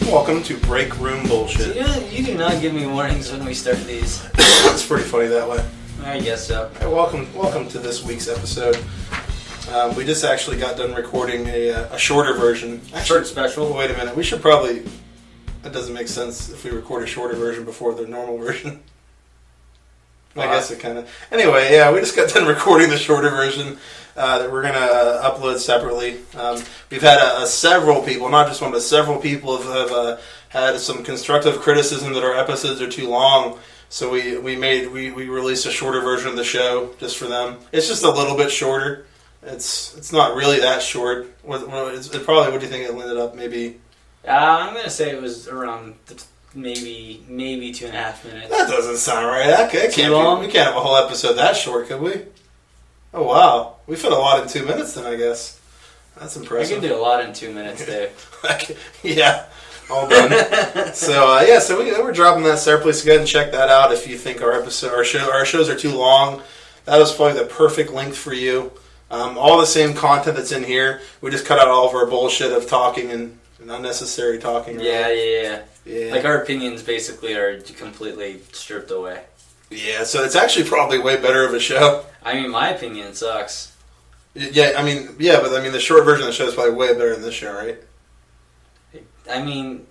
Welcome to Breakroom Bullshit. You do not give me warnings when we start these. It's pretty funny that way. I guess so. Hey, welcome to this week's episode. We just actually got done recording a shorter version. Short special. Wait a minute. We should probably... That doesn't make sense if we record a shorter version before the normal version. I guess it kind of... Anyway, yeah, we just got done recording the shorter version that we're going to upload separately. We've had several people, not just one, but several people have had some constructive criticism that our episodes are too long. So we released a shorter version of the show just for them. It's just a little bit shorter. It's not really that short. What do you think it ended up? Maybe... I'm going to say it was around... Maybe 2.5 minutes. That doesn't sound right. Okay, too long? We can't have a whole episode that short, could we? Oh, wow. We fit a lot in 2 minutes then, I guess. That's impressive. I can do a lot in 2 minutes, Dave. Yeah, all done. So we're dropping that separately, so go ahead and check that out if you think our shows are too long. That was probably the perfect length for you. All the same content that's in here. We just cut out all of our bullshit of talking and unnecessary talking. Yeah. Like our opinions basically are completely stripped away. Yeah, so it's actually probably way better of a show. I mean, my opinion sucks. But the short version of the show is probably way better than this show, right? I mean,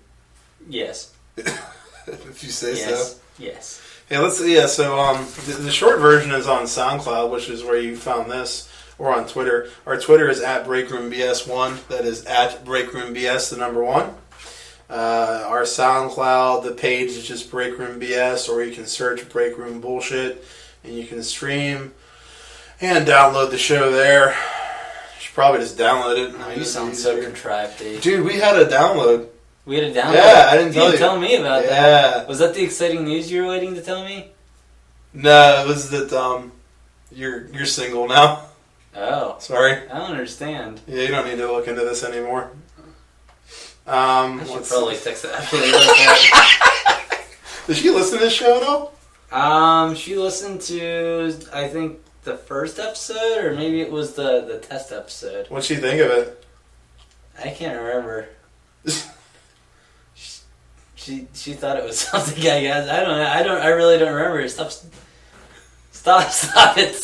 yes. If you say so. Yes. Yeah, so the short version is on SoundCloud, which is where you found this, or on Twitter. Our Twitter is @BreakroomBS1. That is @BreakroomBS, the number 1. Our SoundCloud, the page is just Breakroom BS, or you can search Breakroom Bullshit, and you can stream and download the show there. You should probably just download it. Oh, you sound so contrived, Dave. Dude, we had a download. We had a download? Yeah, I didn't tell you. You didn't tell me about that. Was that the exciting news you were waiting to tell me? No, it was that you're single now. Oh. Sorry. I don't understand. Yeah, you don't need to look into this anymore. I should probably text that after they look at it. Did she listen to this show at all? She listened to, I think, the first episode, or maybe it was the test episode. What'd she think of it? I can't remember. She thought it was something, I guess. I really don't remember. Stop it.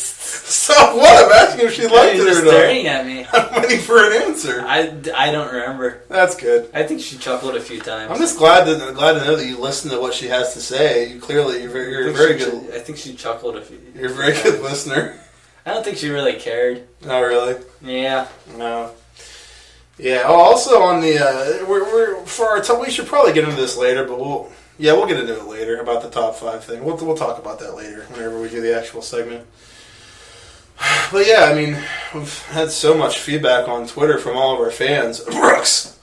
Stop what? I'm asking if she liked it or not. You're just staring at me. I'm waiting for an answer. I don't remember. That's good. I think she chuckled a few times. I'm just glad to know that you listen to what she has to say. You're very good. I think she chuckled a few. You're a very good listener. I don't think she really cared. Not really. Yeah. No. Yeah. Oh, also on the we should probably get into this later, but we'll get into it later about the top 5 thing. We'll talk about that later whenever we do the actual segment. But yeah, I mean, we've had so much feedback on Twitter from all of our fans. Brooks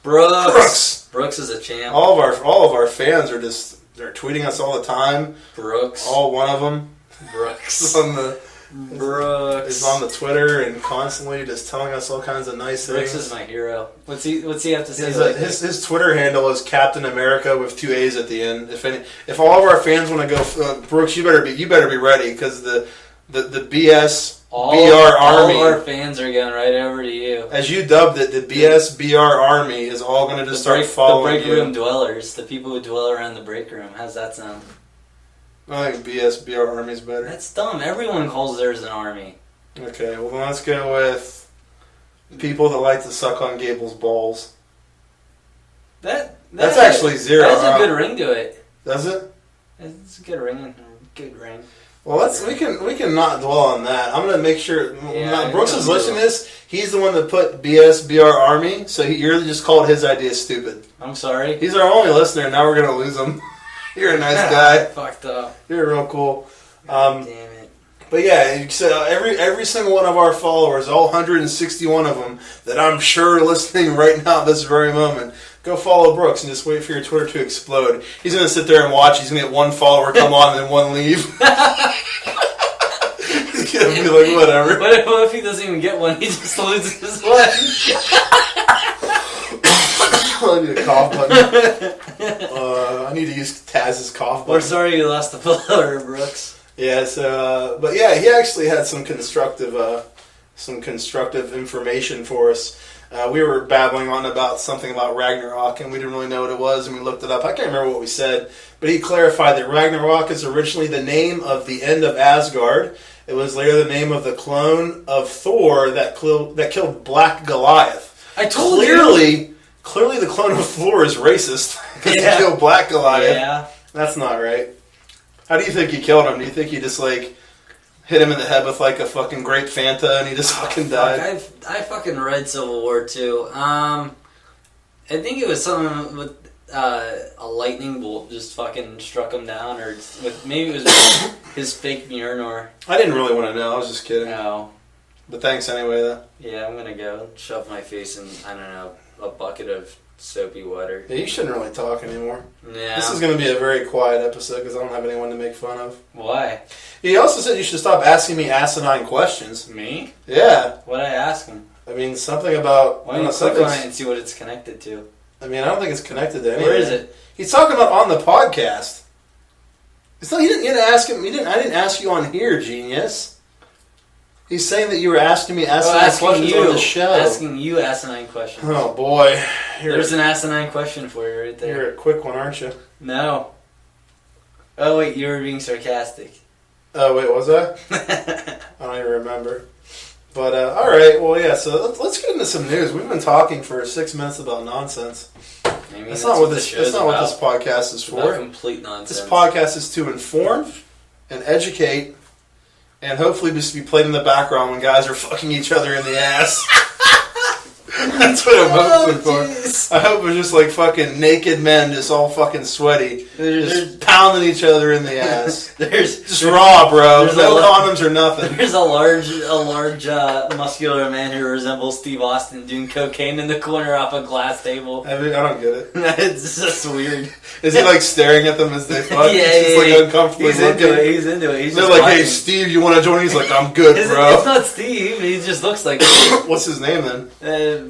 is a champ. All of our fans they're tweeting us all the time. Brooks, all one of them. Brooks is on the Twitter and constantly just telling us all kinds of nice things. Brooks is my hero. What's he have to say? His Twitter handle is Captain America with 2 A's at the end. If all of our fans want to go, Brooks, you better be ready, because the BS BR Army. All our fans are going right over to you. As you dubbed it, the BS BR Army is all going to just start following you. The break room dwellers, the people who dwell around the break room. How's that sound? I think BS BR Army is better. That's dumb. Everyone calls theirs an army. Okay, well then let's go with people that like to suck on Gable's balls. That's actually 0. That has a good ring to it. Does it? It's a good ring. Good ring. Well, we can not dwell on that. I'm gonna make sure. Brooks is listening to this. He's the one that put BS BR Army, so you're just called his idea stupid. I'm sorry. He's our only listener. Now we're gonna lose him. You're a nice guy. Fucked up. You're real cool. Damn it. But yeah, so every single one of our followers, all 161 of them, that I'm sure are listening right now at this very moment, go follow Brooks and just wait for your Twitter to explode. He's going to sit there and watch. He's going to get one follower come on and then one leave. He's going to be like, whatever. What if he doesn't even get one? He just loses one. I need a cough button. I need to use Taz's cough button. We're sorry you lost the follower, Brooks. Yeah, but he actually had some constructive information for us. We were babbling on about something about Ragnarok, and we didn't really know what it was, and we looked it up. I can't remember what we said, but he clarified that Ragnarok is originally the name of the end of Asgard. It was later the name of the clone of Thor that killed Black Goliath. I told you! Clearly the clone of Thor is racist, because he killed Black Goliath. Yeah. That's not right. How do you think he killed him? Do you think he just, like, hit him in the head with, like, a fucking grape Fanta and he just fucking died? I fucking read Civil War too. I think it was something with a lightning bolt just fucking struck him down, or maybe it was his fake Mjolnir. I didn't really want to know. I was just kidding. No. But thanks anyway, though. Yeah, I'm gonna go shove my face in, I don't know, a bucket of soapy water. Yeah, you shouldn't really talk anymore. Yeah. This is going to be a very quiet episode because I don't have anyone to make fun of. Why? He also said you should stop asking me asinine questions. Me? Yeah. What'd I ask him? I mean, something about... Why don't you click on it and see what it's connected to? I mean, I don't think it's connected to anything. Where is it? He's talking about on the podcast. It's not. You didn't ask him. I didn't ask you on here, genius. He's saying that you were asking me asinine questions on the show. Asking you asinine questions. Oh boy, there's an asinine question for you right there. You're a quick one, aren't you? No. Oh wait, you were being sarcastic. Oh wait, was I? I don't even remember. But all right, well yeah. So let's get into some news. We've been talking for 6 minutes about nonsense. Maybe that's not what this podcast is for. Complete nonsense. This podcast is to inform and educate, and hopefully just be played in the background when guys are fucking each other in the ass. That's what I'm hoping for. I hope it's just like fucking naked men, just all fucking sweaty, just pounding each other in the ass. Just raw, bro. No condoms or nothing. There's a large, muscular man who resembles Steve Austin doing cocaine in the corner off a glass table. I don't get it. It's just weird. Is he like staring at them as they fuck? Yeah, he's just like uncomfortably looking. He's into it. They're like, "Hey, Steve, you want to join?" He's like, "I'm good, bro." It's not Steve. He just looks like. What's his name then?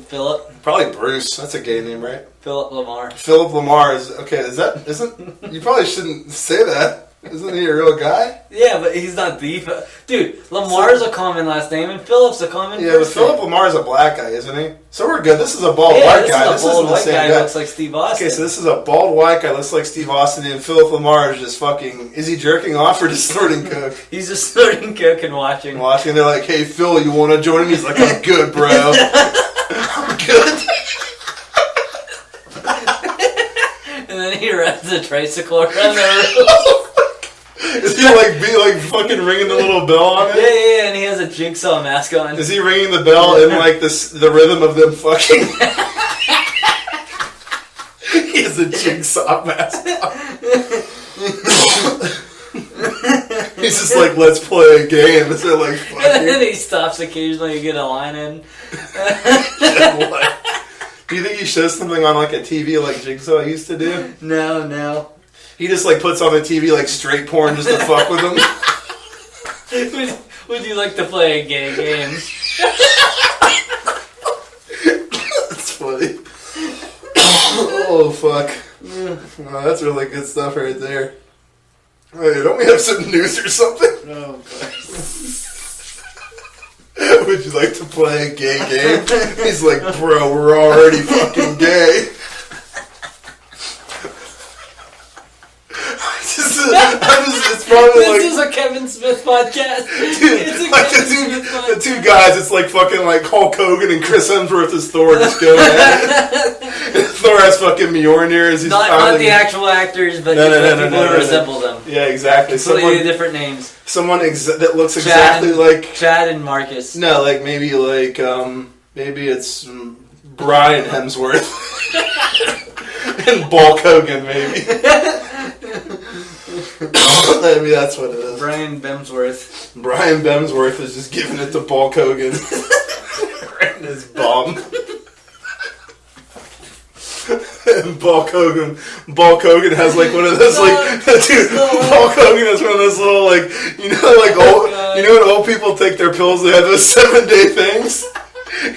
Philip. Probably Bruce. That's a gay name, right? Philip Lamar. Philip Lamar is okay. Isn't you probably shouldn't say that? Isn't he a real guy? Yeah, but he's not the dude. Lamar's a common last name, and Philip's a common. Yeah, but Philip Lamar is a black guy, isn't he? So we're good. This is a bald white guy. This is a bald white guy who looks like Steve Austin. Okay, so this is a bald white guy looks like Steve Austin, and Philip Lamar is just fucking. Is he jerking off or just snorting coke? He's just snorting coke and watching. They're like, "Hey, Phil, you want to join me?" He's like, "I'm good, bro. I'm good." And then he rides a tricycle around the road. Is he like fucking ringing the little bell on it? Yeah, and he has a jigsaw mask on. Is he ringing the bell in like the rhythm of them fucking? He has a jigsaw mask on. He's just like, "Let's play a game." They're like, fucking. And then he stops occasionally to get a line in. Do you think he shows something on like a TV like Jigsaw used to do? No. He just like puts on the TV like straight porn just to fuck with them. Would you like to play a gay game? That's funny. Oh fuck. Oh, that's really good stuff right there. Hey, don't we have some news or something? Oh god. Would you like to play a gay game? He's like, "Bro, we're already fucking gay." It's probably this is a Kevin Smith podcast. Dude, it's a like the two guys, it's like fucking like Hulk Hogan and Chris Hemsworth as Thor just going at it. Thor has fucking Mjolnir as he's not the actual actors, but people who resemble them. Yeah, exactly. Completely different names. Someone that looks exactly like Chad and Marcus. No, like maybe it's Brian Hemsworth and Bulk Hogan, maybe. Maybe that's what it is. Brian Bemsworth. Brian Bemsworth is just giving it to Bulk Hogan. Right in his bum. And Bulk Hogan has like one of those Bulk Hogan has one of those little when old people take their pills, they have those 7-day things.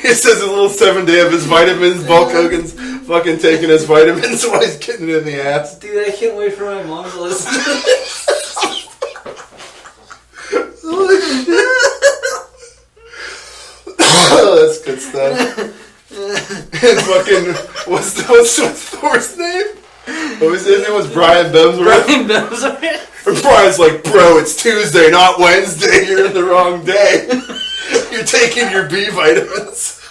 He says a little 7-day of his vitamins. Bulk Hogan's fucking taking his vitamins while he's getting it in the ass. Dude, I can't wait for my mom to listen to this. Holy shit. Oh, that's good stuff. And fucking, what's Thor's name? What was his name? Was Brian Bemsworth? Brian Bemsworth. And Brian's like, bro, it's Tuesday, not Wednesday. You're in the wrong day. You're taking your B vitamins.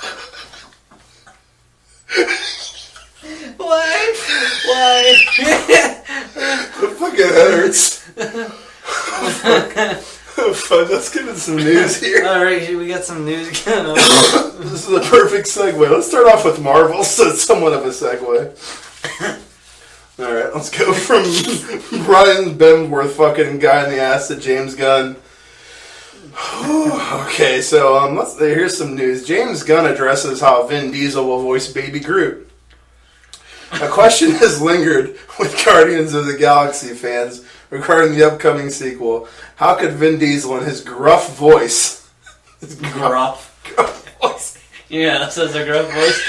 Why? The fucking head hurts. Fuck, let's get into some news here. Alright, we got some news going on. This is a perfect segue. Let's start off with Marvel, so it's somewhat of a segue. Alright, let's go from Brian Bemsworth fucking guy in the ass to James Gunn. Okay, so here's some news. James Gunn addresses how Vin Diesel will voice Baby Groot. A question has lingered with Guardians of the Galaxy fans regarding the upcoming sequel. How could Vin Diesel in his gruff voice... Gruff voice. Yeah, that says a gruff voice.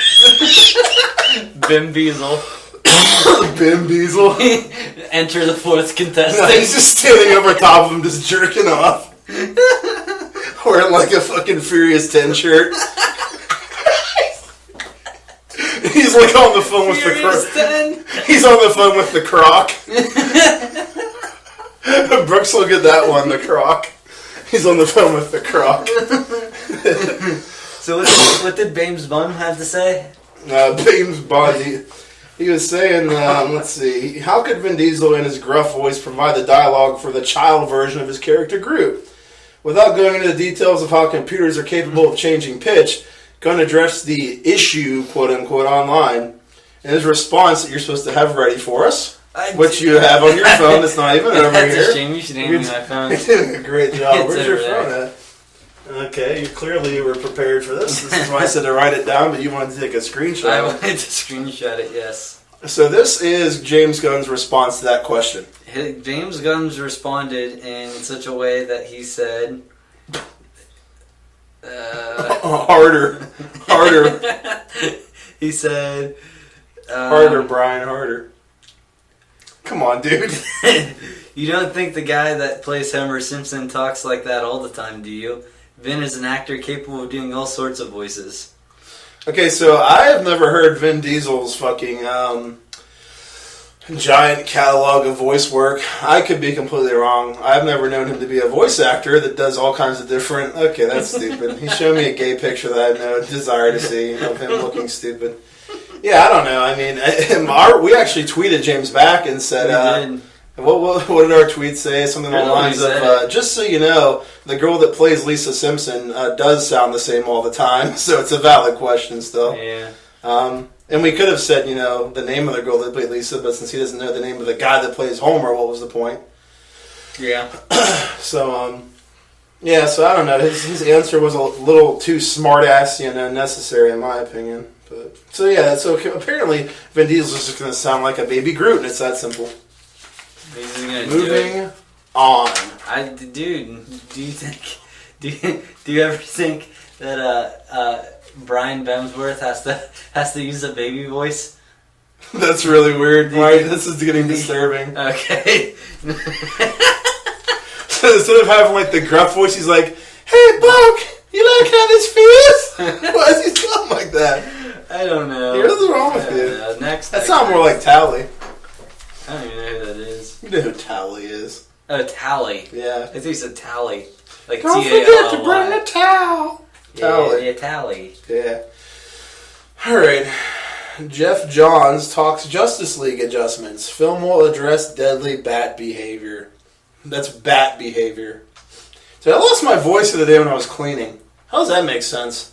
Bim Diesel. Bim Diesel. Enter the fourth contestant. No, he's just standing over top of him just jerking off. Wearing like a fucking Furious 10 shirt. He's like on the phone with Furious the Croc. He's on the phone with the Croc. Brooks will get that one, the Croc. He's on the phone with the Croc. So what did Bames Bun have to say? Bames Bun, he was saying, let's see, how could Vin Diesel in his gruff voice provide the dialogue for the child version of his character Groot? Without going into the details of how computers are capable of changing pitch, Gunn addressed the issue, quote-unquote, online. In his response that you're supposed to have ready for us, which you have on your phone that's not even over That's here. a shame. You should hand me my phone. You're doing a great job. It's Where's your over phone there. at? Okay, you clearly were prepared for this. This is why I said to write it down, but you wanted to take a screenshot. I of wanted to screenshot it, yes. So this is James Gunn's response to that question. James Gunn's responded in such a way that he said... Harder. He said... Harder, Brian, harder. Come on, dude. You don't think the guy that plays Homer Simpson talks like that all the time, do you? Vin is an actor capable of doing all sorts of voices. Okay, so I have never heard Vin Diesel's fucking giant catalog of voice work. I could be completely wrong. I've never known him to be a voice actor that does all kinds of different... Okay, that's stupid. He showed me a gay picture that I have no desire to see of him looking stupid. Yeah, I don't know. I mean, we actually tweeted James back and said... What did our tweet say? Something along the lines of, just so you know, the girl that plays Lisa Simpson does sound the same all the time, so it's a valid question still. Yeah. And we could have said, you know, the name of the girl that played Lisa, but since he doesn't know the name of the guy that plays Homer, what was the point? Yeah. So I don't know. His answer was a little too smart-ass, necessary in my opinion. But so apparently Vin Diesel's just going to sound like a baby Groot, and it's that simple. Moving on. Dude, do you ever think that Brian Bemsworth has to use a baby voice? That's really weird, right? This is getting disturbing. Okay. So instead of having like the gruff voice, he's like, "Hey, Buck, you like how this feels?" Why does he sound like that? I don't know. What's wrong with you? That sounds more like Tally. I don't even know who that is. You know who Tally is. Oh, Tally. Yeah. I think he said Tally. Like Don't T-A-L-L-Y. forget to bring the towel. Tally. Yeah, Tally. Yeah. Alright. Jeff Johns talks Justice League adjustments. Film will address deadly bat behavior. That's bat behavior. So I lost my voice the other day when I was cleaning. How does that make sense?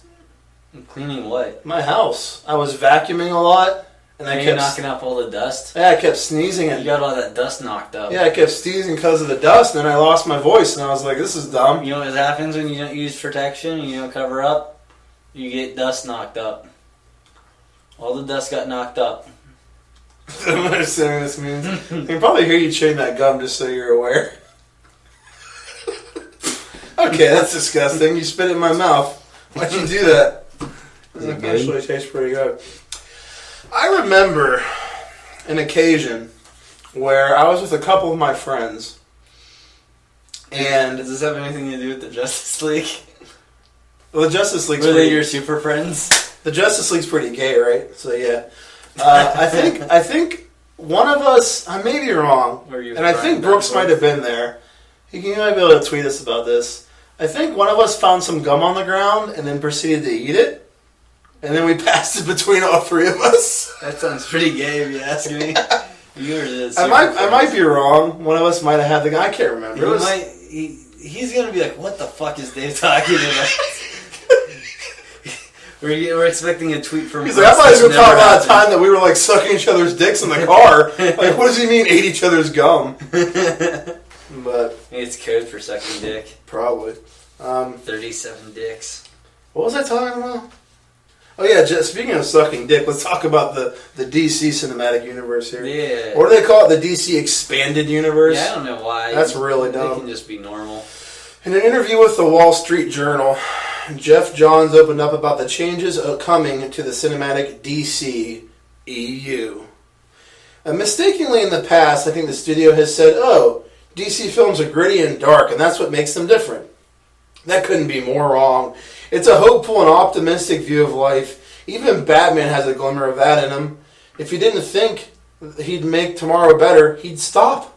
Cleaning what? My house. I was vacuuming a lot. And I kept knocking up all the dust? Yeah, I kept sneezing. You got all that dust knocked up. Yeah, I kept sneezing because of the dust, and then I lost my voice, and I was like, this is dumb. You know what happens when you don't use protection and you don't cover up? You get dust knocked up. All the dust got knocked up. I'm not understanding what this means. I can probably hear you chewing that gum just so you're aware. Okay, that's disgusting. You spit it in my mouth. Why'd you do that? It actually tastes pretty good. I remember an occasion where I was with a couple of my friends, and does this have anything to do with the Justice League? Well, the Justice League. Were they your super friends? The Justice League's pretty gay, right? So yeah, I think one of us. I may be wrong, and I think Brooks might have been there. He might be able to tweet us about this. I think one of us found some gum on the ground and then proceeded to eat it. And then we passed it between all three of us. That sounds pretty gay if you ask me. I might be wrong. One of us might have had the guy. I can't remember. He's going to be like, what the fuck is Dave talking about? We're expecting a tweet from... He's like, I thought he was going to talk about a time that we were like sucking each other's dicks in the car. Like, what does he mean, ate each other's gum? But maybe it's code for sucking dick. Probably. 37 dicks. What was I talking about? Oh yeah, speaking of sucking dick, let's talk about the DC cinematic universe here. Yeah. Or do they call it the DC expanded universe? Yeah, I don't know why. That's really dumb. They can just be normal. In an interview with the Wall Street Journal, Jeff Johns opened up about the changes coming to the cinematic DC EU. Mistakenly in the past, I think the studio has said, oh, DC films are gritty and dark, and that's what makes them different. That couldn't be more wrong. It's a hopeful and optimistic view of life. Even Batman has a glimmer of that in him. If he didn't think he'd make tomorrow better, he'd stop.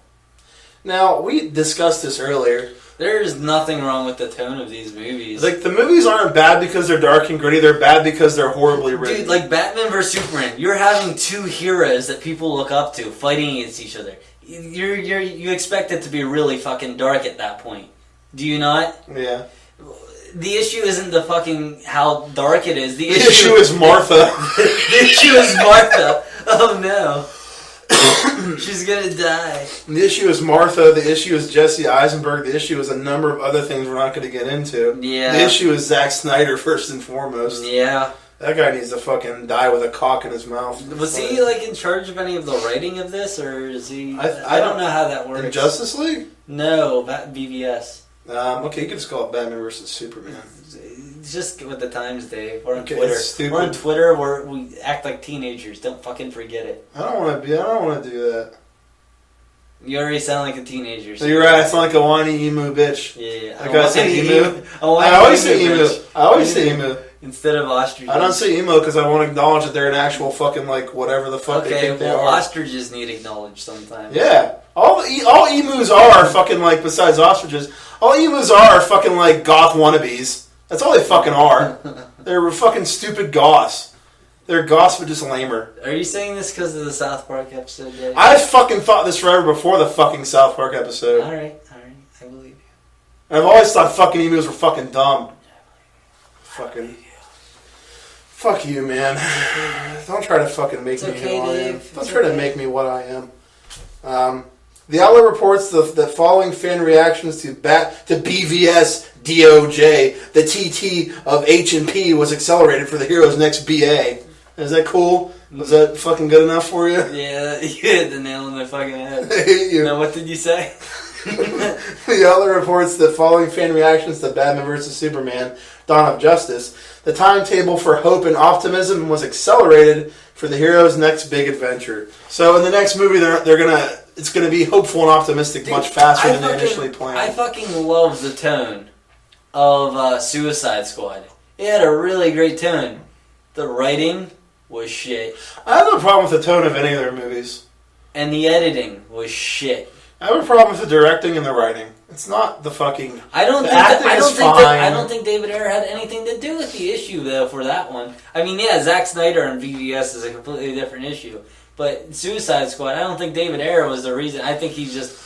Now, we discussed this earlier. There's nothing wrong with the tone of these movies. Like, the movies aren't bad because they're dark and gritty. They're bad because they're horribly written. Dude, like Batman vs. Superman, you're having two heroes that people look up to fighting against each other. You expect it to be really fucking dark at that point. Do you not? Yeah. The issue isn't the fucking how dark it is. The issue is Martha. The issue is Martha. Oh no. She's gonna die. The issue is Martha. The issue is Jesse Eisenberg. The issue is a number of other things we're not going to get into. Yeah. The issue is Zack Snyder first and foremost. Yeah. That guy needs to fucking die with a cock in his mouth. Was he like in charge of any of the writing of this, or is he? I don't know how that works. In Justice League? No, BVS. Okay, you can just call it Batman vs. Superman. Just with the times, Dave. We're on Okay, Twitter. it's stupid. We're on Twitter. We act like teenagers. Don't fucking forget it. I don't want to do that. You already sound like a teenager. So you're right. I sound like a whiny emu bitch. Yeah. Like I say emu. I always say emu. I always say emu. Instead of ostrich. I don't say emo because I want to acknowledge that they're an actual fucking, like, whatever the fuck they think they are. Ostriches need acknowledged sometimes. Yeah. All emus are fucking, like, besides ostriches, all emus are fucking, like, goth wannabes. That's all they fucking are. They're fucking stupid goths. They're goths, but just lamer. Are you saying this because of the South Park episode, Dave? I fucking thought this forever before the fucking South Park episode. Alright. I believe you. And I've always thought fucking emus were fucking dumb. Fucking... Fuck you, man. Don't try to fucking make me who I am. Don't try to make me what I am. The outlet reports the following fan reactions to BVS DOJ. The TT of H&P was accelerated for the hero's next BA. Is that cool? Was that fucking good enough for you? Yeah, you hit the nail on the fucking head. I hate you. Now, what did you say? The outlet reports the following fan reactions to Batman vs. Superman, Dawn of Justice. The timetable for hope and optimism was accelerated for the hero's next big adventure. So in the next movie, it's gonna be hopeful and optimistic much faster than they initially planned. I fucking love the tone of Suicide Squad. It had a really great tone. The writing was shit. I have no problem with the tone of any of their movies. And the editing was shit. I have a problem with the directing and the writing. It's not the fucking... I don't think David Ayer had anything to do with the issue, though, for that one. I mean, yeah, Zack Snyder and BVS is a completely different issue. But Suicide Squad, I don't think David Ayer was the reason. I think he's just...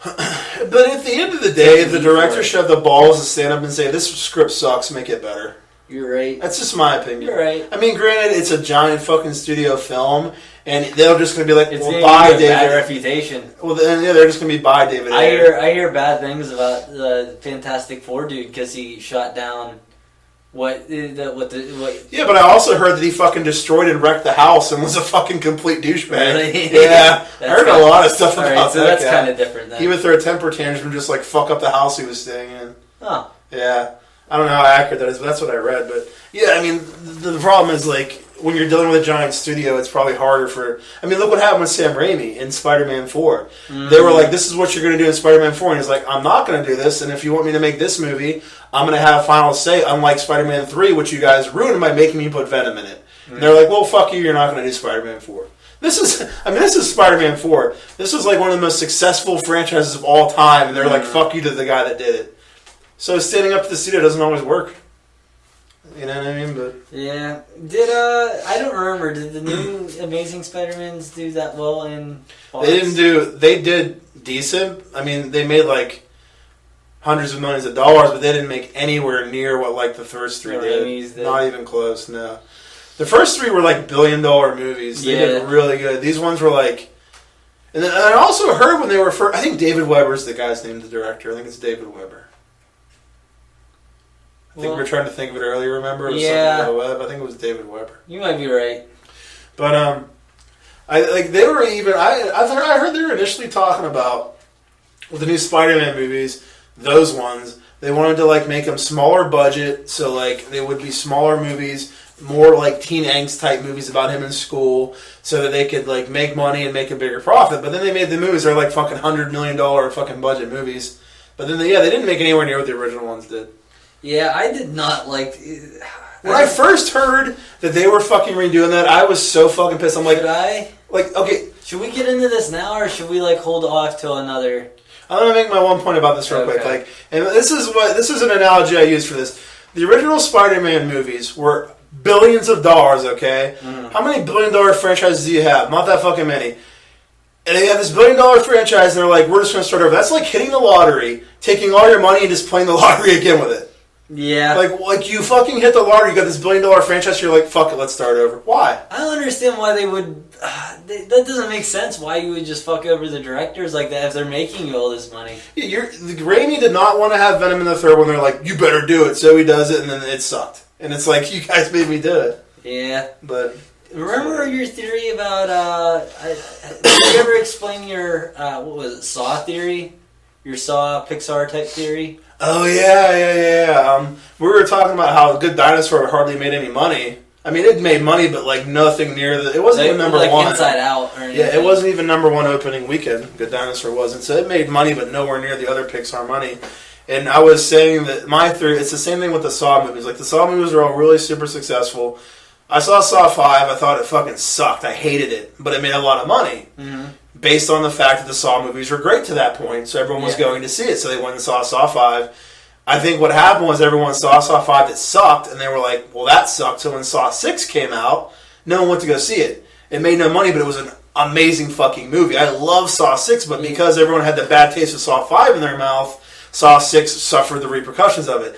But at the end of the day, the director should have the balls to stand up and say, this script sucks, make it better. You're right. That's just my opinion. You're right. I mean, granted, it's a giant fucking studio film, and they're just going to be like, it's well, bye, David. Bad reputation. Well, then, yeah, they're just going to be bye, David. I hear bad things about the Fantastic Four dude because he shot down what. Yeah, but I also heard that he fucking destroyed and wrecked the house and was a fucking complete douchebag. Really? Yeah, I heard a lot of stuff about that. So that's kind of different. Then. He would throw a temper tantrum and just like fuck up the house he was staying in. Oh. Yeah. I don't know how accurate that is, but that's what I read. But yeah, I mean, the problem is like when you're dealing with a giant studio, it's probably harder for... I mean, look what happened with Sam Raimi in Spider-Man 4. Mm-hmm. They were like, this is what you're going to do in Spider-Man 4. And he's like, I'm not going to do this. And if you want me to make this movie, I'm going to have final say, unlike Spider-Man 3, which you guys ruined by making me put Venom in it. Mm-hmm. And they're like, well, fuck you, you're not going to do Spider-Man 4. This is Spider-Man 4. This was like one of the most successful franchises of all time. And they're like, fuck you to the guy that did it. So standing up to the studio doesn't always work. You know what I mean? But yeah, I don't remember. Did the new Amazing Spider-Mans do that well in? Fox? They did decent. I mean, they made like hundreds of millions of dollars, but they didn't make anywhere near what like the first three did. Not even close. No, the first three were like billion-dollar movies. They did really good. These ones were like, and then I also heard when they were first. I think David Weber's the guy's name, the director. I think it's David Weber. I think we were trying to think of it earlier, remember? It was something on the web. I think it was David Weber. You might be right. But, I heard they were initially talking about, with the new Spider-Man movies, those ones, they wanted to, like, make them smaller budget, so, like, they would be smaller movies, more, like, teen angst type movies about him in school, so that they could, like, make money and make a bigger profit. But then they made the movies, they're, like, fucking $100 million fucking budget movies. But then, they didn't make anywhere near what the original ones did. Yeah, I did not like... When I first heard that they were fucking redoing that, I was so fucking pissed. I'm like... Should I? Like, okay... Should we get into this now, or should we, like, hold off till another... I'm going to make my one point about this real quick. Like, and this is an analogy I use for this. The original Spider-Man movies were billions of dollars, okay? Mm. How many billion-dollar franchises do you have? Not that fucking many. And they have this billion-dollar franchise, and they're like, we're just going to start over. That's like hitting the lottery, taking all your money, and just playing the lottery again with it. Yeah. Like you fucking hit the lottery, you got this billion-dollar franchise, you're like, fuck it, let's start over. Why? I don't understand why they would... that doesn't make sense, why you would just fuck over the directors like that if they're making you all this money. Yeah, Raimi did not want to have Venom in the third one. They're like, you better do it. So he does it, and then it sucked. And it's like, you guys made me do it. Yeah. But... Remember your theory about... did you ever explain your, what was it, Saw theory? Your Saw Pixar type theory? Oh, yeah. We were talking about how Good Dinosaur hardly made any money. I mean, it made money, but like nothing near the... It wasn't even number one. Inside Out or anything. Yeah, it wasn't even number one opening weekend. Good Dinosaur wasn't. So it made money, but nowhere near the other Pixar money. And I was saying that my theory... It's the same thing with the Saw movies. Like, the Saw movies are all really super successful. I saw Saw 5. I thought it fucking sucked. I hated it. But it made a lot of money. Mm-hmm. Based on the fact that the Saw movies were great to that point. So everyone was going to see it. So they went and saw Saw 5. I think what happened was everyone saw Saw 5 that sucked. And they were like, well, that sucked. So when Saw 6 came out, no one went to go see it. It made no money, but it was an amazing fucking movie. I love Saw 6, but because everyone had the bad taste of Saw 5 in their mouth, Saw 6 suffered the repercussions of it.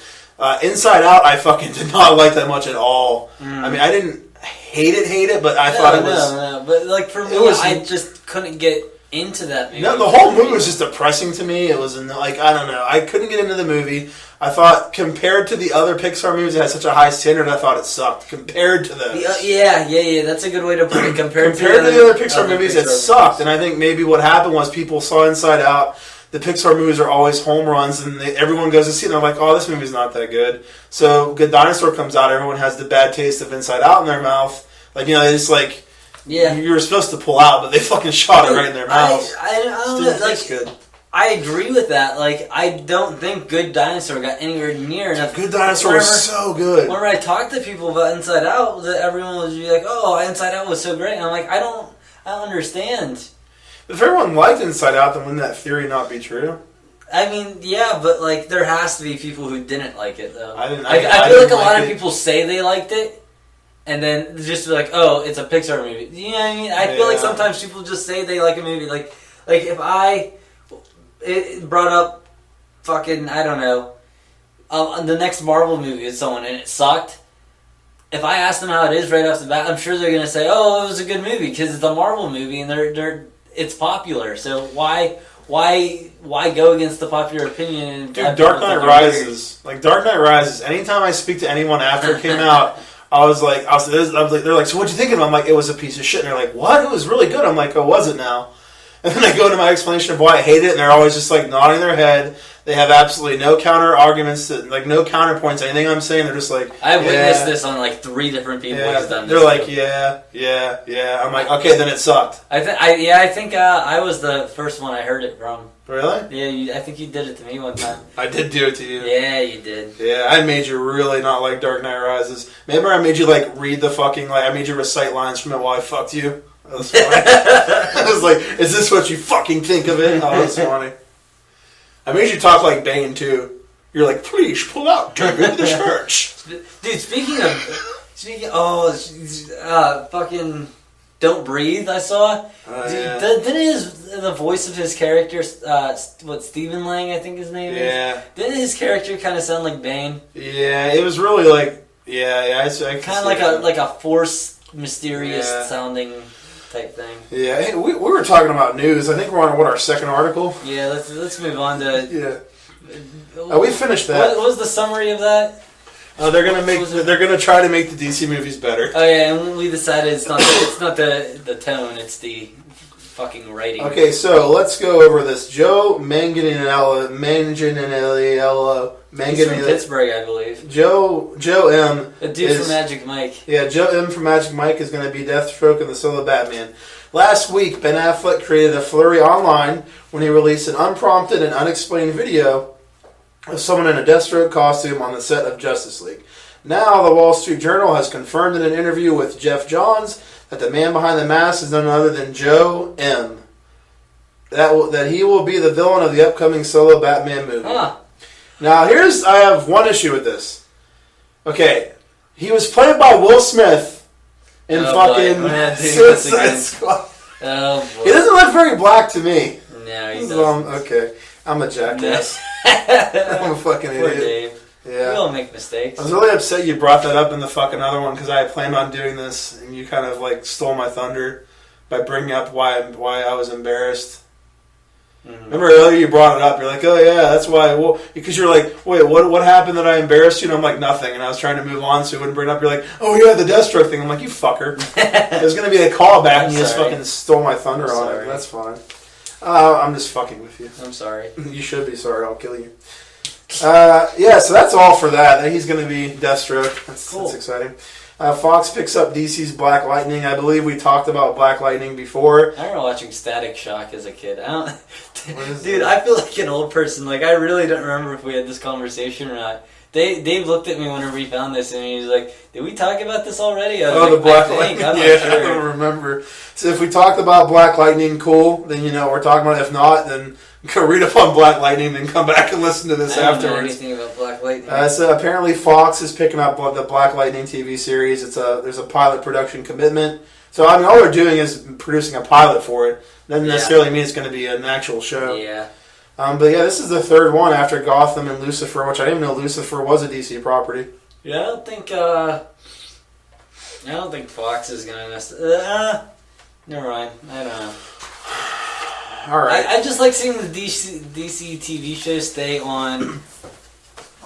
Inside Out, I fucking did not like that much at all. I mean, I didn't hate it, but I thought it was... No. But like for me, I just couldn't get into that movie. No, the whole movie was just depressing to me. It was like, I don't know. I couldn't get into the movie. I thought, compared to the other Pixar movies that had such a high standard, I thought it sucked. Compared to those. Yeah. That's a good way to put it. Compared to the other Pixar movies, it sucked. And I think maybe what happened was people saw Inside Out. The Pixar movies are always home runs, and everyone goes to see it, and they're like, oh, this movie's not that good. So Good Dinosaur comes out, everyone has the bad taste of Inside Out in their mouth. Like, it's like, you were supposed to pull out, but they fucking shot it right in their mouth. I don't know, like, good. I agree with that. Like, I don't think Good Dinosaur got anywhere near enough. Good Dinosaur was so good. Whenever I talk to people about Inside Out, everyone would be like, oh, Inside Out was so great. And I'm like, I don't understand. If everyone liked Inside Out, then wouldn't that theory not be true? I mean, yeah, but like there has to be people who didn't like it, though. I feel like a lot of people say they liked it, and then just be like, oh, it's a Pixar movie. You know what I mean? I feel like sometimes people just say they like a movie. Like if it brought up fucking, I don't know, the next Marvel movie with someone and it sucked, if I ask them how it is right off the bat, I'm sure they're going to say, oh, it was a good movie because it's a Marvel movie and it's popular. So why go against the popular opinion? Dude, Dark Knight Rises. Like, Dark Knight Rises, anytime I speak to anyone after it came out, I was like, they're like, so what'd you think of it? I'm like, it was a piece of shit. And they're like, what? It was really good. I'm like, oh, was it now? And then I go into my explanation of why I hate it, and they're always just like nodding their head. They have absolutely no counter arguments, like no counterpoints. Anything I'm saying, they're just like. I've witnessed this on like 3 different people. Yeah. Who's done They're this like, too. yeah. I'm like, okay, then it sucked. I think I was the first one I heard it from. Really? Yeah, I think you did it to me one time. I did do it to you. Yeah, you did. Yeah, I made you really not like Dark Knight Rises. Remember, I made you like read the fucking I made you recite lines from it while I fucked you. That was funny. I was like, is this what you fucking think of it? Oh, that was funny. I made you talk like Bane too. You're like, please pull out, David, the church. Dude, fucking Don't Breathe. I saw. Didn't the voice of his character, Stephen Lang, I think his name is. Yeah. Didn't his character kind of sound like Bane? Yeah, it was really like, I kind of like a forced, mysterious sounding type thing. Yeah, hey, we were talking about news. I think we're on our second article. Yeah, let's move on to. Yeah. We finished that. What was the summary of that? They're gonna try to make the DC movies better. Oh yeah, and we decided it's not the tone, it's the fucking writing. Okay, so let's go over this. Joe Manganiello. He's from Pittsburgh, I believe. Joe M. A dude from Magic Mike. Yeah, Joe M. from Magic Mike is going to be Deathstroke in the solo Batman. Last week, Ben Affleck created a flurry online when he released an unprompted and unexplained video of someone in a Deathstroke costume on the set of Justice League. Now, the Wall Street Journal has confirmed in an interview with Jeff Johns that the man behind the mask is none other than Joe M. That he will be the villain of the upcoming solo Batman movie. Huh. Now, I have one issue with this. Okay, he was played by Will Smith in Suicide Squad. Oh, boy. He doesn't look very black to me. No, he doesn't. Okay, I'm a jackass. I'm a fucking idiot. Poor Dave. Yeah. We all make mistakes. I was really upset you brought that up in the fucking other one because I had planned on doing this, and you kind of like stole my thunder by bringing up why I was embarrassed. Mm-hmm. Remember earlier you brought it up. You're like, oh yeah, that's why. Well, because you're like, wait, what happened that I embarrassed you? And I'm like, nothing. And I was trying to move on so you wouldn't bring it up. You're like, oh yeah, the Deathstroke thing. I'm like, you fucker. There's gonna be a callback, and you just fucking stole my thunder on it. That's fine. I'm just fucking with you. I'm sorry. You should be sorry. I'll kill you. Yeah, so that's all for that. He's going to be Deathstroke. That's exciting. Fox picks up DC's Black Lightning. I believe we talked about Black Lightning before. I remember watching Static Shock as a kid. Dude, I feel like an old person. Like, I really don't remember if we had this conversation or not. Dave looked at me whenever we found this, and he was like, did we talk about this already? I was like, the Black Lightning. I'm not sure. I don't remember. So if we talked about Black Lightning, cool. Then you know what we're talking about. If not, then go read up on Black Lightning and come back and listen to this afterwards. I don't know anything about Black Lightning. So apparently Fox is picking up the Black Lightning TV series. There's a pilot production commitment. So I mean, all they're doing is producing a pilot for it. Doesn't necessarily mean it's going to be an actual show. Yeah. But yeah, this is the third one after Gotham and Lucifer, which I didn't even know Lucifer was a DC property. Yeah, I don't think Fox is going to mess. Never mind. I don't know. All right. I just like seeing the DC TV shows stay on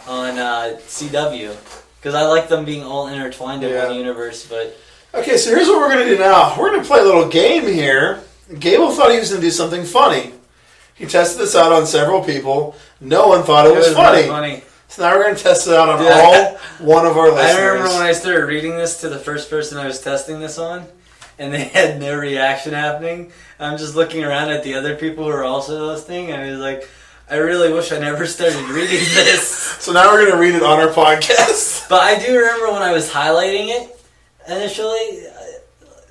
CW because I like them being all intertwined in one universe. But okay, so here's what we're gonna do now. We're gonna play a little game here. Gable thought he was gonna do something funny. He tested this out on several people. No one thought it was funny. So now we're gonna test it out on all one of our listeners. I remember when I started reading this to the first person I was testing this on, and they had no reaction happening. I'm just looking around at the other people who are also listening, and I was like, I really wish I never started reading this. So now we're going to read it on our podcast. But I do remember when I was highlighting it initially,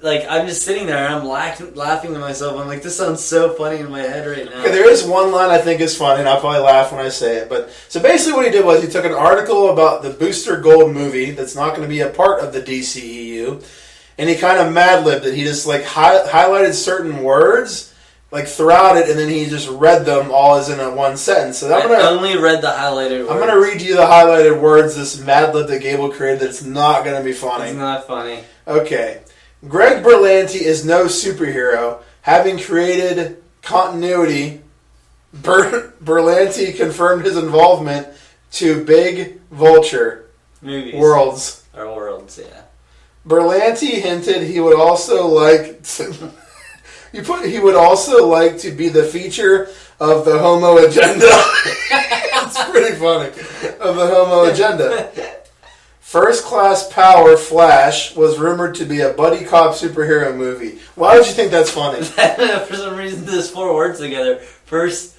like, I'm just sitting there and I'm laughing to myself. I'm like, this sounds so funny in my head right now. Okay, there is one line I think is funny, and I'll probably laugh when I say it. But so basically what he did was he took an article about the Booster Gold movie that's not going to be a part of the DCEU, and he kind of mad-libbed it. He just like highlighted certain words like throughout it, and then he just read them all as in a one sentence. So I only read the highlighted words. I'm going to read you the highlighted words this mad-lib that Gable created that's not going to be funny. It's not funny. Okay. Greg Berlanti is no superhero. Having created continuity, Berlanti confirmed his involvement to Big Vulture Movies. Worlds. Or Worlds, yeah. Berlanti hinted he would also like to You put. He would also like to be the feature of the homo agenda. It's pretty funny. Of the homo agenda. First Class Power Flash was rumored to be a buddy cop superhero movie. Why would you think that's funny? For some reason, there's 4 words together. First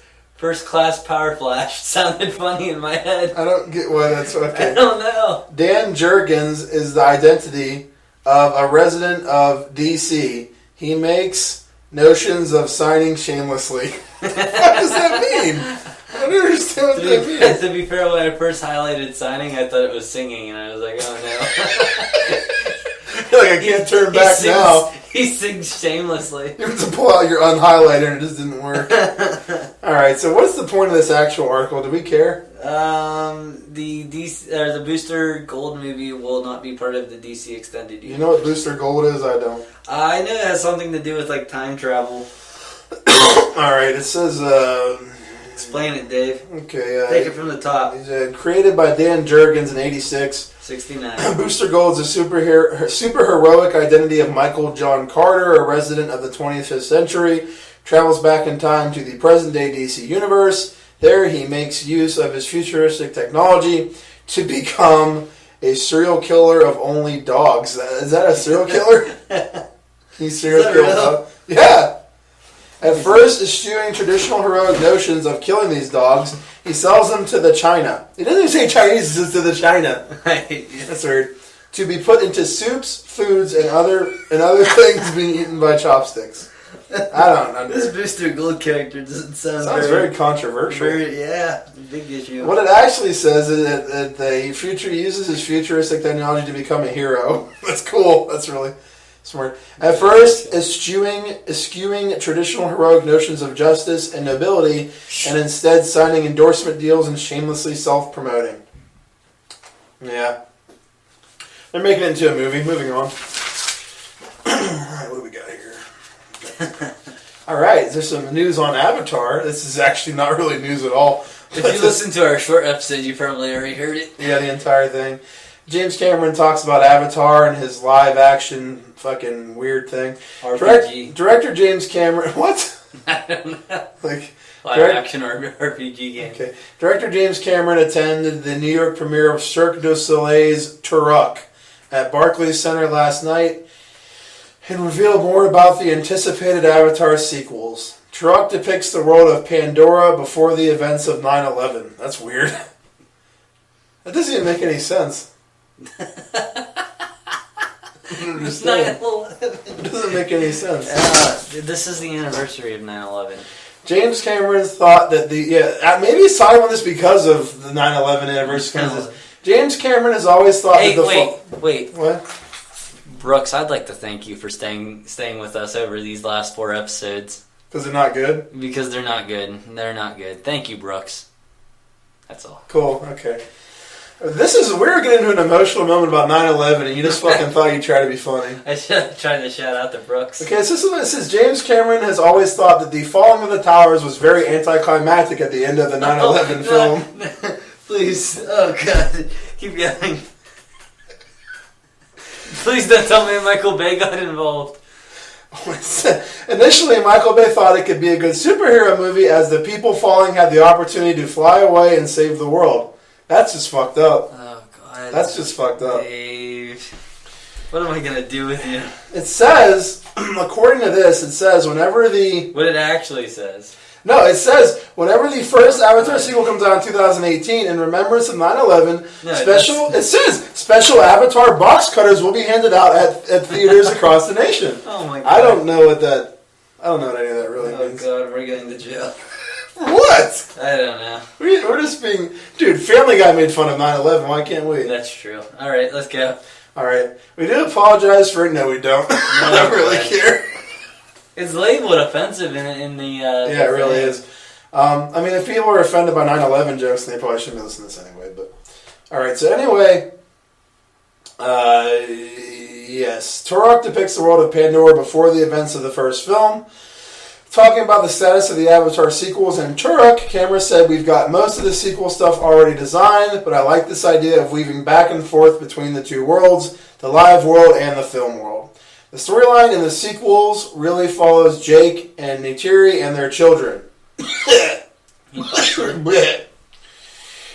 Class Power Flash sounded funny in my head. I don't get why that's okay. I don't know. Dan Jurgens is the identity of a resident of D.C. He makes notions of signing shamelessly. What does that mean? I don't understand what that means. To be fair, when I first highlighted signing, I thought it was singing, and I was like, oh no. You're like, I can't turn back now. He sings shamelessly. You have to pull out your unhighlighter, and it just didn't work. Alright, so what's the point of this actual article? Do we care? The Booster Gold movie will not be part of the DC Extended Universe. You know what Booster Gold is? I don't. I know it has something to do with, like, time travel. Alright, it says... Explain it, Dave. Okay. Take it from the top. He's created by Dan Jurgens in 86. 69. Booster Gold is a super heroic identity of Michael John Carter, a resident of the 25th century, travels back in time to the present-day DC universe. There, he makes use of his futuristic technology to become a serial killer of only dogs. Is that a serial killer? He's serial killer. Yeah. At first, eschewing traditional heroic notions of killing these dogs, he sells them to the China. He doesn't even say Chinese, he says to the China. Right. That's weird. To be put into soups, foods, and other things being eaten by chopsticks. I don't know. This Booster Gold character doesn't sound very controversial. Big issue. What it actually says is that the future uses his futuristic technology to become a hero. That's cool. That's really smart. At first, eschewing traditional heroic notions of justice and nobility, and instead signing endorsement deals and shamelessly self-promoting. Yeah. They're making it into a movie. Moving on. Alright, what do we got here? Alright, there's some news on Avatar. This is actually not really news at all. If you listen to our short episode, you probably already heard it. Yeah, the entire thing. James Cameron talks about Avatar and his live-action fucking weird thing. RPG. Director James Cameron... What? I don't know. Like... Live-action RPG game. Okay. Director James Cameron attended the New York premiere of Cirque du Soleil's Turok at Barclays Center last night and revealed more about the anticipated Avatar sequels. Turok depicts the world of Pandora before the events of 9/11. That's weird. That doesn't even make any sense. I don't understand. 9/11. It doesn't make any sense. This is the anniversary of 9/11. James Cameron thought that maybe he's talking about this because of the 9/11 anniversary. James Cameron has always thought that the... Wait. What? Brooks, I'd like to thank you for staying with us over these last 4 episodes. Because they're not good? Because they're not good. They're not good. Thank you, Brooks. That's all. Cool, okay. We're getting into an emotional moment about 9/11 and you just fucking thought you'd try to be funny. I tried to shout out to Brooks. Okay, so this is what it says. James Cameron has always thought that the falling of the towers was very anticlimactic at the end of the 9/11 film. Please. Oh, God. Keep going. Please don't tell me Michael Bay got involved. Initially, Michael Bay thought it could be a good superhero movie as the people falling had the opportunity to fly away and save the world. That's just fucked up. Oh, God. That's just fucked up. Dave. What am I going to do with you? It says, according to this, whenever the... What it actually says. No, it says, whenever the first Avatar sequel comes out in 2018, in remembrance of 9/11, special Avatar box cutters will be handed out at theaters across the nation. Oh my God. I don't know what any of that really means. Oh God, we're going to jail. What? I don't know. We're just being... Dude, Family Guy made fun of 9/11, why can't we? That's true. Alright, let's go. Alright, we do apologize for it. No, we don't. I don't really care. It's labeled offensive in the... yeah, it really is. I mean, if people are offended by 9/11 jokes, then they probably shouldn't be listening to this anyway. But alright, so anyway... yes. Turok depicts the world of Pandora before the events of the first film. Talking about the status of the Avatar sequels in Turok, Cameron said, "We've got most of the sequel stuff already designed, but I like this idea of weaving back and forth between the two worlds, the live world and the film world. The storyline in the sequels really follows Jake and Neytiri and their children.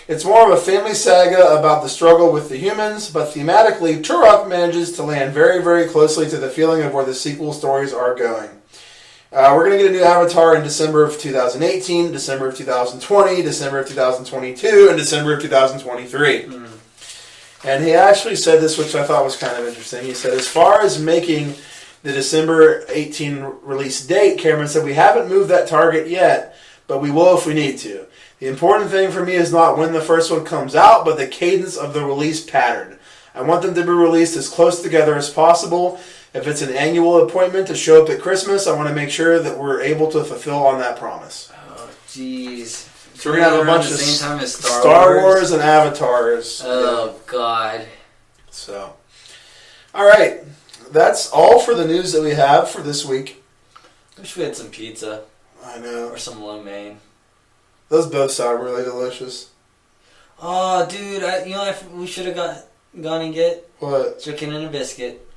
It's more of a family saga about the struggle with the humans, but thematically, Turok manages to land very, very closely to the feeling of where the sequel stories are going. We're going to get a new Avatar in December of 2018, December of 2020, December of 2022, and December of 2023. And he actually said this, which I thought was kind of interesting. He said, as far as making the December 18 release date, Cameron said, we haven't moved that target yet, but we will if we need to. The important thing for me is not when the first one comes out, but the cadence of the release pattern. I want them to be released as close together as possible. If it's an annual appointment to show up at Christmas, I want to make sure that we're able to fulfill on that promise. Oh, jeez. So we're going to have a bunch of same time as Star Wars and Avatars. Oh, God. So, all right. That's all for the news that we have for this week. Wish we had some pizza. I know. Or some lo mein. Those both sound really delicious. Oh, dude, you know what we should have gone and get? What? Chicken and a biscuit.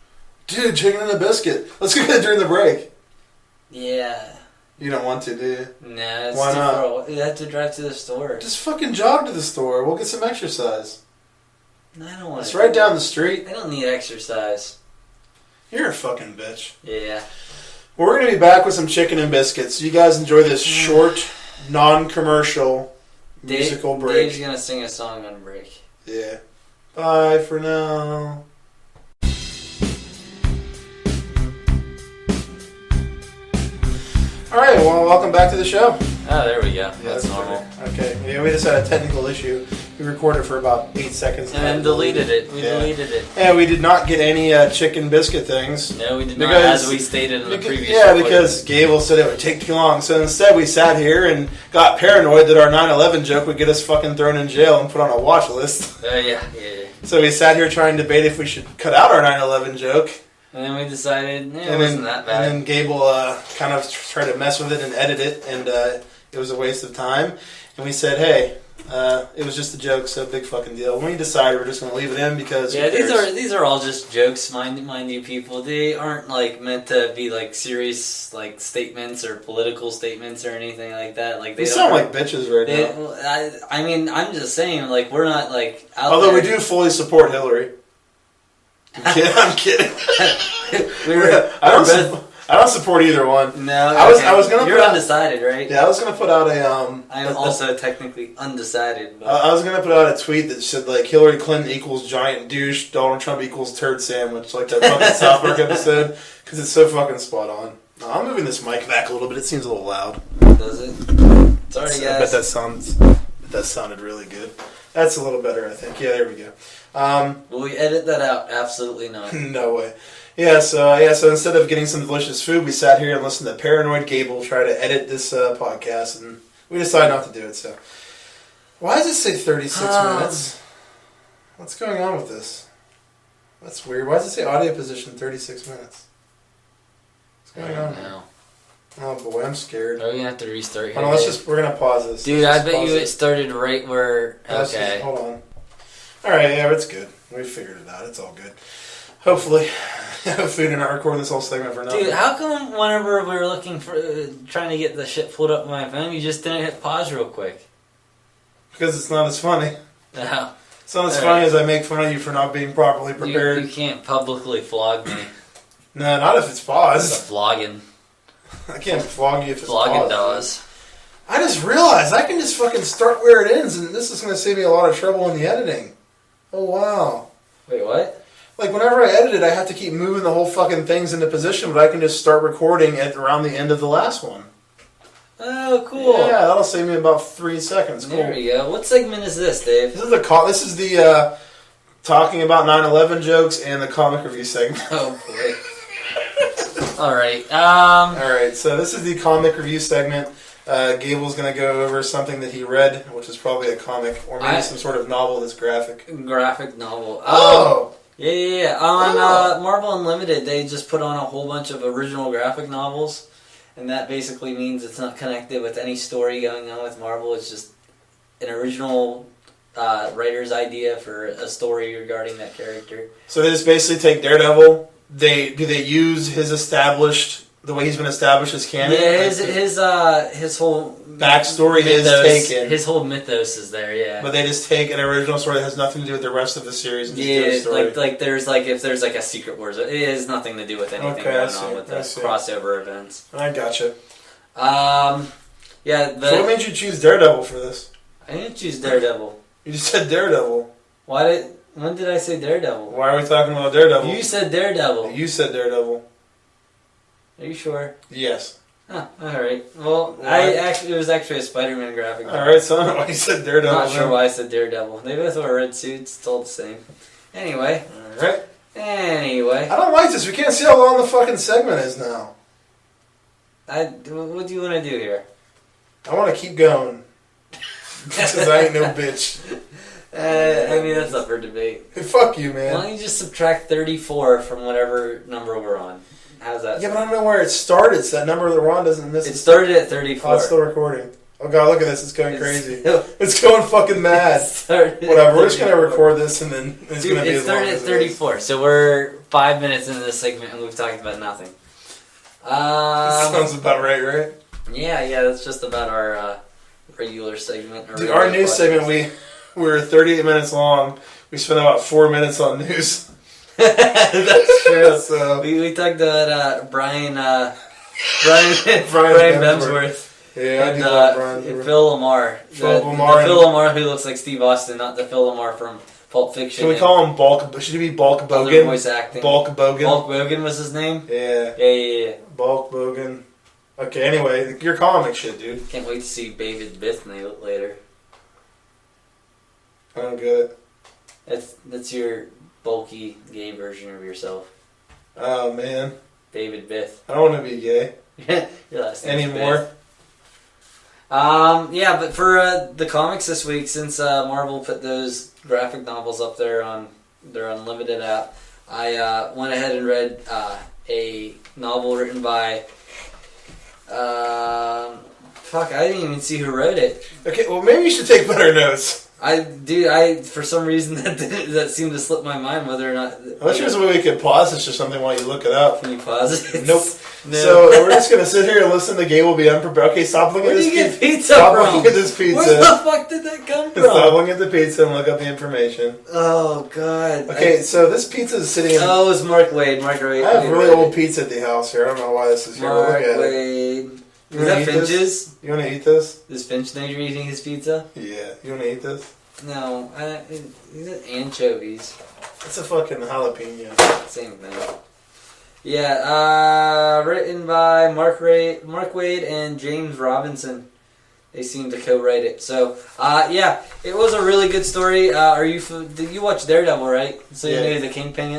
Dude, chicken and a biscuit. Let's go get it during the break. Yeah. You don't want to, do you? Nah, it's Why too not? far away. You have to drive to the store. Just fucking jog to the store. We'll get some exercise. I don't want It's to. right down the street. I don't need exercise. You're a fucking bitch. Yeah. Well, we're going to be back with some chicken and biscuits. You guys enjoy this short, non-commercial musical break. Dave's going to sing a song on break. Yeah. Bye for now. All right, well, welcome back to the show. Oh, there we go. Yeah, That's normal. better. Okay, yeah, we just had a technical issue. We recorded for about 8 seconds. And then deleted it. We deleted it. Yeah, we did not get any chicken biscuit things. No, we did not, as we stated in the previous recording. Because Gable said it would take too long. So instead we sat here and got paranoid that our 9/11 joke would get us fucking thrown in jail and put on a watch list. Yeah. So we sat here trying to debate if we should cut out our 9/11 joke. And then we decided, it wasn't that bad. And then Gable kind of tried to mess with it and edit it, and it was a waste of time. And we said, hey, it was just a joke, so big fucking deal. When we decided we're just going to leave it in because these are all just jokes, mind you, people. They aren't like meant to be like serious like statements or political statements or anything like that. Like they sound like bitches right now. I mean, I'm just saying, like we're not like out Although there. we do fully support Hillary. I'm kidding. I don't support either one. No, I was gonna. You're undecided, right? Yeah, I was gonna put out a. I'm also technically undecided. But. I was gonna put out a tweet that said like Hillary Clinton equals giant douche, Donald Trump equals turd sandwich, like that fucking South Park episode, because it's so fucking spot on. No, I'm moving this mic back a little bit. It seems a little loud. Does it? Sorry, guys. I bet that sounded really good. That's a little better, I think. Yeah, there we go. Will we edit that out? Absolutely not. No way. So instead of getting some delicious food, we sat here and listened to Paranoid Gable try to edit this podcast, and we decided not to do it. So, why does it say 36 minutes? What's going on with this? That's weird. Why does it say audio position 36 minutes? What's going on now? Oh boy, I'm scared. Are we gonna have to restart here? We're gonna pause this. Dude, I bet you it started right where. Okay. Hold on. Alright, yeah, it's good. We figured it out. It's all good. Hopefully. Hopefully you're not recording this whole segment for nothing. Dude, how come whenever we were looking for, trying to get the shit pulled up on my phone, you just didn't hit pause real quick? Because it's not as funny. No. It's not as funny as I make fun of you for not being properly prepared. You can't publicly flog me. No, not if it's paused. It's flogging. I can't flog you if it's flogging paused. does. I just realized I can just fucking start where it ends, and this is going to save me a lot of trouble in the editing. Oh, wow. Wait, what? Like, whenever I edit it, I have to keep moving the whole fucking things into position, but I can just start recording at around the end of the last one. Oh, cool. Yeah, that'll save me about 3 seconds. Cool. There we go. What segment is this, Dave? This is the talking about 9/11 jokes and the comic review segment. Oh, boy. All right. All right, so this is the comic review segment. Gable's going to go over something that he read, which is probably a comic, or maybe some sort of novel that's graphic. Graphic novel. Oh! Yeah. On Marvel Unlimited, they just put on a whole bunch of original graphic novels, and that basically means it's not connected with any story going on with Marvel. It's just an original writer's idea for a story regarding that character. So they just basically take Daredevil, do they use his established, the way he's been established as canon? Yeah, his whole backstory mythos, is taken. His whole mythos is there, yeah. But they just take an original story that has nothing to do with the rest of the series and just do a story. If there's like a Secret Wars, it has nothing to do with anything going on with the crossover events. I gotcha. Yeah, so what made you choose Daredevil for this? I didn't choose Daredevil. You just said Daredevil. When did I say Daredevil? Why are we talking about Daredevil? You said Daredevil. You said Daredevil. Are you sure? Yes. Oh, alright. Well, it was actually a Spider-Man graphic. Alright, so I don't know why you said Daredevil. I'm not sure why I said Daredevil. They both wear red suits. It's all the same. Anyway. Alright. Anyway. I don't like this. We can't see how long the fucking segment is now. What do you want to do here? I want to keep going. Because I ain't no bitch. I mean, that's up for debate. Hey, fuck you, man. Why don't you just subtract 34 from whatever number we're on? How's that? Yeah, but I don't know where it started, so that number that we're on doesn't miss. It started at 34. Oh, it's still recording. Oh god, look at this. It's going crazy. It's going fucking mad. Whatever, we're just going to record this and then it's going to be as long as it is. It started at 34, so we're 5 minutes into this segment and we've talked about nothing. Sounds about right? Yeah, that's just about our regular segment. Dude, our news segment, we're 38 minutes long. We spent about 4 minutes on news. That's true. So we talked about Brian Bemsworth. Yeah, I do love Brian. Phil Lamar. Phil Lamar who looks like Steve Austin, not the Phil Lamar from Pulp Fiction. Can we call him Bulk? Should he be Bulk Bogan? Other voice acting. Bulk Bogan. Bulk Bogan was his name? Yeah. Bulk Bogan. Okay, anyway, your comic shit, dude. Can't wait to see David Bithney later. I don't get it. That's your bulky gay version of yourself. Oh, man. David Bith. I don't want to be gay. Your last name anymore. Yeah, but for the comics this week, since Marvel put those graphic novels up there on their Unlimited app, I went ahead and read a novel written by... I didn't even see who wrote it. Okay, well, maybe you should take better notes. For some reason that seemed to slip my mind whether or not... Unless there's a way we could pause this or something while you look it up. Can you pause it? Nope. No. So we're just going to sit here and listen to Gable be unprepared. Okay, stop looking at this pizza. Where do you get pizza Stop from? looking at this pizza. Where the fuck did that come from? Stop looking at the pizza and look up the information. Oh, God. Okay, so this pizza is sitting in... Oh, it's Mark Wade. I have really old pizza at the house here. I don't know why this is here. Mark Wade. Is that Finch's? You want to eat this? Does Finch think you're eating his pizza? Yeah. You want to eat this? No. These are anchovies. It's a fucking jalapeno. Same thing. Yeah, written by Mark Wade and James Robinson. They seem to co-write it. So, yeah, it was a really good story. Did you watch Daredevil, right? So you know who the Kingpin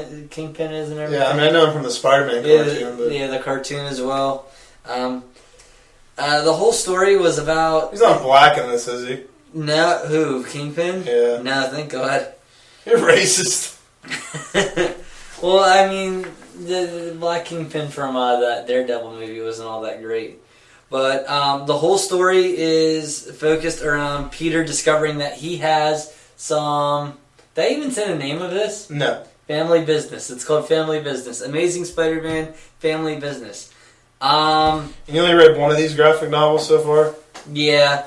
is and everything? Yeah, I mean, I know him from the Spiderman cartoon. Yeah, the cartoon as well. The whole story was about... He's not black in this, is he? No, who? Kingpin? Yeah. No, thank God. You're racist. Well, I mean, the Black Kingpin from that Daredevil movie wasn't all that great. But the whole story is focused around Peter discovering that he has some... Did I even say the name of this? No. Family Business. It's called Family Business. Amazing Spider-Man Family Business. You only read one of these graphic novels so far? Yeah.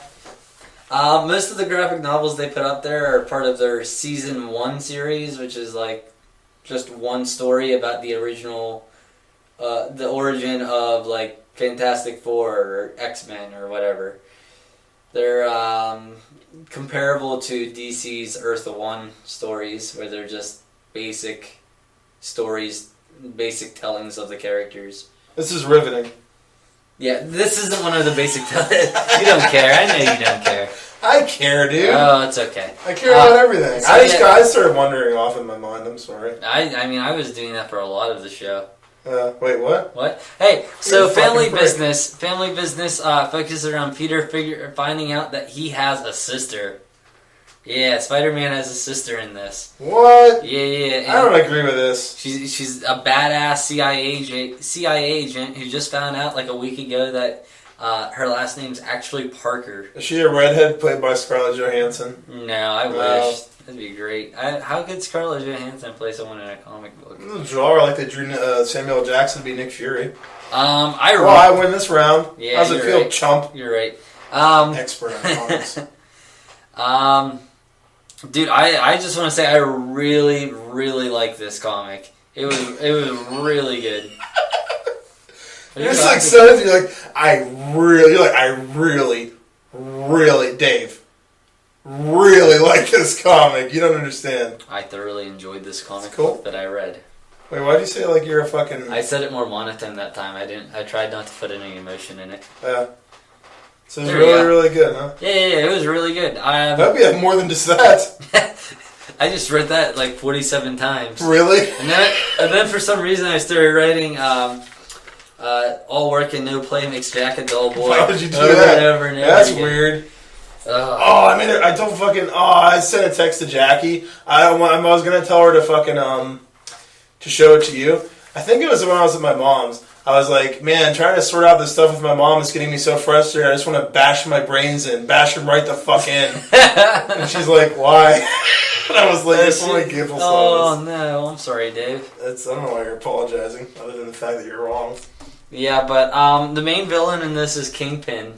Most of the graphic novels they put up there are part of their Season 1 series, which is like just one story about the original, the origin of like Fantastic Four or X-Men or whatever. They're comparable to DC's Earth 1 stories, where they're just basic stories, basic tellings of the characters. This is riveting. Yeah, this isn't one of the basic tellings. You don't care. I know you don't care. I care, dude. Oh, it's okay. I care about everything. So I started wandering off in my mind. I'm sorry. I mean, I was doing that for a lot of the show. Wait, what? What? Hey, so Family Business focuses around Peter finding out that he has a sister. Yeah, Spider-Man has a sister in this. What? Yeah. I don't agree with this. She's a badass CIA agent who just found out like a week ago that her last name's actually Parker. Is she a redhead played by Scarlett Johansson? No, I wish. That'd be great. How could Scarlett Johansson play someone in a comic book? Drawer like they drew Samuel L. Jackson to be Nick Fury. I win this round. Yeah, how's it feel, right. chump? You're right. Expert on comics. Dude, I just want to say I really, really like this comic. It was really good. You're just like so. You're like I really, Dave, really like this comic. You don't understand. I thoroughly enjoyed this comic cool. that I read. Wait, why'd you say like you're a fucking? I said it more monotone that time. I tried not to put any emotion in it. Yeah. So it was really good, huh? Yeah, it was really good. I hope you have more than just that. I just read that like 47 times. Really? And then for some reason I started writing all work and no play makes Jack a dull boy. Why would you do over that? And over and over That's again. weird. I sent a text to Jackie. I was gonna tell her to fucking to show it to you. I think it was when I was at my mom's. I was like, man, trying to sort out this stuff with my mom is getting me so frustrated. I just want to bash my brains in, bash them right the fuck in. And she's like, why? And I was like, it's only Gable. Oh no, I'm sorry, Dave. I don't know why you're apologizing, other than the fact that you're wrong. Yeah, but the main villain in this is Kingpin.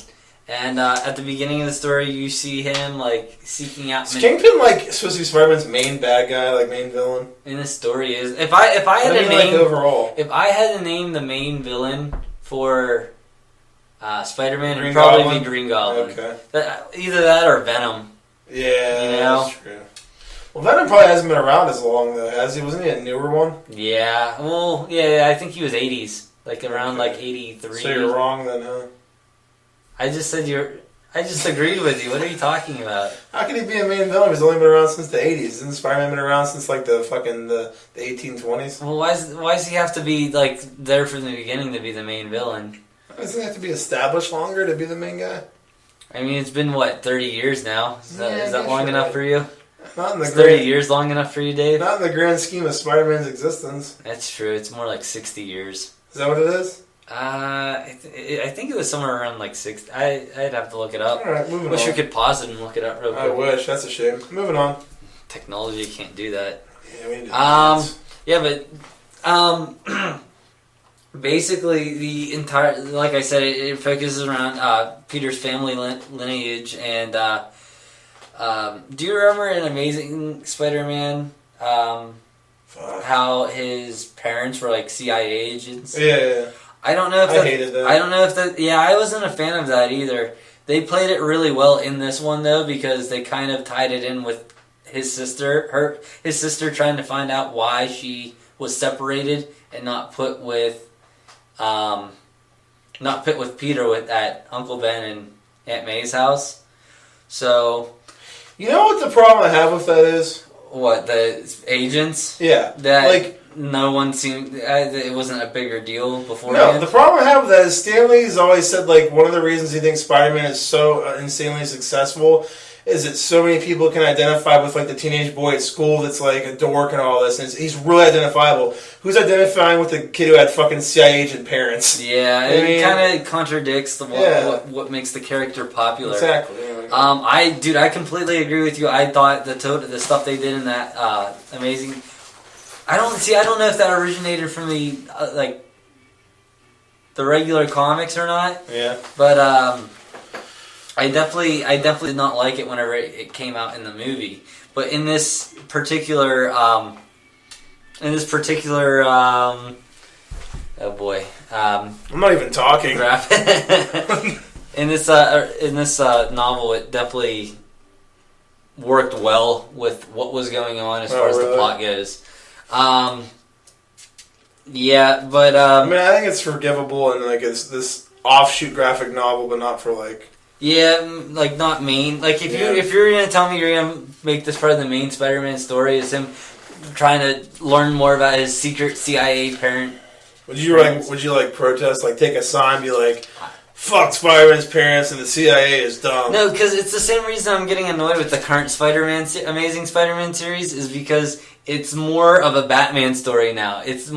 And at the beginning of the story, you see him like seeking out. Is Kingpin like supposed to be Spider-Man's main bad guy, like main villain? In the story is if I had to name like overall, if I had to name the main villain for Spider-Man, it'd Goblin? probably be Green Goblin. Okay, either that or Venom. Yeah, you know? That's true. Well, Venom probably hasn't been around as long though, has he? Wasn't he a newer one? Yeah. Well, yeah. I think he was 80s, like around like 83. So you're wrong then, huh? I just said I just agreed with you. What are you talking about? How can he be a main villain? He's only been around since the 80s. Isn't Spider-Man been around since like the 1820s? Well, why does he have to be like there from the beginning to be the main villain? Doesn't he have to be established longer to be the main guy? I mean, it's been what 30 years now. Is that long enough for you? Not in the 30 years long enough for you, Dave? Not in the grand scheme of Spider-Man's existence. That's true. It's more like 60 years. Is that what it is? I think it was somewhere around like 60. I'd have to look it up. All right, moving on. Wish we could pause it and look it up real quick. I wish. That's a shame. Moving on. Technology can't do that. Yeah, we need to yeah, but basically the entire, like I said, it focuses around Peter's family lineage. And do you remember in Amazing Spider-Man how his parents were like CIA agents? Yeah. I don't know if I hated that. I don't know if that. Yeah, I wasn't a fan of that either. They played it really well in this one though, because they kind of tied it in with his sister. His sister trying to find out why she was separated and not put with Peter at Uncle Ben and Aunt May's house. So, you know what the problem I have with that is? What, the agents? Yeah. That like, no one seemed... it wasn't a bigger deal before. No, the problem I have with that is Stanley's always said, like, one of the reasons he thinks Spider-Man is so insanely successful is that so many people can identify with, like, the teenage boy at school that's, like, a dork and all this, and he's really identifiable. Who's identifying with the kid who had fucking CIA agent parents? Yeah, it kind of contradicts what makes the character popular. Exactly. I completely agree with you. I thought the stuff they did in that Amazing... I don't know if that originated from the regular comics or not. Yeah. But I definitely did not like it whenever it came out in the movie. But in this particular oh boy, I'm not even talking. in this novel, it definitely worked well with what was going on as far as the plot goes. Yeah, but I mean, I think it's forgivable and like it's this offshoot graphic novel, but not for like. Yeah, like not main. Like if you're gonna tell me you're gonna make this part of the main Spider-Man story is him trying to learn more about his secret CIA parent. Would you protest, like take a sign, be like, "Fuck Spider-Man's parents and the CIA is dumb"? No, because it's the same reason I'm getting annoyed with the current Amazing Spider-Man series is because it's more of a Batman story now. It's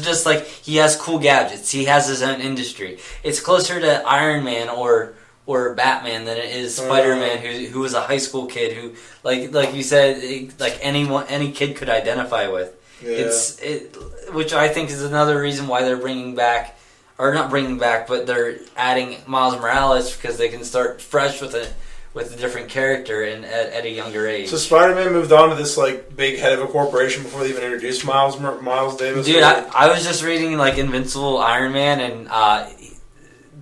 just like he has cool gadgets. He has his own industry. It's closer to Iron Man or or Batman than it is Spider-Man, who was a high school kid who, like you said, like any kid could identify with. Yeah. Which I think is another reason why they're bringing back, or not bringing back, but they're adding Miles Morales, because they can start fresh with a different character and at a younger age. So Spider-Man moved on to this like big head of a corporation before they even introduced Miles Davis. Dude, I was just reading like Invincible Iron Man, and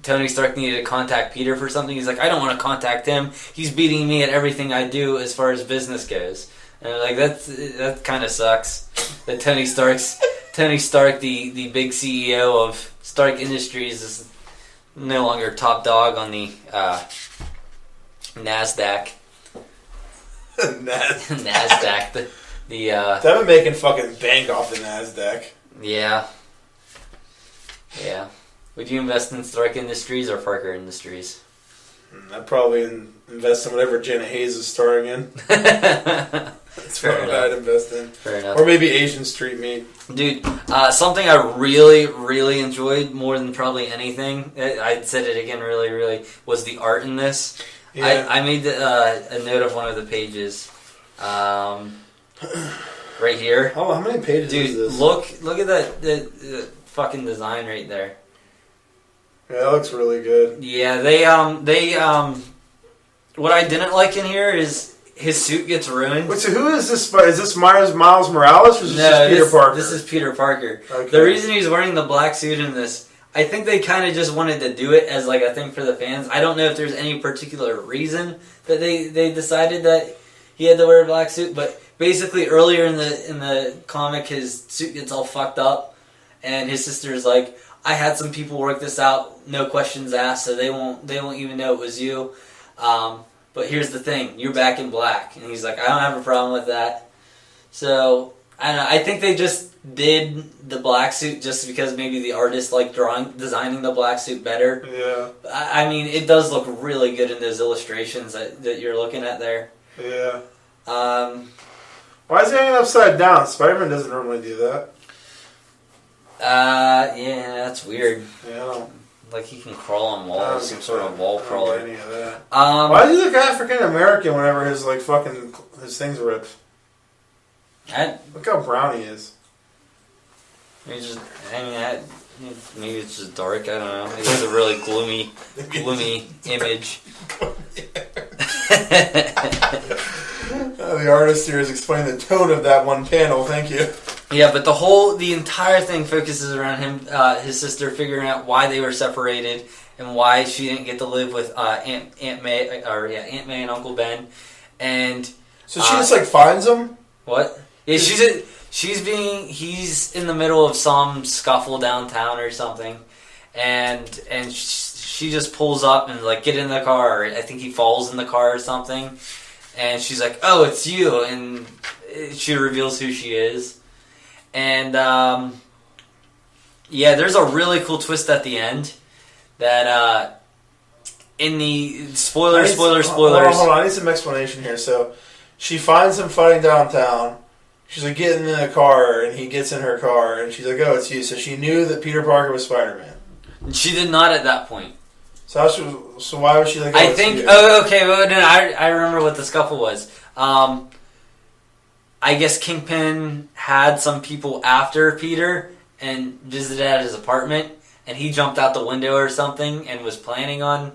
Tony Stark needed to contact Peter for something. He's like, I don't want to contact him. He's beating me at everything I do as far as business goes. And I'm like, that kind of sucks. That Tony Stark, the big CEO of Stark Industries, is no longer top dog on the NASDAQ. NASDAQ. They've been making fucking bank off the NASDAQ. Yeah. Yeah. Would you invest in Stark Industries or Parker Industries? I'd probably invest in whatever Jenna Hayes is starring in. That's what I'd invest in. Fair enough. Or maybe Asian street meat. Dude, something I really, really enjoyed more than probably anything, I said it again really, really, was the art in this. Yeah. I made a note of one of the pages. Right here. Oh, how many pages is this? Dude, look at the fucking design right there. Yeah, that looks really good. Yeah, they what I didn't like in here is his suit gets ruined. Wait, so who is this? Is this Miles Morales, or is this just Peter Parker? This is Peter Parker. Okay. The reason he's wearing the black suit in this, I think they kind of just wanted to do it as like a thing for the fans. I don't know if there's any particular reason that they decided that he had to wear a black suit, but basically earlier in the comic, his suit gets all fucked up, and his sister's like, I had some people work this out, no questions asked, so they won't even know it was you. But here's the thing, you're back in black. And he's like, I don't have a problem with that. So, I don't know, I think they just did the black suit just because maybe the artist liked designing the black suit better. Yeah. I mean, it does look really good in those illustrations that you're looking at there. Yeah. Why is he hanging upside down? Spider-Man doesn't normally do that. Yeah, that's weird. Yeah, I don't... Like he can crawl on walls, some sort of wall crawler. Any of that. Why does he look African American whenever his his things rip? Look how brown he is. Maybe it's just dark. I don't know. Maybe it's a really gloomy image. The artist here has explained the tone of that one panel. Thank you. Yeah, but the entire thing focuses around him, his sister figuring out why they were separated and why she didn't get to live with Aunt May and Uncle Ben, and so she just finds him. What? Yeah, he's in the middle of some scuffle downtown or something, and she just pulls up and get in the car. I think he falls in the car or something, and she's like, "Oh, it's you," and she reveals who she is. And, there's a really cool twist at the end that, in the... Spoilers. Hold on, I need some explanation here. So, she finds him fighting downtown. She's getting in the car, and he gets in her car, and she's like, oh, it's you. So she knew that Peter Parker was Spider-Man. She did not at that point. So why was she like, oh, I think... Oh, okay, well, no, I remember what the scuffle was. I guess Kingpin had some people after Peter and visited at his apartment, and he jumped out the window or something and was planning on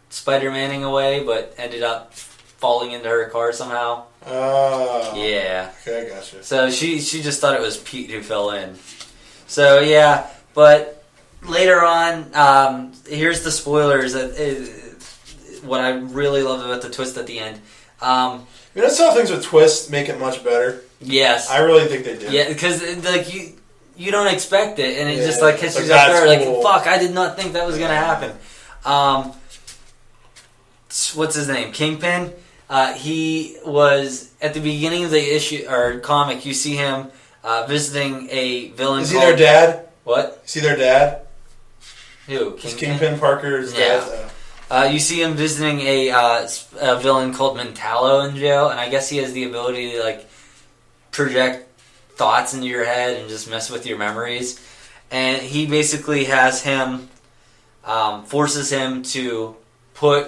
Spider-Maning away, but ended up falling into her car somehow. Oh. Yeah. Okay, I gotcha. So she just thought it was Pete who fell in. So, yeah, but later on, here's the spoilers. What I really love about the twist at the end. You know, some things with twists make it much better. Yes, I really think they do. Yeah, because you don't expect it, and it just hits you up there. Cool. Fuck! I did not think that was gonna happen. What's his name? Kingpin. He was at the beginning of the issue or comic. You see him visiting a villain. Is he their dad? What? Is he their dad? Who? Kingpin Parker's dad. You see him visiting a villain called Mentallo in jail, and I guess he has the ability to project thoughts into your head and just mess with your memories. And he basically has him, forces him to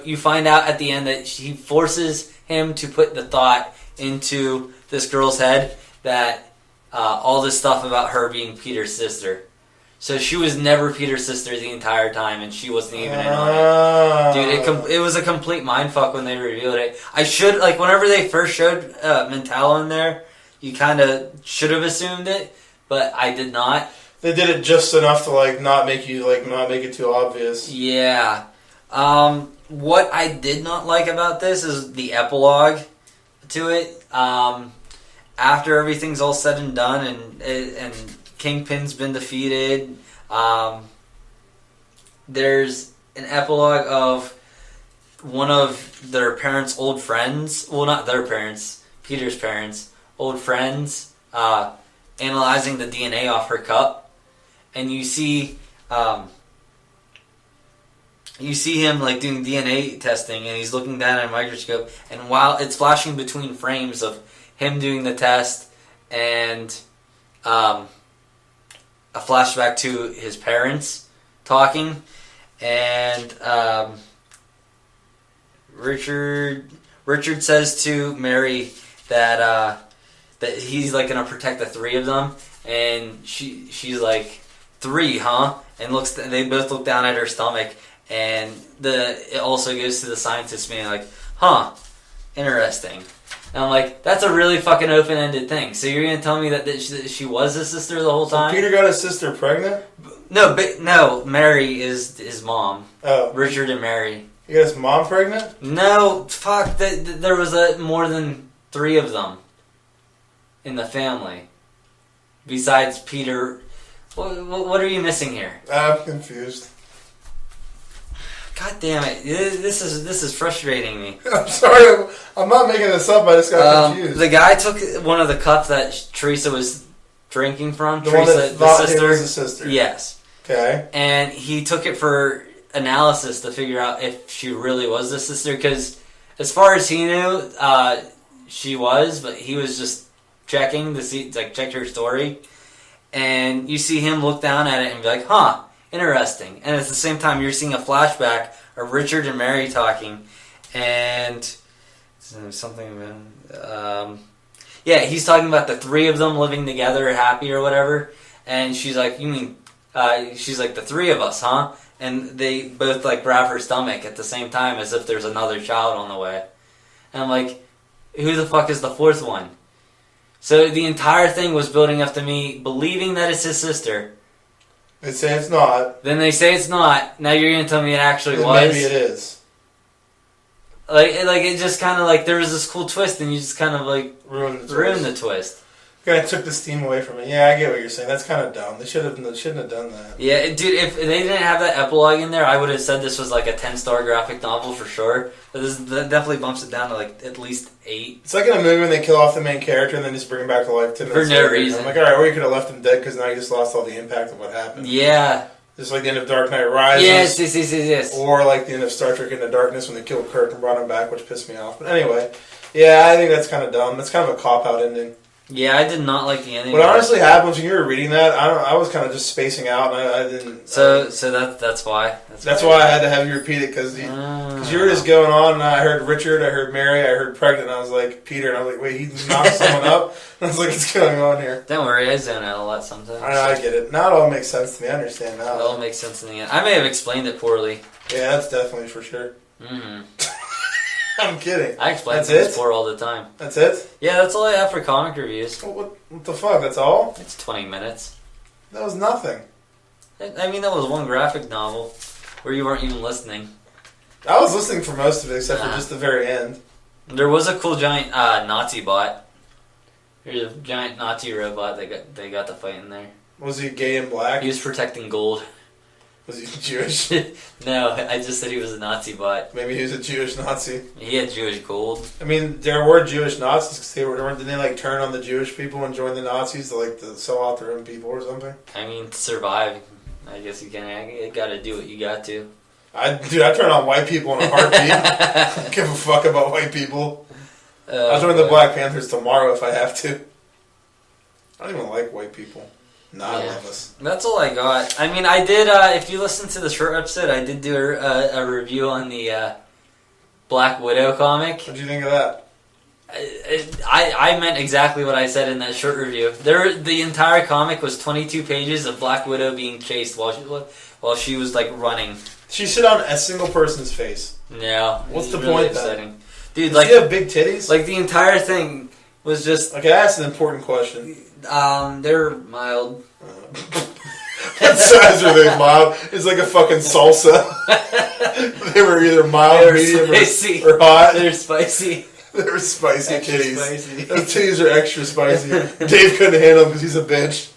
you find out at the end that she forces him to put the thought into this girl's head that all this stuff about her being Peter's sister. So she was never Peter's sister the entire time, and she wasn't even in on it. Dude, it was a complete mindfuck when they revealed it. I should, like, whenever they first showed Mentallo in there, you kind of should have assumed it, but I did not. They did it just enough to, like, not make it too obvious. Yeah. What I did not like about this is the epilogue to it. After everything's all said and done and Kingpin's been defeated, there's an epilogue of one of their parents' old friends. Well, not their parents, Peter's parents' old friends, analyzing the DNA off her cup. And you see him like doing DNA testing, and he's looking down at a microscope. And while it's flashing between frames of him doing the test and a flashback to his parents talking, and Richard says to Mary that he's like gonna protect the three of them, and she's like, 3, huh? And they both look down at her stomach, and it also goes to the scientist being like, huh, interesting. And I'm like, that's a really fucking open-ended thing. So you're gonna tell me that she was his sister the whole time? So Peter got his sister pregnant? No, Mary is his mom. Oh. Richard and Mary. You got his mom pregnant? No, fuck. There was more than 3 of them in the family. Besides Peter. What are you missing here? I'm confused. God damn it! This is frustrating me. I'm sorry. I'm not making this up. I just got confused. The guy took one of the cups that Teresa was drinking from. The Teresa, one that the thought sister. he was the sister. Yes. Okay. And he took it for analysis to figure out if she really was the sister. Because as far as he knew, she was, but he was just checking to see, like, checked her story. And you see him look down at it and be like, huh, interesting. And at the same time, you're seeing a flashback of Richard and Mary talking. And something about... yeah, he's talking about the 3 of them living together, happy or whatever. And she's like, you mean... she's like, the 3 of us, huh? And they both, like, grab her stomach at the same time as if there's another child on the way. And I'm like, who the fuck is the 4th one? So the entire thing was building up to me believing that it's his sister. They say it's not. Then they say it's not. Now you're going to tell me it actually then was. Maybe it is. Like it just kind of like there was this cool twist, and you just kind of like ruined the twist. Kind of took the steam away from it. Yeah, I get what you're saying. That's kind of dumb. They shouldn't have done that. Yeah, dude. If they didn't have that epilogue in there, I would have said this was like a 10-star graphic novel for sure. But that definitely bumps it down to like at least 8. It's like in a movie when they kill off the main character and then just bring him back to life 10 minutes for no later. reason. I'm like, all right, or you could have left him dead because now you just lost all the impact of what happened. Yeah. Just like the end of Dark Knight Rises. Yes. Or like the end of Star Trek Into Darkness when they killed Kirk and brought him back, which pissed me off. But anyway, yeah, I think that's kind of dumb. That's kind of a cop-out ending. Yeah, I did not like the ending. What honestly happened when you were reading that, I was kind of just spacing out, and I didn't. So that's why. That's why I had to have you repeat it because you were just going on, and I heard Richard, I heard Mary, I heard pregnant, and I was like Peter, and I was like, wait, he knocked someone up, and I was like, what's going on here? Don't worry, I zone out a lot sometimes. I get it. Now it all makes sense to me. I understand now. It all makes sense in the end. I may have explained it poorly. Yeah, that's definitely for sure. Mm-hmm. I'm kidding. I explain things poor all the time. That's it? Yeah, that's all I have for comic reviews. What the fuck? That's all? It's 20 minutes. That was nothing. I mean, that was one graphic novel where you weren't even listening. I was listening for most of it, except for just the very end. There was a cool giant Nazi bot. There's a giant Nazi robot they got to fight in there. Was he gay and black? He was protecting gold. Was he Jewish? No, I just said he was a Nazi bot. Maybe he was a Jewish Nazi. He had Jewish gold. I mean, there were Jewish Nazis because didn't they like turn on the Jewish people and join the Nazis to sell out their own people or something? I mean, to survive, I guess you gotta do what you got to. I turn on white people in a heartbeat. I don't give a fuck about white people. I'll join the Black Panthers tomorrow if I have to. I don't even like white people. Not love us. That's all I got. I mean, I did, if you listen to the short episode, I did do a review on the Black Widow comic. What'd you think of that? I meant exactly what I said in that short review. The entire comic was 22 pages of Black Widow being chased while she was, like, running. She sit on a single person's face. Yeah. What's the point, then? Dude, does she have big titties? Like, the entire thing was just... Okay, that's an important question. They're mild. What size are they? Mild? It's like a fucking salsa. They were either mild, medium, or hot. They're spicy. They were spicy extra titties. Spicy. Those titties are extra spicy. Dave couldn't handle them because he's a bitch.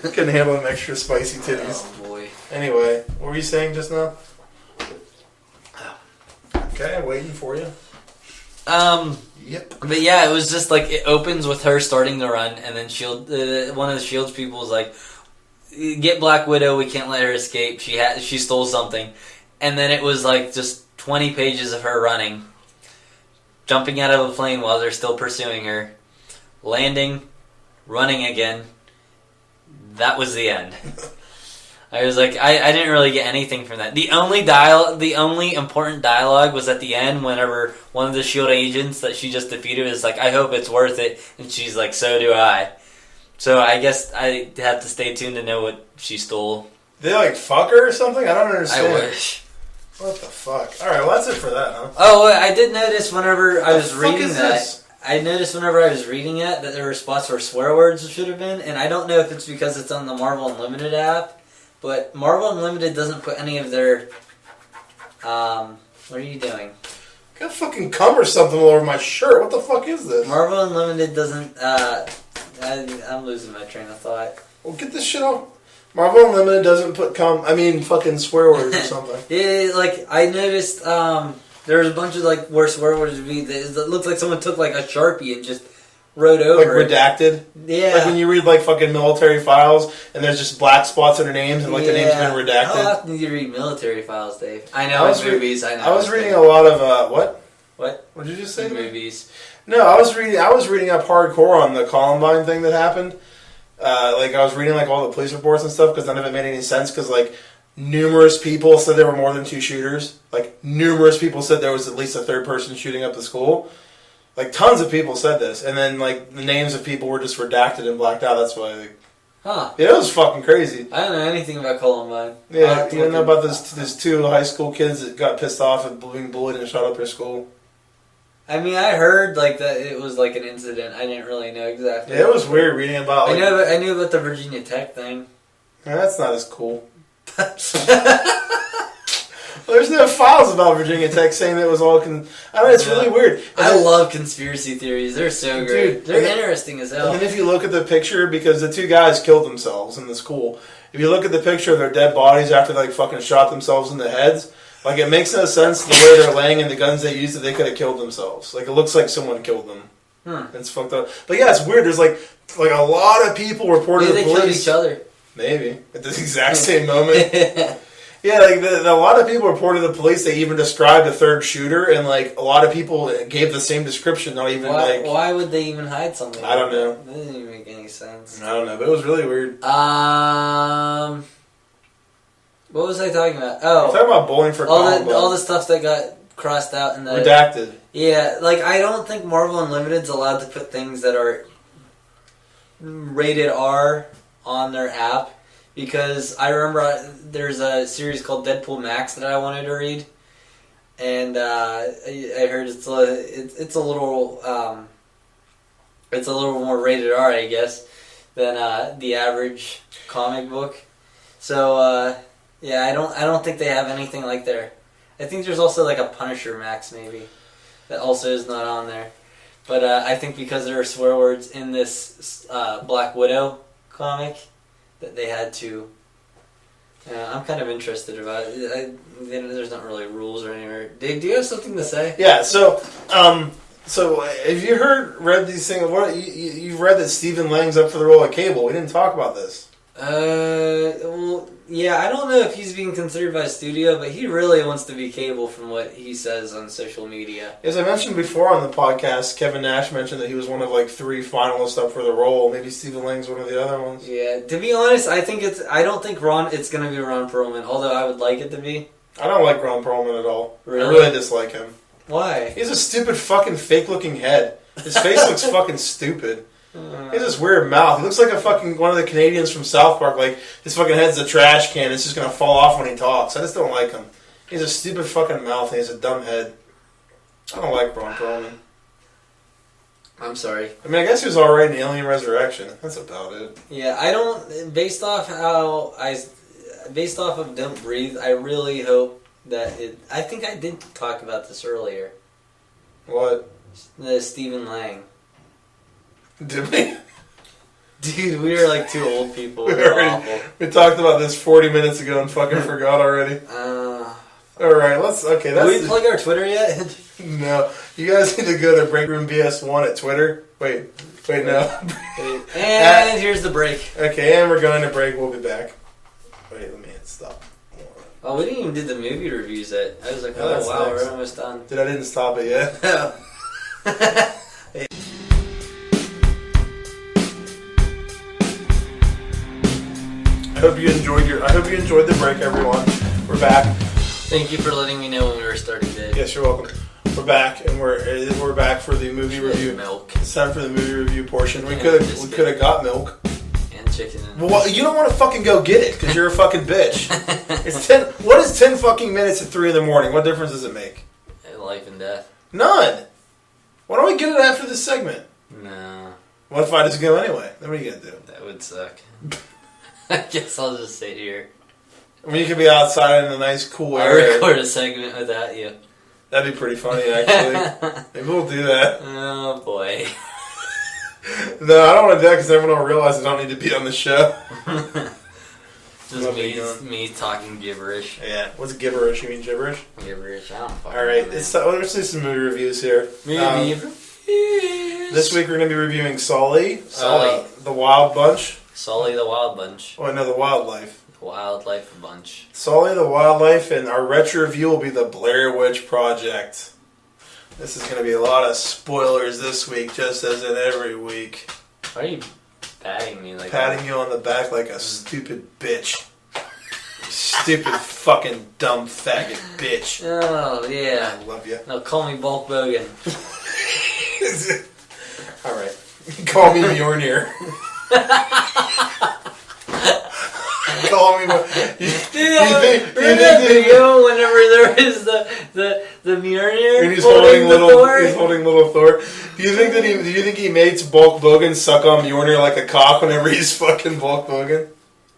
Couldn't handle them extra spicy titties. Oh boy. Anyway, what were you saying just now? Okay, waiting for you. Yep. But yeah, it was just like it opens with her starting to run, and then one of the Shield's people is like, "Get Black Widow. We can't let her escape. She stole something." And then it was like just 20 pages of her running, jumping out of a plane while they're still pursuing her, landing, running again. That was the end. I was like, I didn't really get anything from that. The only important dialogue was at the end whenever one of the S.H.I.E.L.D. agents that she just defeated was like, "I hope it's worth it," and she's like, "So do I." So I guess I have to stay tuned to know what she stole. They like fuck her or something? I don't understand. I wish. What the fuck? Alright, well that's it for that, huh? Oh, I did notice whenever I was reading that. This? I noticed whenever I was reading it that there were spots where swear words should have been, and I don't know if it's because it's on the Marvel Unlimited app, but Marvel Unlimited doesn't put any of their... what are you doing? I got fucking cum or something all over my shirt. What the fuck is this? Marvel Unlimited doesn't... I'm losing my train of thought. Well, get this shit off. Marvel Unlimited doesn't put fucking swear words or something. Yeah, like, I noticed, there was a bunch of, like, where swear words would be, it looked like someone took, like, a Sharpie and just wrote over like, redacted? Yeah. Like, when you read, like, fucking military files, and there's just black spots under names, and, like, the name's been redacted. How often do you read military files, Dave? I know in movies, I know. I was reading a lot of, what? What? What did you just say? Movies. No, I was reading up hardcore on the Columbine thing that happened. Like, I was reading, like, all the police reports and stuff, because none of it made any sense, because, like, numerous people said there were more than 2 shooters. Like, numerous people said there was at least a third person shooting up the school. Like, tons of people said this. And then, like, the names of people were just redacted and blacked out. That's why, like... Huh. Yeah, it was fucking crazy. I don't know anything about Columbine. Yeah, you don't know about those 2 high school kids that got pissed off at being bullied and shot up their school? I mean, I heard, like, that it was, like, an incident. I didn't really know exactly. Yeah, it was weird reading about, like... I knew about the Virginia Tech thing. Yeah, that's not as cool. There's no files about Virginia Tech saying that it was all... I don't know, it's really weird. I love conspiracy theories. They're so great. Dude, they're interesting as hell. And then if you look at the picture, because the 2 guys killed themselves in the school, if you look at the picture of their dead bodies after they, like, fucking shot themselves in the heads... Like, it makes no sense the way they're laying and the guns they used that they could have killed themselves. Like, it looks like someone killed them. It's fucked up. But yeah, it's weird. There's, like a lot of people reported Maybe to the police. They killed each other. Maybe. At the exact same moment. Yeah, like, a lot of people reported to the police. They even described a third shooter, and, like, a lot of people gave the same description, not even, Why would they even hide something? I don't know. That doesn't even make any sense. I don't know, but it was really weird. What was I talking about? Oh, talking about bowling for Columbine. all the stuff that got crossed out in the redacted. Yeah, like, I don't think Marvel Unlimited's allowed to put things that are rated R on their app, because I remember there's a series called Deadpool Max that I wanted to read, and I heard it's a little more rated R, I guess, than the average comic book. So. Yeah, I don't think they have anything like there. I think there's also like a Punisher Max maybe that also is not on there. But I think because there are swear words in this Black Widow comic that they had to. I'm kind of interested about it. There's not really rules or anywhere. Dave, do you have something to say? Yeah. So have you read these things? What you read that Stephen Lang's up for the role of Gable? We didn't talk about this. Well, yeah, I don't know if he's being considered by studio, but he really wants to be Cable from what he says on social media. As I mentioned before on the podcast, Kevin Nash mentioned that he was one of like 3 finalists up for the role. Maybe Stephen Lang's one of the other ones. Yeah, to be honest, I don't think it's going to be Ron Perlman, although I would like it to be. I don't like Ron Perlman at all. Really? I really dislike him. Why? He has a stupid fucking fake-looking head. His face looks fucking stupid. He has this weird mouth. He looks like a fucking one of the Canadians from South Park. Like, his fucking head's a trash can. It's just gonna fall off when he talks. I just don't like him. He has a stupid fucking mouth and he has a dumb head. I don't like Ron Perlman. I'm sorry. I mean, I guess he was alright in Alien Resurrection. That's about it. Yeah, I don't... Based off of Don't Breathe, I really hope that it... I think I did talk about this earlier. What? The Stephen Lang. Did we? Dude, we are like 2 old people. We're awful. We talked about this 40 minutes ago and fucking forgot already. Alright, okay, that's... Did we plug our Twitter yet? No. You guys need to go to Breakroom BS1 at Twitter. Wait, no. And here's the break. Okay, and we're going to break. We'll be back. Wait, let me hit stop. Oh, we didn't even do the movie reviews yet. I was like, Oh, that's wow, nice. we're almost done. I didn't stop it yet. I hope you enjoyed the break, everyone. We're back. Thank you for letting me know when we were starting today. Yes, you're welcome. We're back, and we're back for the movie review. Milk. It's time for the movie review portion. We could have got milk. And chicken. Well, you don't want to fucking go get it because you're a fucking bitch. It's 10. What is 10 fucking minutes at 3 in the morning? What difference does it make? Life and death. None. Why don't we get it after this segment? No. What if I just go anyway? Then what are you gonna do? That would suck. I guess I'll just sit here. I mean, you could be outside in a nice, cool I'll area. record a segment without you. That'd be pretty funny, actually. Maybe we'll do that. Oh, boy. No, I don't want to do that because everyone will realize I don't need to be on the show. Just me talking gibberish. Yeah. What's gibberish? You mean gibberish? Gibberish. I don't fucking Alright, know. let's do some movie reviews here. Movie This week we're going to be reviewing Sully. Sully. The Wild Bunch. Sully the Wild Bunch. Oh, no, the Wildlife. Wildlife Bunch. Sully the Wildlife, and our retro review will be the Blair Witch Project. This is going to be a lot of spoilers this week, just as in every week. Why are you patting me like Patting you on the back like a stupid bitch. Stupid fucking dumb faggot bitch. Oh, yeah. I love you. No, call me Bulk Bogan. Alright. Call me Mjolnir. Call me. You think that video whenever there is the Mjolnir and he's holding little Thor. Do you think he makes Bulk Bogan suck on Mjolnir like a cock whenever he's fucking Bulk Bogan?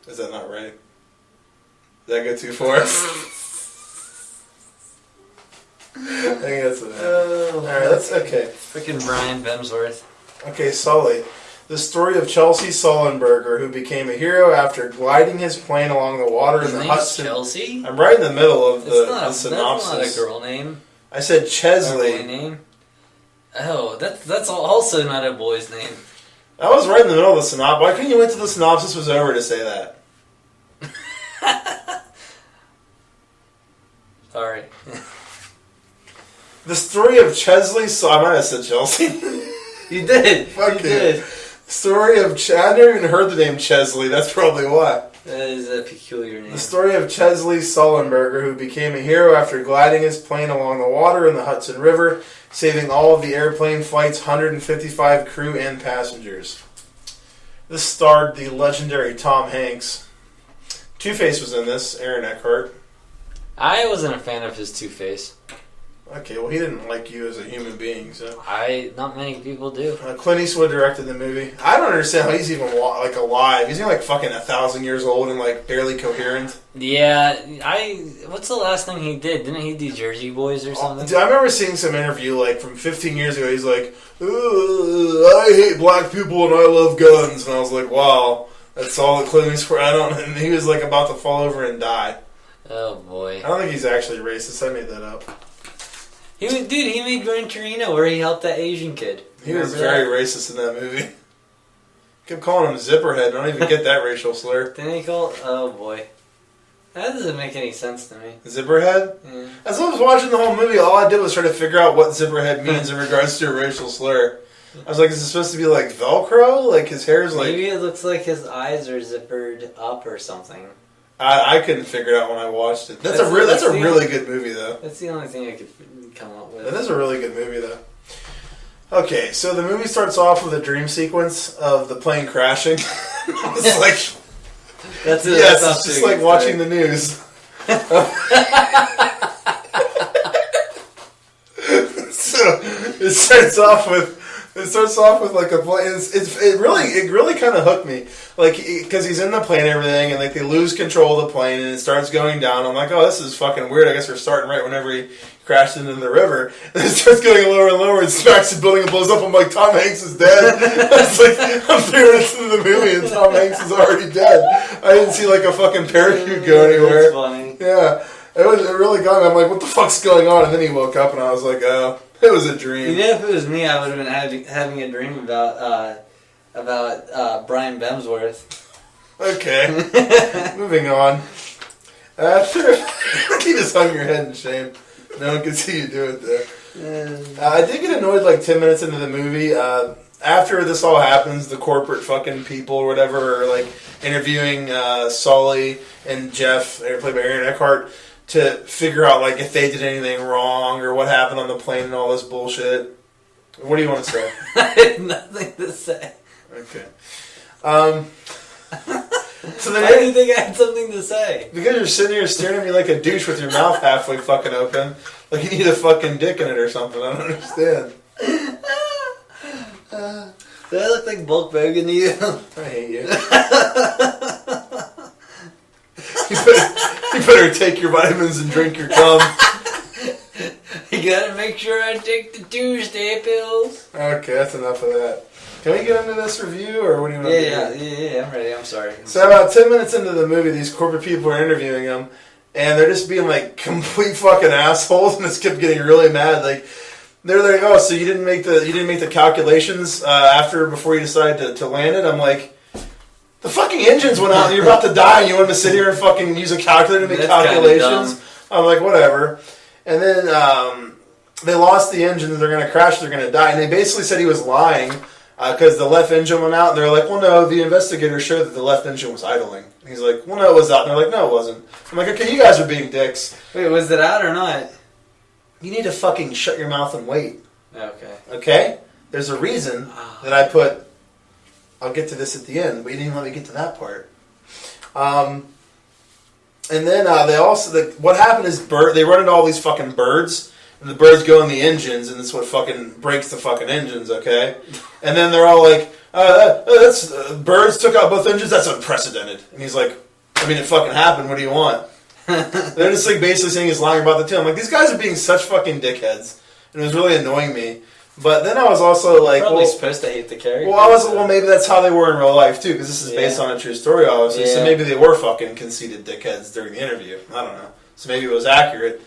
Is that not right? Did that go too far? I think that's it. Alright, that's okay. Freaking Brian Bemsworth. Okay, Sully. The story of Chelsea Sullenberger, who became a hero after gliding his plane along the water in the Hudson. Chelsea? I'm right in the middle of the synopsis. That's not a girl name. I said Chesley. A boy name? Oh, that's also not a boy's name. I was right in the middle of the synopsis. Why couldn't you wait till the synopsis was over to say that? Sorry. The story of Chesley. I might have said Chelsea. You did. Fuck you did. Story of. I never even heard the name Chesley. That's probably why. That is a peculiar name. The story of Chesley Sullenberger, who became a hero after gliding his plane along the water in the Hudson River, saving all of the airplane flight's 155 crew and passengers. This starred the legendary Tom Hanks. Two-Face was in this. Aaron Eckhart. I wasn't a fan of his Two-Face. Okay, well, he didn't like you as a human being, so... Not many people do. Clint Eastwood directed the movie. I don't understand how he's even, alive. He's like fucking 1,000 years old and, barely coherent. Yeah, what's the last thing he did? Didn't he do Jersey Boys or something? I remember seeing some interview, from 15 years ago. He's like, I hate black people and I love guns. And I was like, wow, that's all that Clint Eastwood... And he was, about to fall over and die. Oh, boy. I don't think he's actually racist. I made that up. He made Gran Torino where he helped that Asian kid. He was very racist in that movie. Kept calling him Zipperhead. I don't even get that racial slur. Didn't he call? Oh boy, that doesn't make any sense to me. Zipperhead? Yeah. As I was watching the whole movie, all I did was try to figure out what Zipperhead means in regards to a racial slur. I was like, is it supposed to be like Velcro? Like his hair's like... Maybe it looks like his eyes are zippered up or something. I couldn't figure it out when I watched it. That's a really good movie, though. That's the only thing I could come up with. That is a really good movie, though. Okay, so the movie starts off with a dream sequence of the plane crashing. It's like... That's it. Yes, it's just like watching the news. So, it starts off with like a plane. It really kind of hooked me, like because he's in the plane and everything, and like they lose control of the plane and it starts going down. I'm like, oh, this is fucking weird. I guess we're starting right whenever he crashed into the river, and it starts going lower and lower and smacks the building and blows up. I'm like, Tom Hanks is dead. It's like I'm 3 minutes into the movie and Tom Hanks is already dead. I didn't see like a fucking parachute go anywhere. That's funny. Yeah, it really got me. I'm like, what the fuck's going on? And then he woke up and I was like, oh. It was a dream. You know, if it was me, I would have been having a dream about Brian Bemsworth. Okay. Moving on. You just hung your head in shame. No one could see you do it there. I did get annoyed like 10 minutes into the movie. After this all happens, the corporate fucking people or whatever are like interviewing Sully and Jeff, played by Aaron Eckhart, to figure out like if they did anything wrong or what happened on the plane and all this bullshit. What do you want to say? I have nothing to say. Okay. So then Why do you think I had something to say? Because you're sitting here staring at me like a douche with your mouth halfway fucking open, like you need a fucking dick in it or something. I don't understand. Do I look like Bulk Bogan to you? I hate you. You better take your vitamins and drink your cum. You gotta make sure I take the Tuesday pills. Okay, that's enough of that. Can we get into this review, or what do you want to do? Yeah, I'm ready. I'm sorry. So about 10 minutes into the movie, these corporate people are interviewing him, and they're just being like complete fucking assholes, and this kept getting really mad. Like they're like, "Oh, so you didn't make the calculations before you decided to land it?" I'm like, the fucking engines went out, and you're about to die, and you want to sit here and fucking use a calculator to make calculations? I'm like, whatever. And then they lost the engines, they're going to crash, they're going to die. And they basically said he was lying because the left engine went out. And they're like, well, no, the investigators showed that the left engine was idling. And he's like, well, no, it was out. And they're like, no, it wasn't. I'm like, okay, you guys are being dicks. Wait, was it out or not? You need to fucking shut your mouth and wait. Okay. Okay? There's a reason that I put... I'll get to this at the end, but you didn't even let me get to that part. And then they also... what happened is they run into all these fucking birds, and the birds go in the engines, and that's what fucking breaks the fucking engines, okay? And then they're all like, birds took out both engines? That's unprecedented. And he's like, I mean, it fucking happened, what do you want? They're just like basically saying he's lying about the tail. I'm like, these guys are being such fucking dickheads. And it was really annoying me. But then I was also like, probably supposed to hate the character. Well, maybe that's how they were in real life too, because this is based on a true story, obviously. Yeah. So maybe they were fucking conceited dickheads during the interview. I don't know. So maybe it was accurate.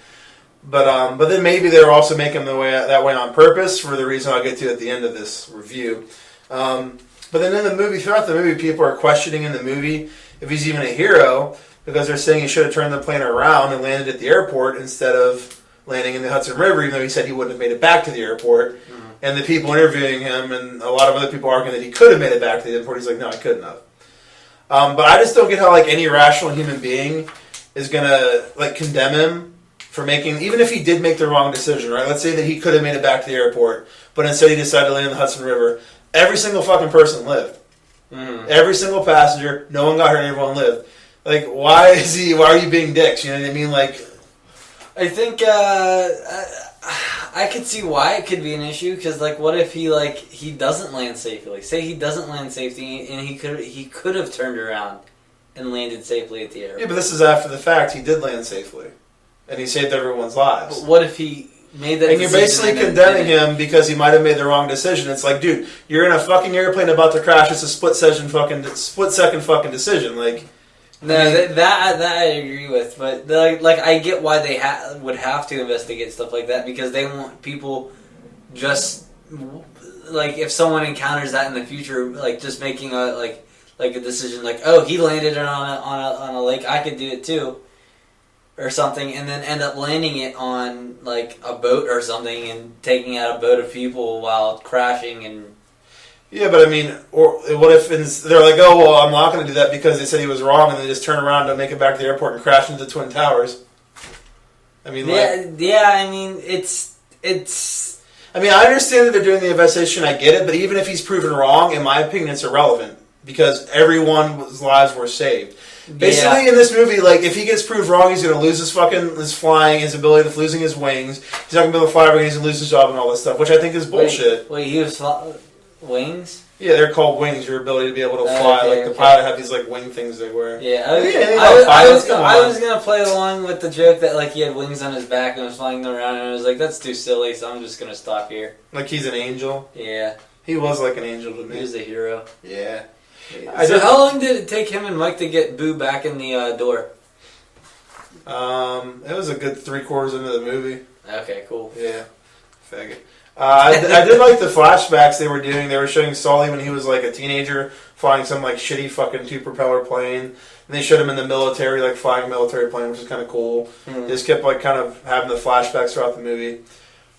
But then maybe they were also making that way on purpose for the reason I'll get to at the end of this review. But then in the movie, throughout the movie, people are questioning in the movie if he's even a hero because they're saying he should have turned the plane around and landed at the airport instead of landing in the Hudson River, even though he said he wouldn't have made it back to the airport. Mm-hmm. And the people interviewing him and a lot of other people arguing that he could have made it back to the airport. He's like, no, I couldn't have. But I just don't get how like any rational human being is going to like condemn him for making, even if he did make the wrong decision, right? Let's say that he could have made it back to the airport, but instead he decided to land in the Hudson River. Every single fucking person lived. Mm. Every single passenger, no one got hurt, everyone lived. Like, why are you being dicks? You know what I mean? Like, I think I could see why it could be an issue, because like, what if he doesn't land safely? Say he doesn't land safely, and he could have turned around and landed safely at the airport. Yeah, but this is after the fact. He did land safely, and he saved everyone's lives. But what if he made that? And you're basically condemning him because he might have made the wrong decision. It's like, dude, you're in a fucking airplane about to crash. It's a split second fucking decision. Like. No, that I agree with, but like I get why they would have to investigate stuff like that, because they want people just like if someone encounters that in the future, like just making a decision, like, oh, he landed on a lake, I could do it too, or something, and then end up landing it on like a boat or something and taking out a boat of people while crashing and. Yeah, but I mean, or what if they're like, oh, well, I'm not going to do that because they said he was wrong, and they just turn around to make it back to the airport and crash into the Twin Towers. I mean, I mean, it's. I mean, I understand that they're doing the investigation. I get it, but even if he's proven wrong, in my opinion, it's irrelevant because everyone's lives were saved. Basically, in this movie, like if he gets proved wrong, he's going to lose his flying, his ability of losing his wings. He's not going to be able to fly again. He's going to lose his job and all this stuff, which I think is bullshit. Wait, he was wings? Yeah, they're called wings. Your ability to be able to fly, the pilot had these like wing things they wear. Yeah, I was gonna play along with the joke that like he had wings on his back and was flying them around, and I was like, that's too silly, so I'm just gonna stop here. Like he's an angel. Yeah, he was like an angel to me. He was a hero. Yeah. So how long did it take him and Mike to get Boo back in the door? It was a good 3/4 into the movie. Okay, cool. Yeah, faggot. I did like the flashbacks they were doing. They were showing Sully when he was like a teenager flying some like shitty fucking 2-propeller plane. And they showed him in the military, like flying a military plane, which is kind of cool. They just kept like kind of having the flashbacks throughout the movie.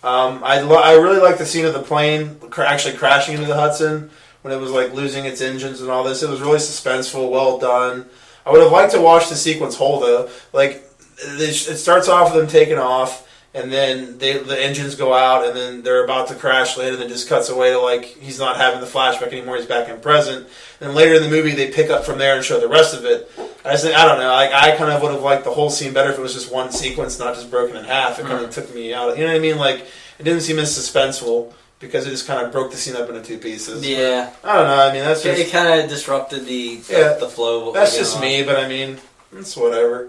I really like the scene of the plane actually crashing into the Hudson when it was like losing its engines and all this. It was really suspenseful, well done. I would have liked to watch the sequence whole though. Like it starts off with them taking off. And then the engines go out, and then they're about to crash land, and then just cuts away to like he's not having the flashback anymore. He's back in present. And later in the movie, they pick up from there and show the rest of it. I don't know. Like I kind of would have liked the whole scene better if it was just one sequence, not just broken in half. It kind of took me out. You know what I mean? Like it didn't seem as suspenseful because it just kind of broke the scene up into 2 pieces. Yeah. But I don't know. I mean, that's just it. Kind of disrupted the flow. That's just me, but I mean, it's whatever.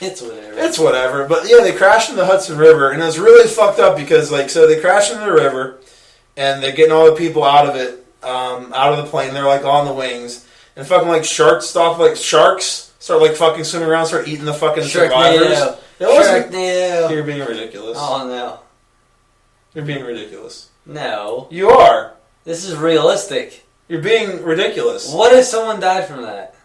It's whatever. But yeah, they crashed in the Hudson River, and it was really fucked up because like so they crashed into the river, and they're getting all the people out of it, out of the plane. They're like on the wings, and fucking like sharks start like fucking swimming around, start eating the fucking survivors. Sharknado. You're being ridiculous. Oh no. You're being ridiculous. No. You are. This is realistic. You're being ridiculous. What if someone died from that?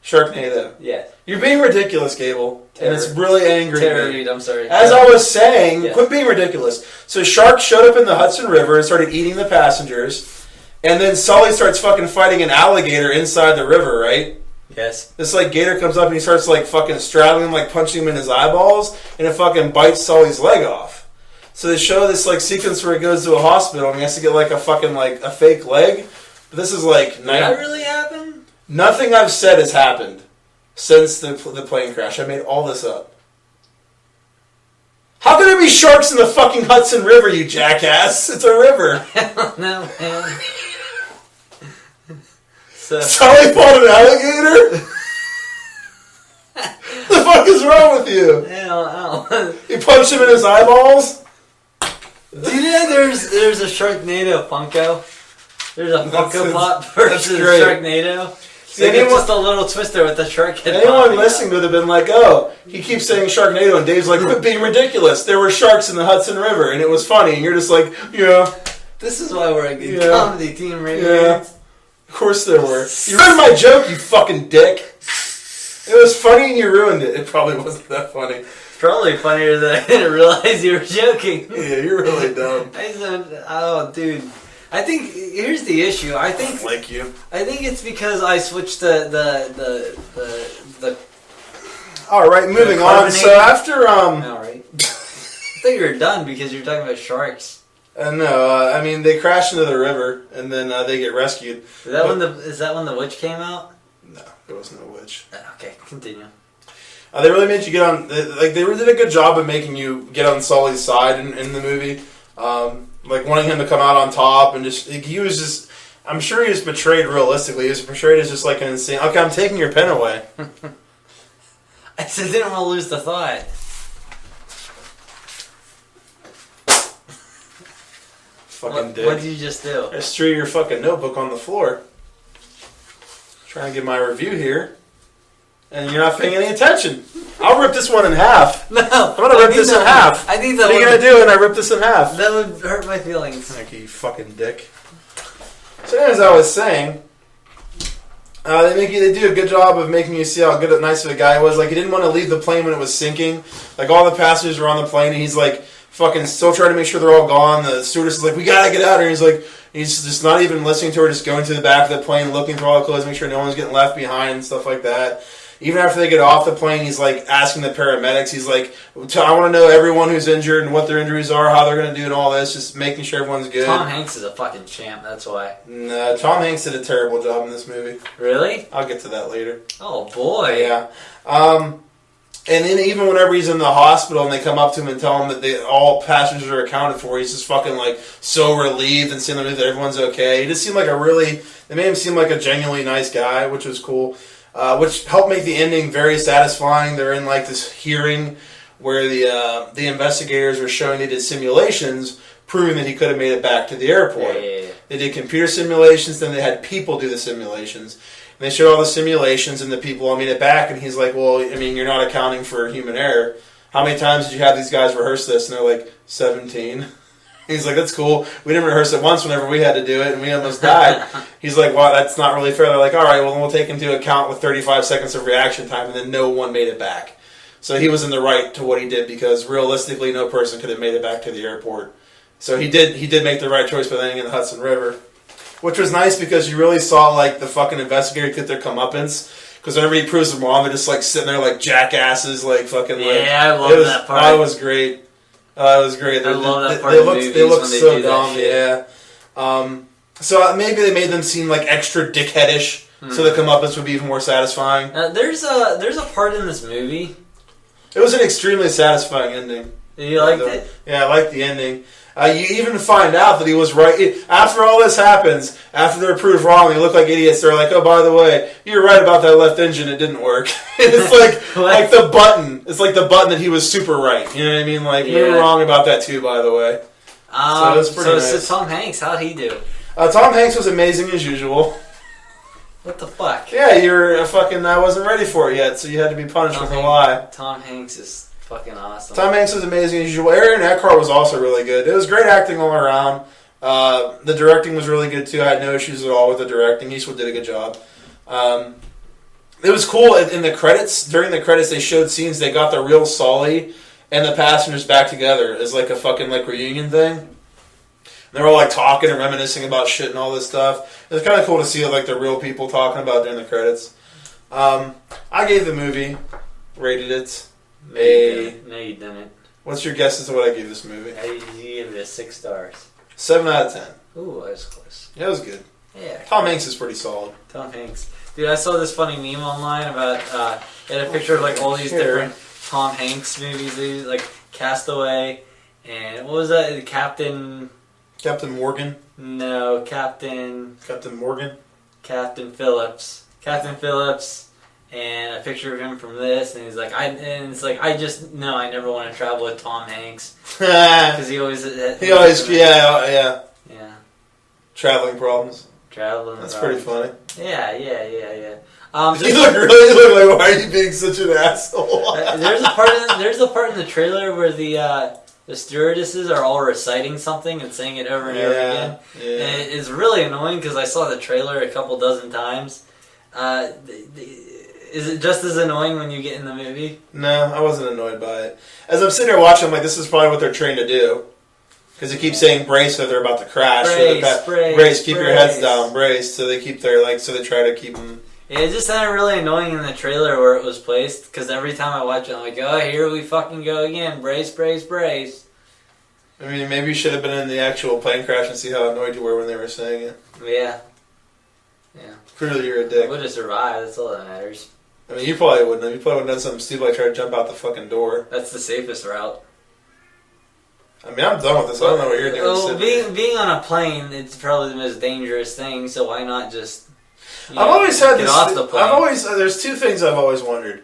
Sharknado. Yeah. You're being ridiculous, Gable. And it's really angry. I'm sorry. As I was saying, quit being ridiculous. So sharks showed up in the Hudson River and started eating the passengers. And then Sully starts fucking fighting an alligator inside the river, right? Yes. This like gator comes up and he starts like fucking straddling him, like punching him in his eyeballs. And it fucking bites Sully's leg off. So they show this like sequence where he goes to a hospital and he has to get like a fucking like a fake leg. But this is like... Did that really happen? Nothing I've said has happened since the plane crash. I made all this up. How can there be sharks in the fucking Hudson River, you jackass? It's a river. No, man. Sully fought an alligator? The fuck is wrong with you? Hell. You punched him in his eyeballs? Do you know there's a Sharknado Funko? There's a Funko Pop versus Sharknado. It's just a little twister with the shark head. Anyone listening would have been like, oh, he keeps saying Sharknado, and Dave's like, quit being ridiculous. There were sharks in the Hudson River, and it was funny. And you're just like, yeah. This is why we're a good comedy team, right? Yeah. Of course there were. You ruined my joke, you fucking dick. It was funny and you ruined it. It probably wasn't that funny. Probably funnier than I didn't realize you were joking. Yeah, you're really dumb. I said, oh, dude. I think here's the issue. I think like you. I think it's because I switched the. All right, moving on. So after All right. I thought you were done because you're talking about sharks. No, I mean they crash into the river and then they get rescued. Is that when the witch came out? No, there was no witch. Okay, continue. They really made you get on. They really did a good job of making you get on Sully's side in the movie. Like wanting him to come out on top and he was just. I'm sure he was portrayed realistically. He was portrayed as just like an insane. Okay, I'm taking your pen away. I said, didn't want to lose the thought. Fucking dick. What did you just do? I just threw your fucking notebook on the floor. Trying to get my review here. And you're not paying any attention. I'll I'll rip this one in half. No, I'm gonna rip this in half. I think that. What are you gonna do when I rip this in half? That would hurt my feelings. Thank you, you fucking dick. So as I was saying, they do a good job of making you see how good, nice of a guy he was. Like, he didn't want to leave the plane when it was sinking. Like, all the passengers were on the plane, and he's like, fucking still trying to make sure they're all gone. The stewardess is like, we gotta get out of here. He's like, he's just not even listening to her, just going to the back of the plane, looking through all the clothes, make sure no one's getting left behind and stuff like that. Even after they get off the plane, he's like asking the paramedics. He's like, I want to know everyone who's injured and what their injuries are, how they're going to do and all this, just making sure everyone's good. Tom Hanks is a fucking champ, that's why. No, Tom Hanks did a terrible job in this movie. Really? I'll get to that later. Oh, boy. Yeah. And then even whenever he's in the hospital and they come up to him and tell him that all passengers are accounted for, he's just fucking like so relieved and seeing that everyone's okay. He just seemed like they made him seem like a genuinely nice guy, which was cool. Which helped make the ending very satisfying. They're in like this hearing where the investigators are showing they did simulations proving that he could have made it back to the airport. Yeah. They did computer simulations, then they had people do the simulations. And they showed all the simulations and the people all made it back, and he's like, well, I mean, you're not accounting for human error. How many times did you have these guys rehearse this? And they're like, 17. He's like, that's cool. We didn't rehearse it once whenever we had to do it, and we almost died. He's like, well, that's not really fair. They're like, all right, well, then we'll take into account with 35 seconds of reaction time, and then no one made it back. So he was in the right to what he did, because realistically, no person could have made it back to the airport. So he did make the right choice by landing in the Hudson River, which was nice because you really saw like the fucking investigator get their comeuppance. Because whenever he proves them wrong, they're just like sitting there like jackasses, like fucking. Yeah, I love that part. It was great. It was great. I love that part of the movies they looked when they so do dumb, that shit. yeah. So maybe they made them seem like extra dickheadish, so the comeuppance would be even more satisfying. There's a part in this movie. It was an extremely satisfying ending. You liked it? Yeah, I liked the ending. You even find out that he was right. After all this happens, after they're proved wrong, they look like idiots. They're like, oh, by the way, you're right about that left engine. It didn't work. It's like the button. It's like the button that he was super right. You know what I mean? Like, we were wrong about that too, by the way. So it's pretty nice. So Tom Hanks, how'd he do? Tom Hanks was amazing as usual. What the fuck? Yeah, you're I wasn't ready for it yet, so you had to be punished with a lie. Tom Hanks is fucking awesome. Tom Hanks was amazing as usual. Aaron Eckhart was also really good. It was great acting all around. The directing was really good too. I had no issues at all with the directing. Eastwood did a good job. It was cool in the credits. During the credits, they showed scenes. They got the real Sully and the passengers back together as like a fucking like reunion thing. They're all like talking and reminiscing about shit and all this stuff. It was kind of cool to see like the real people talking about during the credits. I gave the movie, rated it. No, you didn't. What's your guess as to what I gave this movie? I gave it 6 stars. 7 out of 10. Ooh, that was close. Yeah, it was good. Yeah. Tom Hanks is pretty solid. Tom Hanks. Dude, I saw this funny meme online about, it had a picture of like all these different Tom Hanks movies, like Castaway, and what was that? Captain Morgan? No, Captain Morgan? Captain Phillips. Captain Phillips. And a picture of him from this, and he's like, I just know I never want to travel with Tom Hanks because he always, yeah. Traveling problems. That's pretty funny. Yeah. You look like, why are you being such an asshole? There's a part in the trailer where the stewardesses are all reciting something and saying it over and over again. Yeah. And it's really annoying because I saw the trailer a couple dozen times. Is it just as annoying when you get in the movie? No, I wasn't annoyed by it. As I'm sitting there watching, I'm like, this is probably what they're trained to do. Because they keep saying brace so they're about to crash. Brace, keep your heads down, brace. So they keep their, so they try to keep them... Yeah, it just sounded really annoying in the trailer where it was placed. Because every time I watch it, I'm like, oh, here we fucking go again. Brace, brace, brace. I mean, maybe you should have been in the actual plane crash and see how annoyed you were when they were saying it. Yeah. Clearly you're a dick. I would have survived, that's all that matters. I mean, you probably wouldn't have. You probably would have done something stupid like try to jump out the fucking door. That's the safest route. I mean, I'm done with this. I don't know what you're doing. Well, being on a plane, it's probably the most dangerous thing, so why not just I've always had get this. off the plane? There's two things I've always wondered.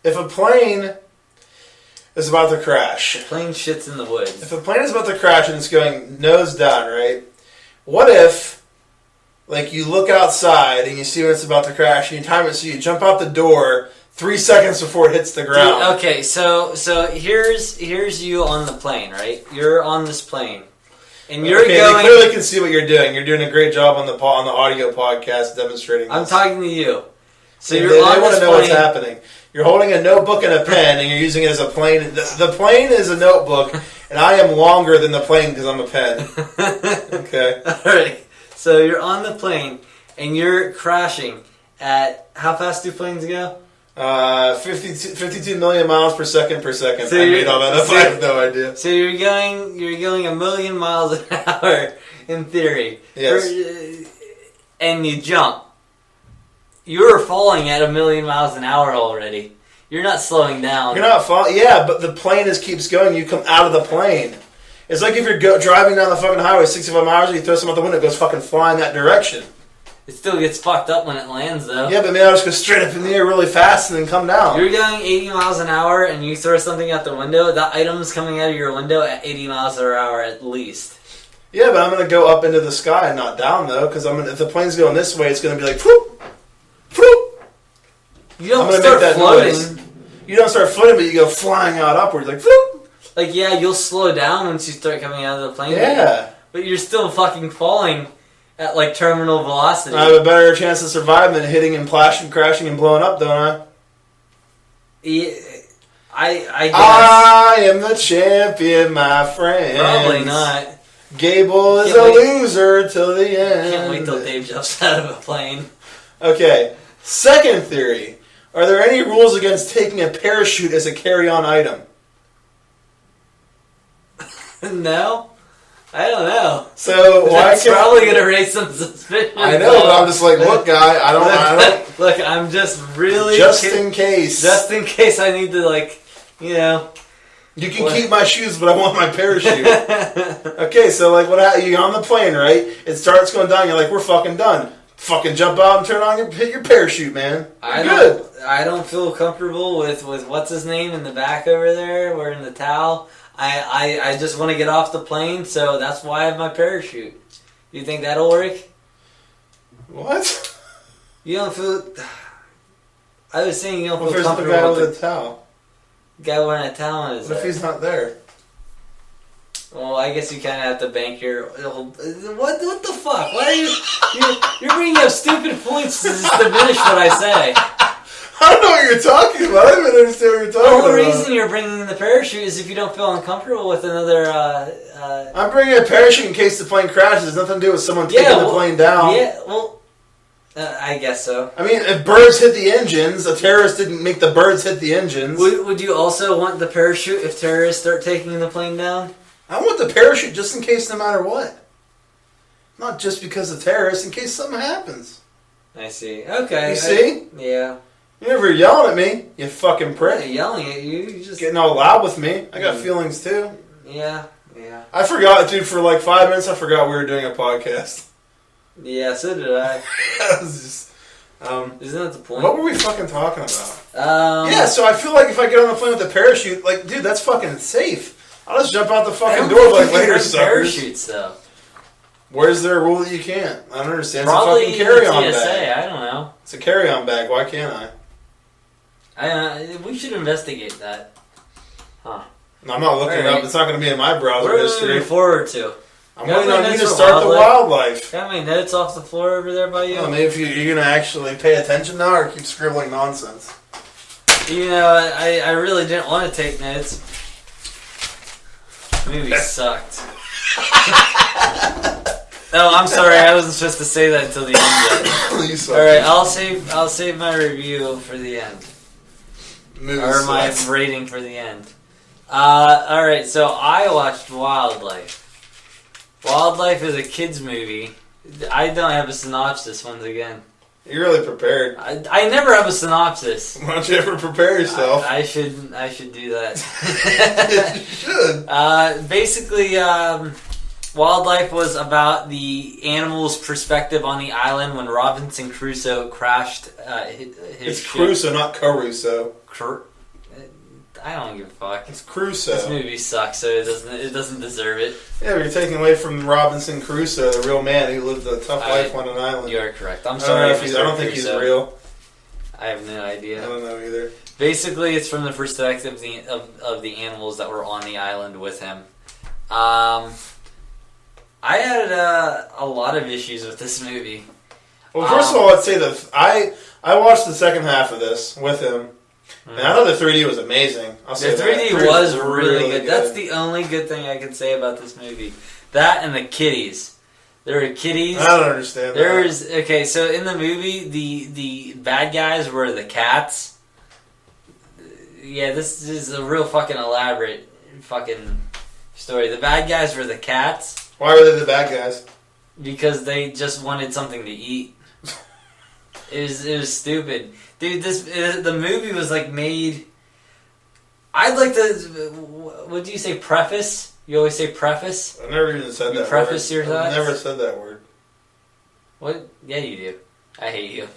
If a plane is about to crash. The plane shits in the woods. If a plane is about to crash and it's going nose down, right? What if... Like, you look outside and you see when it's about to crash and you time it so you jump out the door 3 seconds before it hits the ground. Dude, okay, so here's you on the plane, right? You're on this plane, and you're going. They clearly can see what you're doing. You're doing a great job on the audio podcast demonstrating this. I'm talking to you. So they you're on want this to know plane. what's happening. You're holding a notebook and a pen, and you're using it as a plane. The plane is a notebook, and I am longer than the plane because I'm a pen. Okay. All right. So you're on the plane, and you're crashing at how fast do planes go? 52 million miles per second. So I made all that up. I have no idea. So you're going 1,000,000 miles an hour in theory. Yes. And you jump. You're falling at 1,000,000 miles an hour already. You're not slowing down. You're not falling. Yeah, but the plane keeps going. You come out of the plane. It's like if you're driving down the fucking highway 65 miles and you throw something out the window, it goes fucking flying that direction. It still gets fucked up when it lands, though. Yeah, but maybe I'll just go straight up in the air really fast and then come down. You're going 80 miles an hour and you throw something out the window, the item's coming out of your window at 80 miles per hour at least. Yeah, but I'm going to go up into the sky and not down, though, because if the plane's going this way, it's going to be like, whoop, whoop. You don't start floating. Noise. You don't start floating, but you go flying out upwards, like, whoop. Like, yeah, you'll slow down once you start coming out of the plane. Yeah. But you're still fucking falling at, like, terminal velocity. I have a better chance of surviving than hitting and crashing and blowing up, don't I? Yeah, I guess. I am the champion, my friend. Probably not. Gable is a loser till the end. Can't wait till Dave jumps out of a plane. Okay, second theory. Are there any rules against taking a parachute as a carry-on item? No? I don't know. So That's probably going to raise some suspicion. I know, but I'm just like, look, guy, I don't. Look, I'm just really... in case. Just in case I need to, like, you know... You can keep my shoes, but I want my parachute. Okay, so, like, you're on the plane, right? It starts going down, you're like, we're fucking done. Fucking jump out and turn on hit your parachute, man. I don't feel comfortable with what's his name in the back over there, wearing the towel. I just want to get off the plane, so that's why I have my parachute. You think that'll work? What? You don't feel... I was saying you don't feel comfortable comfortable the guy with with the towel. Guy wearing a towel on his head. What if he's not there? Well, I guess you kind of have to bank your... What the fuck? Why are you're bringing up stupid points to diminish what I say. I don't know what you're talking about. I don't even understand what you're talking about. The whole reason you're bringing in the parachute is if you don't feel uncomfortable with another... I'm bringing a parachute in case the plane crashes. It's nothing to do with someone taking the plane down. Yeah, well... I guess so. I mean, if birds hit the engines, a terrorist didn't make the birds hit the engines. Would you also want the parachute if terrorists start taking the plane down? I want the parachute just in case no matter what. Not just because of terrorists, in case something happens. I see. Okay. You see? Yeah. You're never yelling at me, you fucking prick. I'm not yelling at you. You just... Getting all loud with me. I got feelings too. Yeah. I forgot, dude, for like 5 minutes I forgot we were doing a podcast. Yeah, so did I. Isn't that the point? What were we fucking talking about? Yeah, so I feel like if I get on the plane with a parachute, like, dude, that's fucking safe. I'll just jump out the fucking door like later, suckers. Parachutes, though. Where's there a rule that you can't? I don't understand. Probably it's a fucking carry-on TSA, bag. I don't know. It's a carry-on bag. Why can't I? We should investigate that. Huh. I'm not looking it up. It's not going to be in my browser history. What are we looking forward to? I'm waiting on you to start the wildlife. Got my notes off the floor over there by you? Well, maybe if you're going to actually pay attention now or keep scribbling nonsense. You know, I really didn't want to take notes. The movie sucked. Oh, I'm sorry. I wasn't supposed to say that until the end. Alright, I'll save my review for the end. Or my rating for the end. Alright, so I watched Wildlife. Wildlife is a kids movie. I don't have a synopsis once again. You're really prepared. I never have a synopsis. Why don't you ever prepare yourself? I should do that. You should. Basically, Wildlife was about the animals' perspective on the island when Robinson Crusoe crashed his It's ship. Crusoe, not Caruso. I don't give a fuck. It's Crusoe. This movie sucks, so it doesn't deserve it. Yeah, but you're taking away from Robinson Crusoe, the real man who lived a tough life on an island. You are correct. I'm sorry. I don't think he's real. I have no idea. I don't know either. Basically, it's from the perspective of the animals that were on the island with him. I had a lot of issues with this movie. Well, first of all, I'd say that I watched the second half of this with him, and I thought the 3D was amazing. I'll say the 3D was really good. That's the only good thing I can say about this movie. That and the kitties. There were kitties. I don't understand that. Okay, so in the movie, the bad guys were the cats. Yeah, this is a real fucking elaborate fucking story. The bad guys were the cats. Why were they the bad guys? Because they just wanted something to eat. It was stupid, dude. The movie was like made. I'd like to. What do you say? Preface? You always say preface. I never even said that. Preface word. your thoughts. I've never said that word. What? Yeah, you do. I hate you.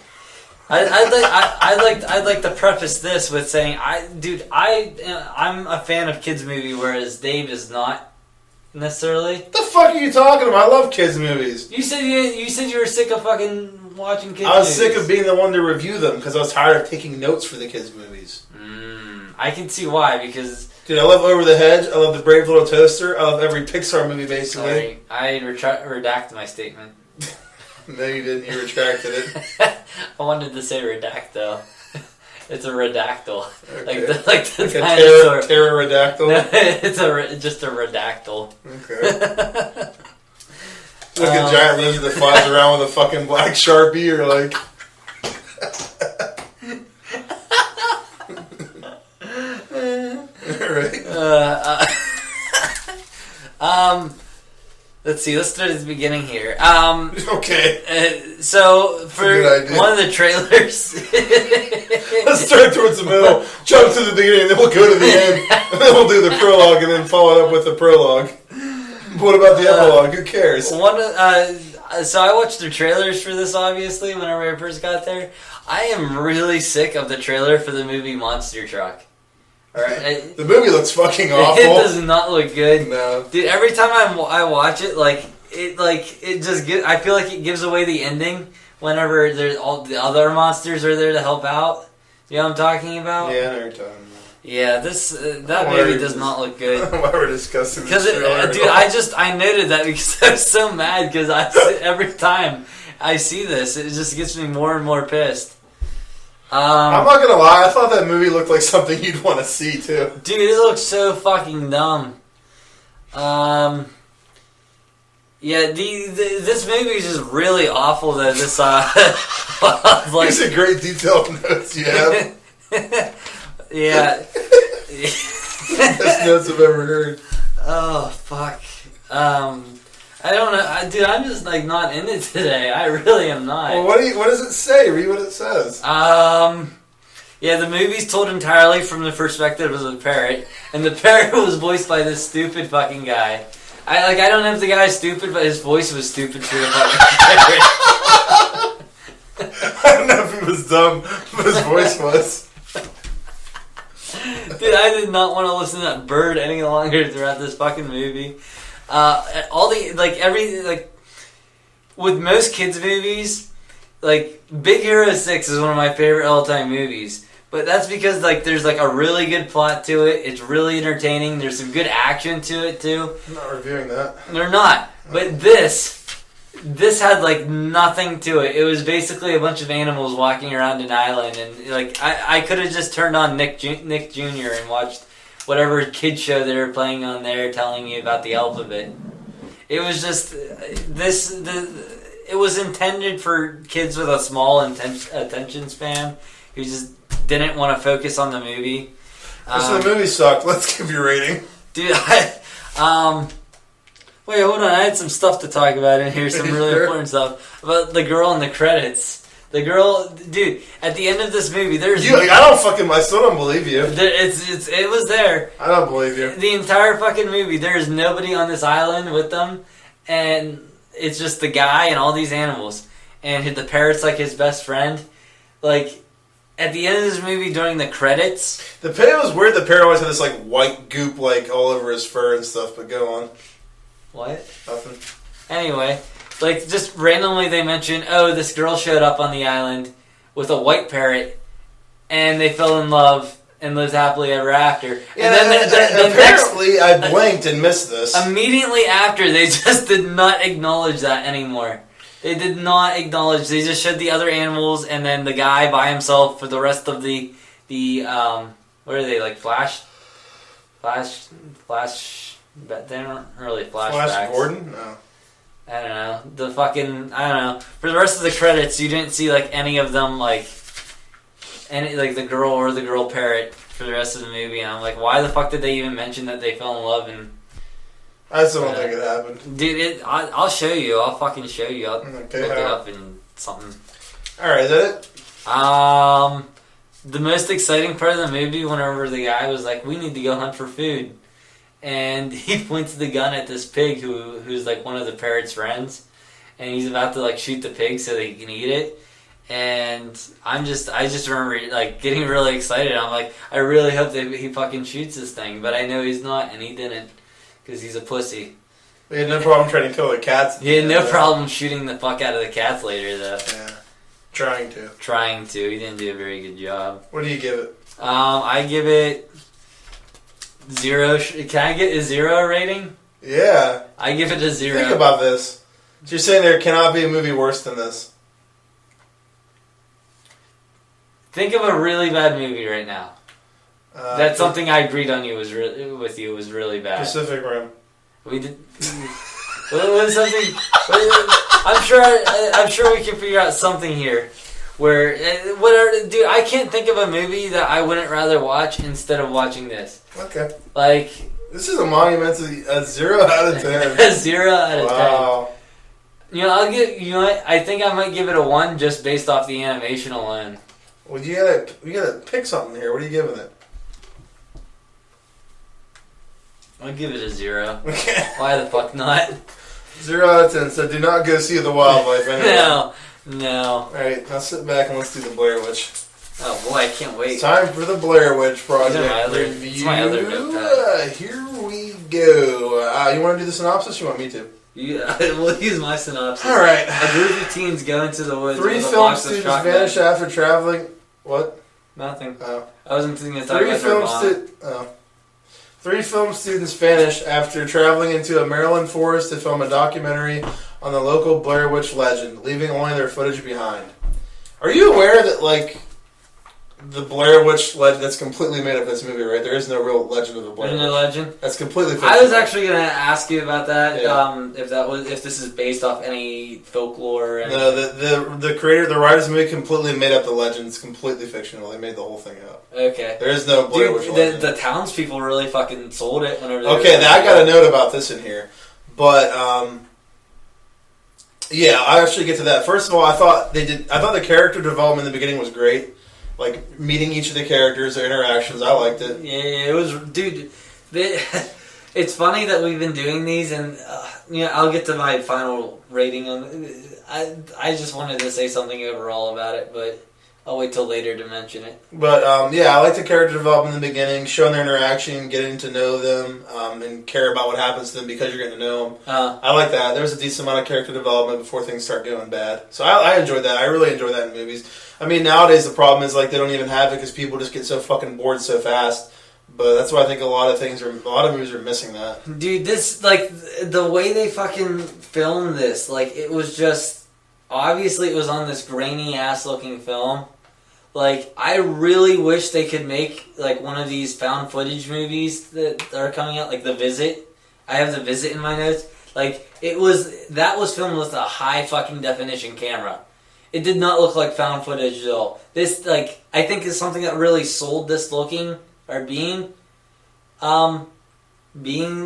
I'd like to preface this with saying, I'm a fan of kids movie, whereas Dave is not necessarily. What the fuck are you talking about? I love kids movies. You said you were sick of fucking watching kids. I was movies. sick of being the one to review them because I was tired of taking notes for the kids movies. I can see why, because dude, I love Over the Hedge. I love The Brave Little Toaster. I love every Pixar movie basically. Sorry, I redact my statement. No, you didn't. You retracted it. I wanted to say redacto. It's a redactyl. Okay. Like the like dinosaur. A pterodactyl? No, it's just a redactyl. Okay. Like a giant lizard that flies around with a fucking black Sharpie or like... Alright. Let's see. Let's start at the beginning here. Okay. So for one of the trailers, let's start towards the middle, jump to the beginning, and then we'll go to the end, and then we'll do the prologue, and then follow it up with the prologue. What about the epilogue? Who cares? So I watched the trailers for this. Obviously, whenever I first got there, I am really sick of the trailer for the movie Monster Truck. Alright, the movie looks fucking awful. It does not look good. No, dude. Every time I watch it, it just I feel like it gives away the ending. Whenever there's all the other monsters are there to help out. You know what I'm talking about? Yeah, I know what you're talking about. Yeah, that movie does not look good. Why we're discussing this trailer? Dude, I noted that because I was so mad because every time I see this, it just gets me more and more pissed. I'm not gonna lie, I thought that movie looked like something you'd want to see too. Dude, it looks so fucking dumb. Yeah, this movie is just really awful. That this like, these are great detailed notes you have. Yeah, best notes I've ever heard. Oh fuck. I don't know, dude. I'm just like not in it today. I really am not. Well, what does it say? Read what it says. Yeah, the movie's told entirely from the perspective of the parrot, and the parrot was voiced by this stupid fucking guy. I don't know if the guy's stupid, but his voice was stupid for the fucking parrot. I don't know if he was dumb, but his voice was. Dude, I did not want to listen to that bird any longer throughout this fucking movie. With most kids movies, like Big Hero 6 is one of my favorite all-time movies. But that's because there's a really good plot to it. It's really entertaining. There's some good action to it too. I'm not reviewing that. They're not. But this had nothing to it. It was basically a bunch of animals walking around an island, and I could have just turned on Nick Jr. and watched whatever kid show they were playing on there, telling me about the alphabet. It was just it was intended for kids with a small attention span who just didn't want to focus on the movie. So the movie sucked. Let's give you a rating. Dude, wait, hold on. I had some stuff to talk about in here, some really important stuff. About the girl in the credits. The girl, dude, at the end of this movie, there's... I still don't believe you. It was there. I don't believe you. The entire fucking movie, there's nobody on this island with them, and it's just the guy and all these animals. And the parrot's his best friend. At the end of this movie, during the credits... The parrot was weird. The parrot always had this, white goop, all over his fur and stuff, but go on. What? Nothing. Anyway, just randomly they mention, oh, this girl showed up on the island with a white parrot, and they fell in love and lived happily ever after. And Yeah, then apparently I blinked and missed this. Immediately after, they just did not acknowledge that anymore. They did not acknowledge. They just showed the other animals, and then the guy by himself for the rest of the what are they, like Flash? But they aren't really flashbacks. Flash Gordon? No. I don't know. I don't know. For the rest of the credits, you didn't see like any of them, like any like the girl or the girl parrot for the rest of the movie. And I'm like, why the fuck did they even mention that they fell in love? And I still don't think it happened. Dude, I'll show you. I'll fucking show you. I'll look it up in something. Alright, is that it? The most exciting part of the movie, whenever the guy was like, we need to go hunt for food. And he points the gun at this pig who's like one of the parrot's friends. And he's about to like shoot the pig so they can eat it. And I just remember like getting really excited. I'm like, I really hope that he fucking shoots this thing. But I know he's not, and he didn't. Because he's a pussy. He had no problem trying to kill the cats. He had no problem shooting the fuck out of the cats later, though. Yeah. Trying to. He didn't do a very good job. What do you give it? I give it 0. Can I get a 0 rating? Yeah. I give it a 0. Think about this. So you're saying there cannot be a movie worse than this? Think of a really bad movie right now. That's something I agreed on was really bad. Pacific Rim. We did. What was something? I'm sure we can figure out something here. Where dude, I can't think of a movie that I wouldn't rather watch instead of watching this. Okay. Like this is a monumental 0 out of 10. A 0 out of 10. Wow. I think I might give it a 1 just based off the animation alone. Well, you gotta pick something here. What are you giving it? I'll give it a 0. Okay. Why the fuck not? 0 out of 10. So do not go see the wildlife anyway. No. Alright, now sit back and let's do the Blair Witch. Oh boy, I can't wait. It's time for the Blair Witch Project review. It's my other notepad. Here we go. You want to do the synopsis? Or you want me to? Yeah, we'll use my synopsis. Alright. A group of teens go into the woods. 3 film students vanish after traveling. What? Nothing. Oh. I wasn't thinking of talking about 3 film students vanish after traveling into a Maryland forest to film a documentary on the local Blair Witch legend, leaving only their footage behind. Are you aware that, like, the Blair Witch legend, that's completely made up this movie, right? There is no real legend of the Blair Witch. There's no legend? That's completely fictional. I was actually going to ask you about that, yeah. if this is based off any folklore. No, the creator, the writers of the movie completely made up the legend. It's completely fictional. They made the whole thing up. Okay. There is no Blair Witch legend. The townspeople really fucking sold it whenever they Okay, I got a note about this in here. But, yeah, I actually get to that. First of all, I thought the character development in the beginning was great. Like, meeting each of the characters, their interactions, I liked it. Yeah, it was... Dude, it's funny that we've been doing these, and, I'll get to my final rating on... I just wanted to say something overall about it, but I'll wait till later to mention it. But, yeah, I like the character development in the beginning, showing their interaction, getting to know them, and care about what happens to them because you're getting to know them. I like that. There's a decent amount of character development before things start going bad. So I enjoyed that. I really enjoy that in movies. I mean, nowadays the problem is, like, they don't even have it because people just get so fucking bored so fast. But that's why I think a lot of movies are missing that. Dude, this, like, the way they fucking filmed this, like, it was just... Obviously, it was on this grainy-ass looking film. Like, I really wish they could make, like, one of these found footage movies that are coming out, like The Visit. I have The Visit in my notes. Like, that was filmed with a high fucking definition camera. It did not look like found footage at all. This, like, I think is something that really sold this looking, or being,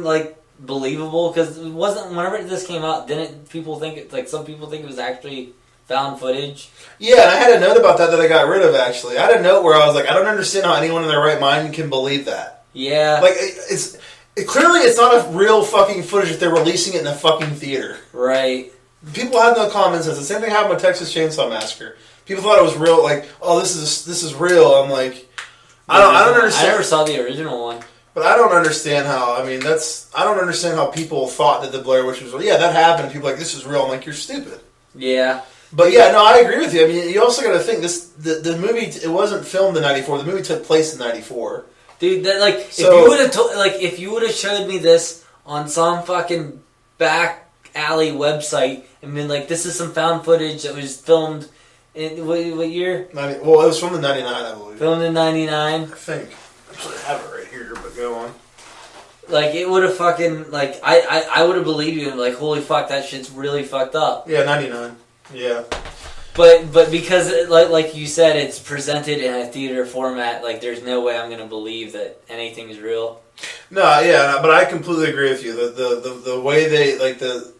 like, believable, because it wasn't, whenever this came out, didn't people think, some people think it was actually found footage? Yeah, and I had a note about that I got rid of, actually. I had a note where I was like, I don't understand how anyone in their right mind can believe that. Yeah. Like, clearly it's not a real fucking footage if they're releasing it in a fucking theater. Right. People have no common sense. The same thing happened with Texas Chainsaw Massacre. People thought it was real, like, oh, this is real. I'm like, I don't understand. I never saw the original one. But I don't understand how, I don't understand how people thought that the Blair Witch was real. Yeah, that happened. People are like, this is real. I'm like, you're stupid. Yeah. But yeah, no, I agree with you. I mean, you also got to think the movie. It wasn't filmed in '94. The movie took place in '94. Dude, that if you would have showed me this on some fucking back alley website and been like, this is some found footage that was filmed in what year? It was filmed in '99, I believe. Filmed in '99. I think. Actually, I have it right here, but go on. Like, it would have fucking I would have believed you. Like, holy fuck, that shit's really fucked up. Yeah, '99. Yeah. But because like you said, it's presented in a theater format. Like, there's no way I'm gonna believe that anything's real. No, yeah, but I completely agree with you. The way they the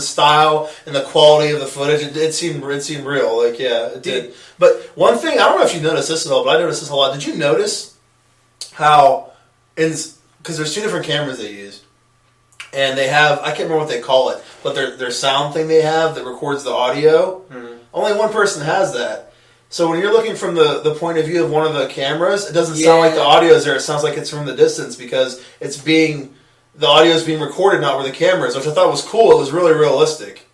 style and the quality of the footage, it seemed real. Like, yeah, it did. But one thing, I don't know if you noticed this at all, but I noticed this a lot. Did you notice how because there's two different cameras they use, and they have, I can't remember what they call it, but their sound thing they have that records the audio. Mm-hmm. Only one person has that. So when you're looking from the point of view of one of the cameras, it doesn't sound like the audio is there. It sounds like it's from the distance because the audio is being recorded, not where the camera is, which I thought was cool. It was really realistic.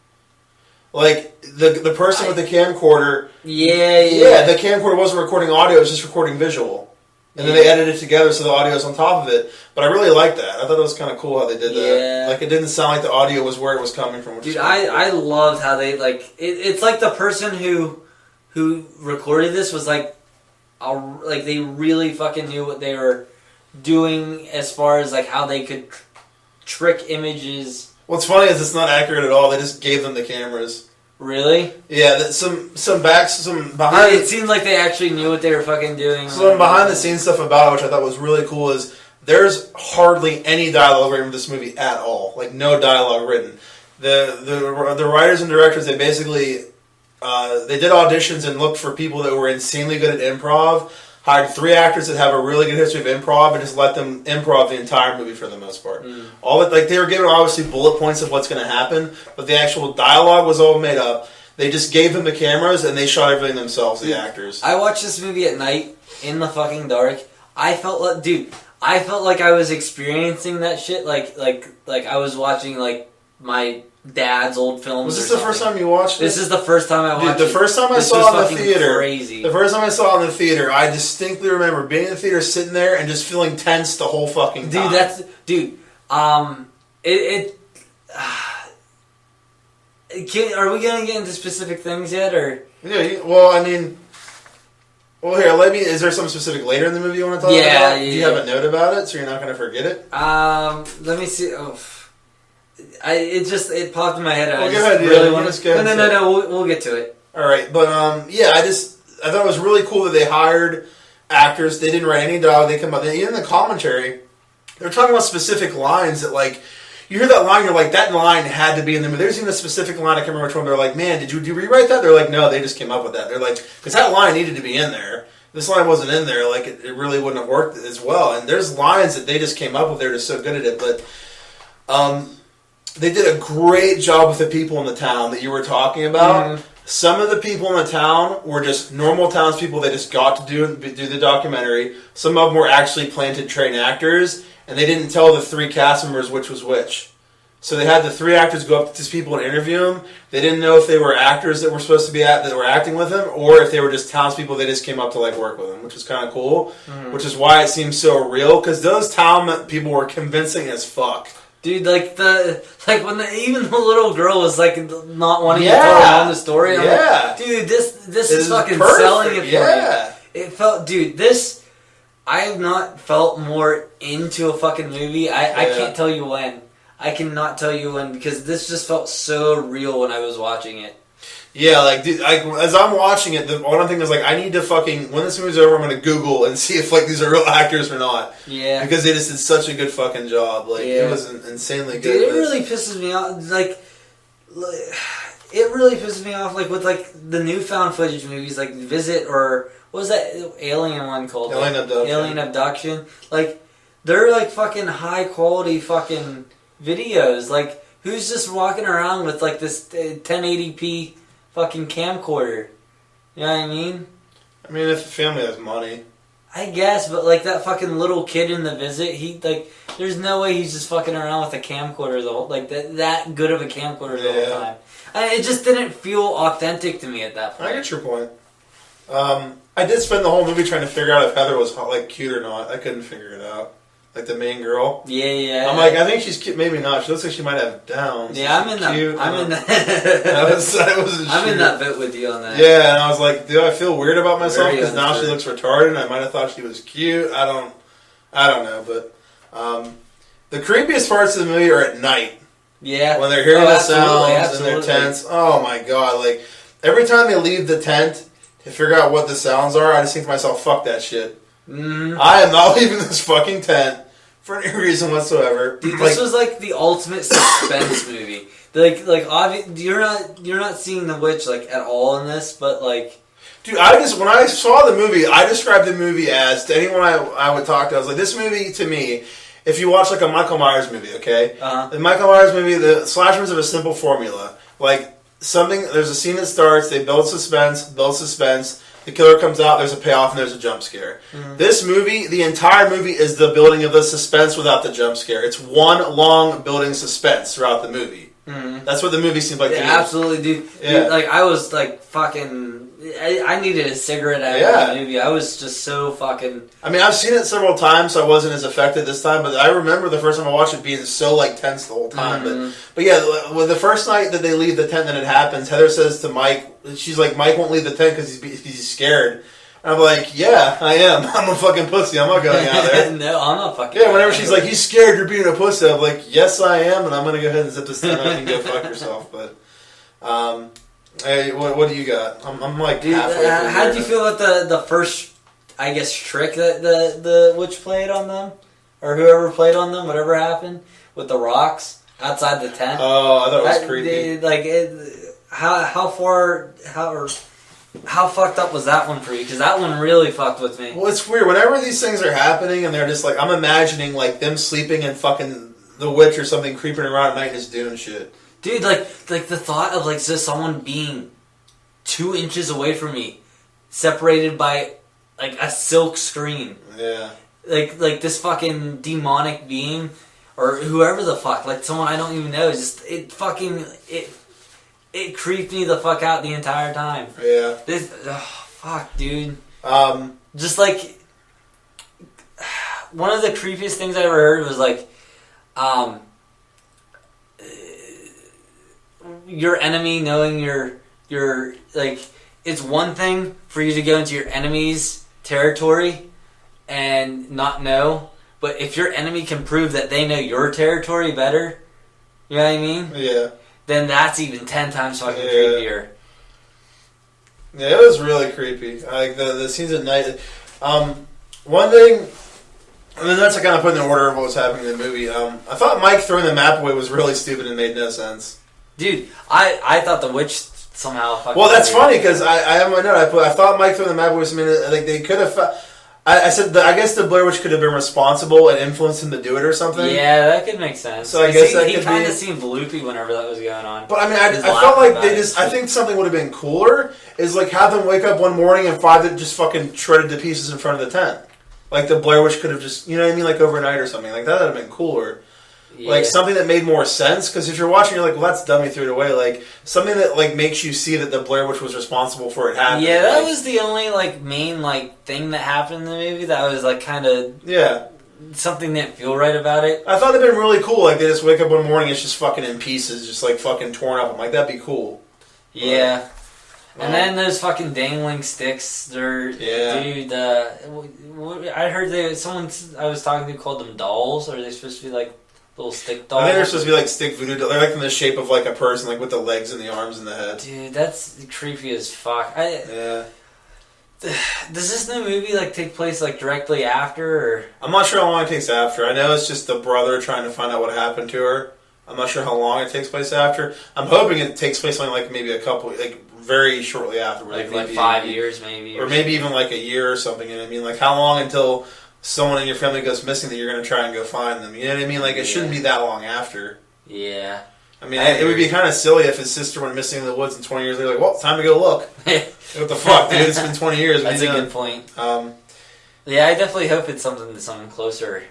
Like, the person with the camcorder... Yeah, the camcorder wasn't recording audio, it was just recording visual. And then they edited it together so the audio is on top of it. But I really liked that. I thought it was kind of cool how they did that. Yeah. Like, it didn't sound like the audio was where it was coming from. Dude, I loved how they, like... It's like the person who recorded this was like they really fucking knew what they were doing as far as, like, how they could trick images. What's funny is it's not accurate at all. They just gave them the cameras. Really? Yeah, some behind. It seemed like they actually knew what they were fucking doing. Some behind the scenes stuff about it, which I thought was really cool, is there's hardly any dialogue written in this movie at all. Like, no dialogue written. The writers and directors, they basically they did auditions and looked for people that were insanely good at improv. Hired 3 actors that have a really good history of improv and just let them improv the entire movie for the most part. All that, like, they were given obviously bullet points of what's going to happen, but the actual dialogue was all made up. They just gave them the cameras and they shot everything themselves, the actors. I watched this movie at night in the fucking dark. I felt like I was experiencing that shit. Like I was watching, like, my dad's old films. Was this the first time you watched it? This is the first time I watched it. The first time I saw it in the theater, crazy. The first time I saw it in the theater, I distinctly remember being in the theater, sitting there, and just feeling tense the whole fucking time. Are we gonna get into specific things yet, or? Yeah. Is there something specific later in the movie you want to talk about? Yeah. Do you have a note about it, so you're not going to forget it? Let me see. Oh. It popped in my head. Well, go ahead. No. We'll get to it. All right, but I thought it was really cool that they hired actors. They didn't write any dialogue. They come up in the commentary. They're talking about specific lines that, like, you hear that line, you're like, that line had to be in the movie. There's even a specific line, I can't remember which one. They're like, man, did you rewrite that? They're like, no, they just came up with that. They're like, because that line needed to be in there. This line wasn't in there. Like, it really wouldn't have worked as well. And there's lines that they just came up with. They're just so good at it. But they did a great job with the people in the town that you were talking about. Mm-hmm. Some of the people in the town were just normal townspeople. They just got to do the documentary. Some of them were actually planted trained actors, and they didn't tell the 3 cast members which was which. So they had the 3 actors go up to these people and interview them. They didn't know if they were actors that were supposed to be that were acting with them, or if they were just townspeople. They just came up to, like, work with them, which was kind of cool. Mm-hmm. Which is why it seems so real, because those town people were convincing as fuck. Dude, when even the little girl was, like, not wanting to tell around the story. I'm like, dude, this is fucking perfect. Selling it for me. It felt, dude, I have not felt more into a fucking movie. I can't tell you when. I cannot tell you when, because this just felt so real when I was watching it. Yeah, like, dude, as I'm watching it, the one thing is, like, I need to fucking, when this movie's over, I'm going to Google and see if, like, these are real actors or not. Yeah. Because they just did such a good fucking job. Like, it was insanely good. Dude, it really pisses me off. Like, it really pisses me off, like, with, like, the new found footage movies, like Visit, or, what was that alien one called? Alien Abduction. Alien Abduction. Like, they're, like, fucking high quality fucking videos. Like, who's just walking around with, like, this 1080p fucking camcorder? You know what I mean? I mean, if the family has money. I guess, but like that fucking little kid in The Visit, he like, there's no way he's just fucking around with a camcorder the whole, like that good of a camcorder the whole time. It just didn't feel authentic to me at that point. I get your point. I did spend the whole movie trying to figure out if Heather was like cute or not. I couldn't figure it out. Like the main girl. Yeah. I'm like, I think she's cute. Maybe not. She looks like she might have Downs. Yeah, I'm in that. I'm in that bit with you on that. Yeah, and I was like, do I feel weird about myself because now she looks retarded? And I might have thought she was cute. I don't know. But the creepiest parts of the movie are at night. Yeah, when they're hearing the sounds and they're tense. Oh my god! Like every time they leave the tent to figure out what the sounds are, I just think to myself, "Fuck that shit." Mm-hmm. I am not leaving this fucking tent for any reason whatsoever. Dude, this was like the ultimate suspense movie. You're not seeing the witch like at all in this, but like, dude, when I saw the movie, I described the movie as to anyone I would talk to. I was like, this movie to me, if you watch like a Michael Myers movie, okay, the Michael Myers movie, the slashers have a simple formula. Like there's a scene that starts, they build suspense. The killer comes out, there's a payoff, and there's a jump scare. Mm-hmm. This movie, the entire movie is the building of the suspense without the jump scare. It's one long building suspense throughout the movie. Mm-hmm. That's what the movie seems like to me. Absolutely, dude. Yeah. Dude, like, I was like fucking... I needed a cigarette after the movie. I was just so fucking... I mean, I've seen it several times, so I wasn't as affected this time, but I remember the first time I watched it being so, like, tense the whole time. Mm-hmm. But yeah, with the first night that they leave the tent and it happens, Heather says to Mike, she's like, Mike won't leave the tent because he's scared. And I'm like, yeah, I am. I'm a fucking pussy. I'm not going out there. No, I'm not fucking. Yeah, whenever she's like, he's scared, you're being a pussy. I'm like, yes, I am, and I'm going to go ahead and zip this thing up and go fuck yourself. But, hey, what do you got? I'm like, dude, halfway. How did you feel about the first, I guess, trick that the witch played on them? Or whoever played on them, whatever happened, with the rocks outside the tent? Oh, I thought it was creepy. How fucked up was that one for you? Because that one really fucked with me. Well, it's weird. Whenever these things are happening and they're just like, I'm imagining like them sleeping and fucking the witch or something creeping around at night and just doing shit. Dude, like the thought of like just someone being 2 inches away from me, separated by like a silk screen. Yeah. Like this fucking demonic being or whoever the fuck, like someone I don't even know. It creeped me the fuck out the entire time. Yeah. Fuck, dude. Just like one of the creepiest things I ever heard was like, your enemy knowing your like, it's one thing for you to go into your enemy's territory and not know, but if your enemy can prove that they know your territory better, you know what I mean? Yeah. Then that's even 10 times fucking creepier. Yeah, it was really creepy. Like the scenes at night. One thing, and then that's kind of put in the order of what was happening in the movie. I thought Mike throwing the map away was really stupid and made no sense. Dude, I thought the witch somehow fucking... Well, that's funny because I have my note. I thought Mike throwing the map away was something like they could have... I said, I guess the Blair Witch could have been responsible and influenced him to do it or something. Yeah, that could make sense. So I guess he kind of seemed loopy whenever that was going on. But I mean, I felt like I think something would have been cooler is like have them wake up one morning and find it just fucking shredded to pieces in front of the tent. Like the Blair Witch could have just, you know what I mean, like overnight or something. Like that would have been cooler. Yeah. Like something that made more sense, because if you're watching, you're like, well, that's dumb, he threw it away. Like something that like makes you see that the Blair Witch was responsible for it happening. Yeah, that was the only like main like thing that happened in the movie that was like kind of something didn't feel right about it. I thought it'd been really cool. Like they just wake up one morning, it's just fucking in pieces, just like fucking torn up. I'm like, that'd be cool. Yeah. And then those fucking dangling sticks, dude. I heard I was talking to called them dolls. Or are they supposed to be like little stick dolls? I think they're supposed to be like stick voodoo dolls. They're like in the shape of like a person, like with the legs and the arms and the head. Dude, that's creepy as fuck. Does this new movie like take place like directly after? Or? I'm not sure how long it takes after. I know it's just the brother trying to find out what happened to her. I'm not sure how long it takes place after. I'm hoping it takes place only like maybe a couple, like very shortly afterwards. Like 5 years maybe. Or maybe even like a year or something. You know what I mean? Like how long until someone in your family goes missing that you're going to try and go find them? You know what I mean? Like it shouldn't be that long after. Yeah. I mean, it would be kind of silly if his sister went missing in the woods and 20 years later, like, well, it's time to go look. What the fuck, dude? It's been 20 years. That's a good point. And Yeah, I definitely hope it's something closer.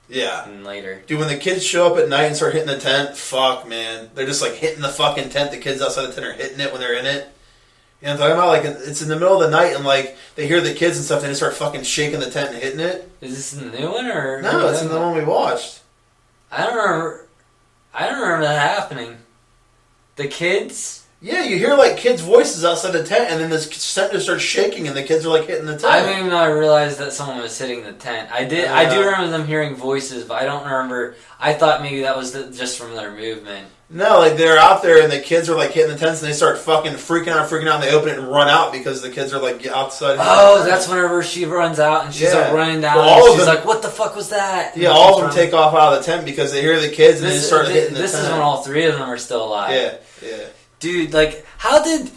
Yeah. And later. Dude, when the kids show up at night and start hitting the tent, fuck, man. They're just like hitting the fucking tent. The kids outside the tent are hitting it when they're in it. You know what I'm talking about? Like, it's in the middle of the night and, like, they hear the kids and stuff and they start fucking shaking the tent and hitting it. Is this in the new one or? No, it's in the one we watched. I don't remember that happening. The kids? Yeah, you hear, like, kids' voices outside the tent and then the tent just starts shaking and the kids are, like, hitting the tent. I didn't even know I realized that someone was hitting the tent. I do remember them hearing voices, but I don't remember. I thought maybe that was just from their movement. No, like, they're out there and the kids are, like, hitting the tents and they start fucking freaking out and they open it and run out because the kids are, like, outside. Oh, that's whenever she runs out and she's, like, running down and she's like, what the fuck was that? Yeah, all of them take off out of the tent because they hear the kids and they start hitting the tent. This is when all three of them are still alive. Yeah. Dude, like, how did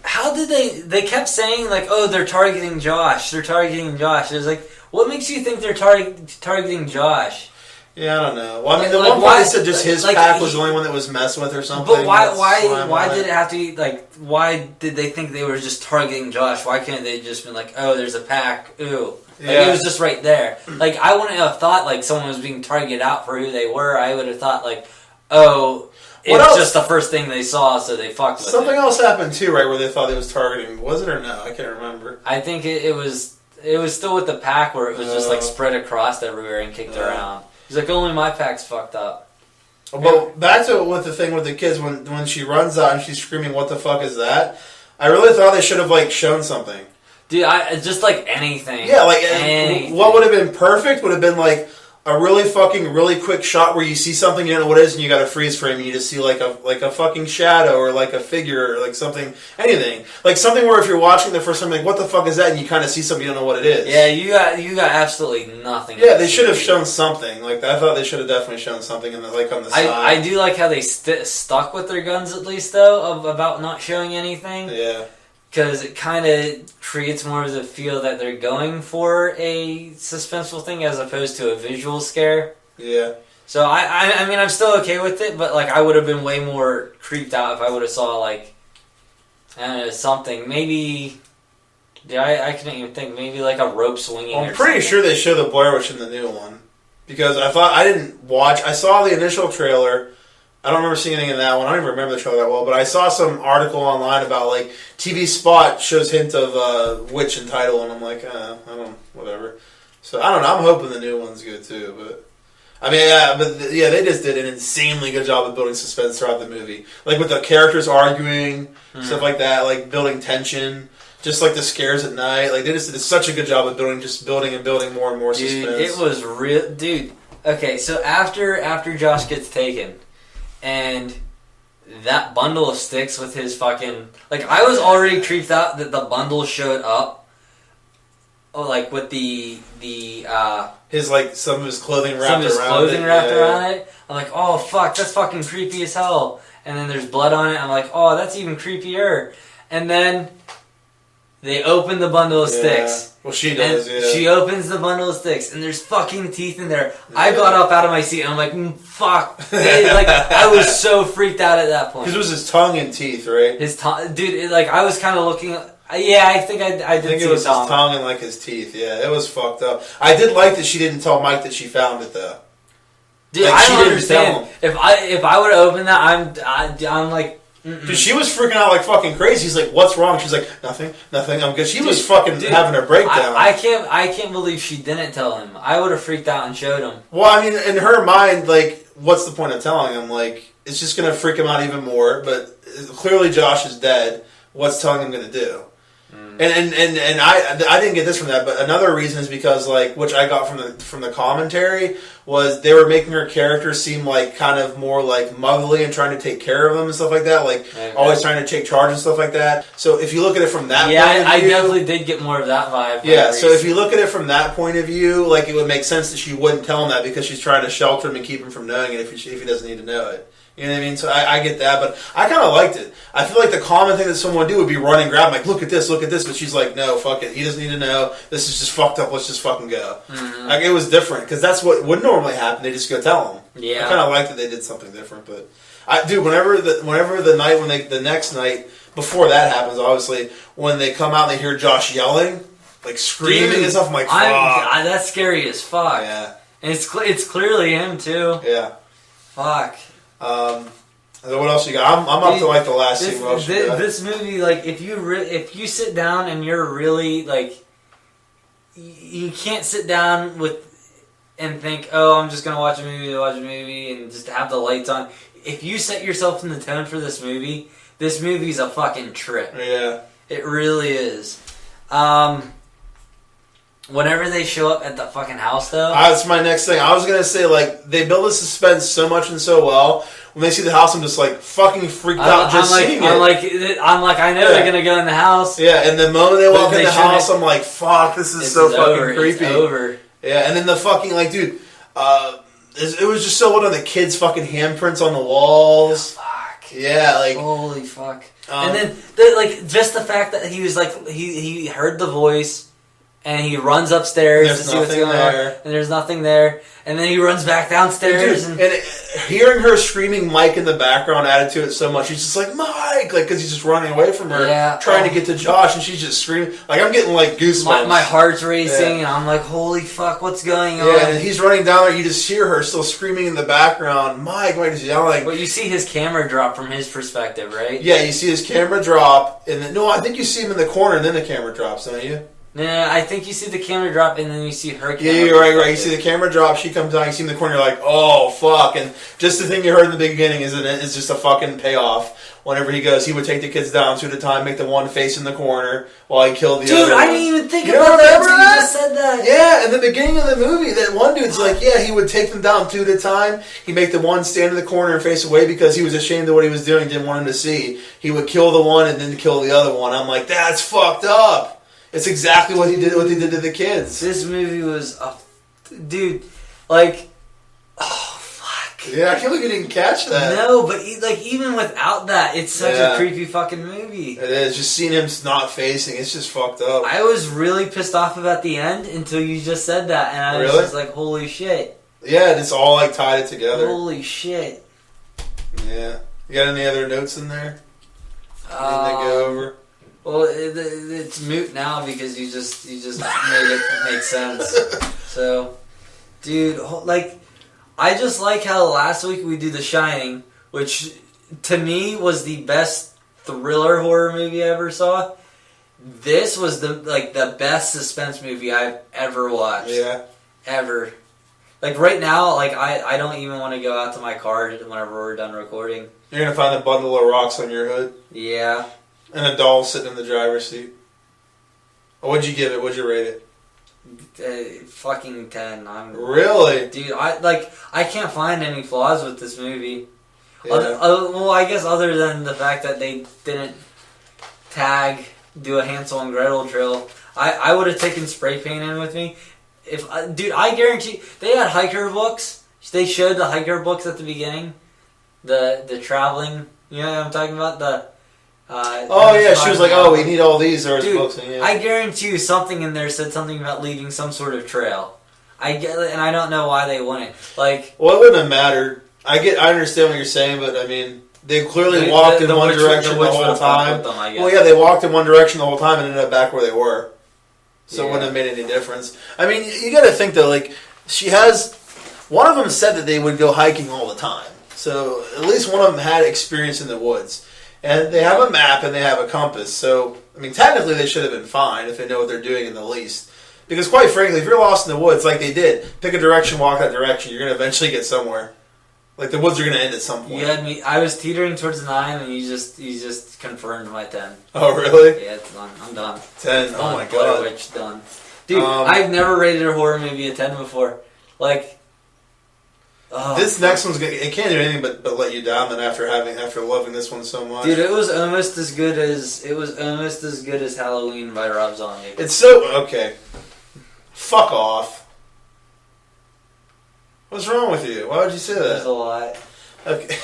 they kept saying, like, oh, they're targeting Josh. It was like, what makes you think they're targeting Josh? Yeah, I don't know. Well, I mean, the one part they said just his pack was the only one that was messing with or something. But why did it have to be, like, why did they think they were just targeting Josh? Why can't they just been like, oh, there's a pack, ooh. Like, it was just right there. Like, I wouldn't have thought, like, someone was being targeted out for who they were. I would have thought, like, oh, it's just the first thing they saw, so they fucked with it. Something else happened, too, right, where they thought they was targeting. Was it or no? I can't remember. I think it was still with the pack where it was just, like, spread across everywhere and kicked around. He's like, only my pack's fucked up. Well, back to with the thing with the kids, when she runs out and she's screaming, what the fuck is that? I really thought they should have, like, shown something. Dude, just, like, anything. Yeah, like, what would have been perfect would have been, like, a really quick shot where you see something you don't know what it is and you got a freeze frame and you just see like a fucking shadow or like a figure or like something, anything. Like something where if you're watching the first time, like, what the fuck is that? And you kind of see something you don't know what it is. Yeah, you got absolutely nothing. Yeah, they should have shown something. Like, I thought they should have definitely shown something on the side. I do like how they stuck with their guns at least, though, about not showing anything. Yeah. Because it kind of creates more of the feel that they're going for a suspenseful thing as opposed to a visual scare. Yeah. So, I mean, I'm still okay with it, but, like, I would have been way more creeped out if I would have saw, like, I don't know, something. Maybe, I couldn't even think. Maybe, like, a rope swinging I'm pretty sure they show the Blair Witch in the new one. Because I saw the initial trailer. I don't remember seeing anything in that one. I don't even remember the trailer that well, but I saw some article online about, like, TV spot shows hint of witch and title, and I'm like, I don't, whatever. So, I don't know. I'm hoping the new one's good, too, but... I mean, they just did an insanely good job of building suspense throughout the movie. Like, with the characters arguing, stuff like that, like, building tension, just like the scares at night. Like, they just did such a good job of building and building more and more suspense. Dude, it was real... Dude, okay, so after Josh gets taken... And that bundle of sticks with his fucking... Like, I was already creeped out that the bundle showed up. Oh, like, with the his, like, some of his clothing wrapped around it. Around it. I'm like, oh, fuck, that's fucking creepy as hell. And then there's blood on it. I'm like, oh, that's even creepier. And then they open the bundle of sticks. Well, she does, She opens the bundle of sticks, and there's fucking teeth in there. Yeah. I got up out of my seat, and I'm like, fuck. Like, I was so freaked out at that point. Because it was his tongue and teeth, right? His tongue... Dude, I was kind of looking... Yeah, I think I did see it was his tongue and, like, his teeth. Yeah, it was fucked up. I did like that she didn't tell Mike that she found it, though. Dude, like, I don't understand. If I would have opened that, I'm like... Because she was freaking out like fucking crazy. He's like, "What's wrong?" She's like, "Nothing." Because she was fucking having a breakdown. I can't believe she didn't tell him. I would have freaked out and showed him. Well, I mean, in her mind, like, what's the point of telling him? Like, it's just gonna freak him out even more. But clearly, Josh is dead. What's telling him gonna do? And I didn't get this from that, but another reason is because, like, which I got from the commentary was they were making her character seem like kind of more like motherly and trying to take care of them and stuff like that, like always trying to take charge and stuff like that. So if you look at it from that point of view, I definitely did get more of that vibe. Yeah, so if you look at it from that point of view, like, it would make sense that she wouldn't tell him that because she's trying to shelter him and keep him from knowing it if he doesn't need to know it. You know what I mean? So I get that, but I kind of liked it. I feel like the common thing that someone would do would be run and grab him, like, look at this, but she's like, no, fuck it. He doesn't need to know. This is just fucked up. Let's just fucking go. Mm-hmm. Like, it was different, because that's what would normally happen. They just go tell him. Yeah. I kind of liked that they did something different, but... whenever the next night, before that happens, obviously, when they come out and they hear Josh yelling, like screaming Dude, and stuff. I'm like, fuck. That's scary as fuck. Yeah. And it's clearly him too. Yeah. Fuck. So what else you got? I'm up to like the last scene. This movie, like, if you sit down and you're really like, you can't sit down and think, oh, I'm just gonna watch a movie, and just have the lights on. If you set yourself in the tone for this movie's a fucking trip. Yeah. It really is. Whenever they show up at the fucking house, though, that's my next thing. I was gonna say, like, they build the suspense so much and so well. When they see the house, I'm just like fucking freaked out just seeing it. I'm like, I know they're gonna go in the house. Yeah, and the moment they walk in the house, I'm like, fuck, this is so fucking creepy. It's over. Yeah, and then the fucking, like, dude, it was just so well done. The kids' fucking handprints on the walls. Oh, fuck. Yeah, like, holy fuck. And then like just the fact that he was like he heard the voice. And he runs upstairs to see what's going on. And there's nothing there. And then he runs back downstairs. And hearing her screaming Mike in the background added to it so much. He's just like, Mike! Like, because he's just running away from her, trying to get to Josh, and she's just screaming. Like, I'm getting, like, goosebumps. My heart's racing, and I'm like, holy fuck, what's going on? Yeah, and he's running down there. You just hear her still screaming in the background. Mike is yelling. Well, you see his camera drop from his perspective, right? Yeah, you see his camera drop. And then, no, I think you see him in the corner, and then the camera drops, don't you? Nah, I think you see the camera drop and then you see her camera. Yeah, you're right. You see the camera drop, she comes down, you see in the corner, you're like, oh, fuck. And just the thing you heard in the beginning is just a fucking payoff. Whenever he goes, he would take the kids down two at a time, make the one face in the corner while he killed the other. Dude, I didn't even think about that until you just said that. Yeah, in the beginning of the movie, that one dude's like, yeah, he would take them down two at a time. He'd make the one stand in the corner and face away because he was ashamed of what he was doing, didn't want him to see. He would kill the one and then kill the other one. I'm like, that's fucked up. It's exactly what they did to the kids. This movie was dude, like, oh fuck. Yeah, I can't believe you didn't catch that. No, but even without that, it's such a creepy fucking movie. It is. Just seeing him not facing, it's just fucked up. I was really pissed off about the end until you just said that, and I was just like, holy shit. Yeah, it's all like tied it together. Holy shit. Yeah. You got any other notes in there? Anything to go over? Well, it's moot now because you just made it make sense. So, dude, like, I just like how last week we did The Shining, which to me was the best thriller horror movie I ever saw. This was the best suspense movie I've ever watched. Yeah. Ever. Like right now, like I don't even want to go out to my car whenever we're done recording. You're gonna find a bundle of rocks on your hood. Yeah. And a doll sitting in the driver's seat. What'd you give it? What'd you rate it? Fucking 10. Really? Dude, I can't find any flaws with this movie. Yeah. Well, I guess other than the fact that they didn't do a Hansel and Gretel trail. I would have taken spray paint in with me. Dude, I guarantee they had hiker books. They showed the hiker books at the beginning. The traveling, you know what I'm talking about? She was like, "Oh, we need all these." Or books. Yeah. I guarantee you, something in there said something about leaving some sort of trail. I get it, and I don't know why they wouldn't. Like, well, it wouldn't have mattered. I understand what you're saying, but I mean, they clearly walked in one direction the whole time. Well, yeah, they walked in one direction the whole time and ended up back where they were. So it wouldn't have made any difference. I mean, you got to think though. Like, one of them said that they would go hiking all the time. So at least one of them had experience in the woods. And they have a map and they have a compass. So, I mean, technically they should have been fine if they know what they're doing in the least. Because quite frankly, if you're lost in the woods like they did, pick a direction, walk that direction, you're going to eventually get somewhere. Like, the woods are going to end at some point. You had me. I was teetering towards 9 and you just confirmed my 10. Oh, really? Yeah, it's done. I'm done. 10. Oh, my God. Blair Witch, done. Dude, I've never rated a horror movie a 10 before. Like... this next one's it can't do anything but let you down. Then after loving this one so much, dude, it was almost as good as Halloween by Rob Zombie. It's so okay. Fuck off. What's wrong with you? Why would you say that? There's a lot. Okay,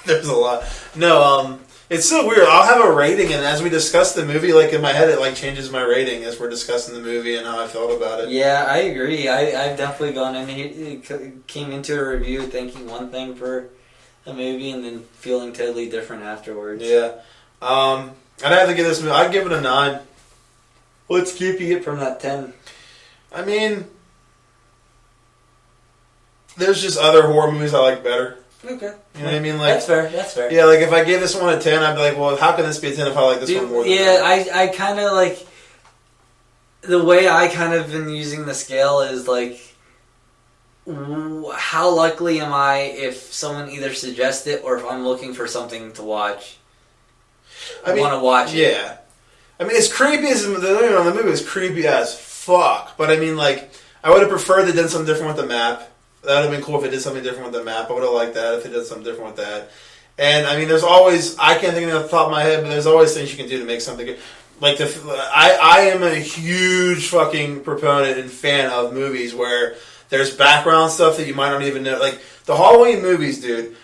there's a lot. No, it's so weird. I'll have a rating, and as we discuss the movie, like in my head, it like changes my rating as we're discussing the movie and how I felt about it. Yeah, I agree. I've definitely gone in came into a review thinking one thing for a movie and then feeling totally different afterwards. Yeah. I'd have to give this movie. I'd give it a 9. What's keeping it from that 10? I mean, there's just other horror movies I like better. Okay. You know what I mean? Like, that's fair. Yeah, like if I gave this one a 10, I'd be like, well, how can this be a 10 if I like this one more than that? that? I kind of like... The way I kind of been using the scale is like... How likely am I if someone either suggests it or if I'm looking for something to watch? I want to watch it. Yeah. I mean, as creepy as... The movie was creepy as fuck. But I mean, like, I would have preferred they did something different with the map. That would have been cool if it did something different with the map. I would have liked that if it did something different with that. And, I mean, there's always... I can't think of it off the top of my head, but there's always things you can do to make something good. Like, I am a huge fucking proponent and fan of movies where there's background stuff that you might not even know. Like, the Halloween movies, dude.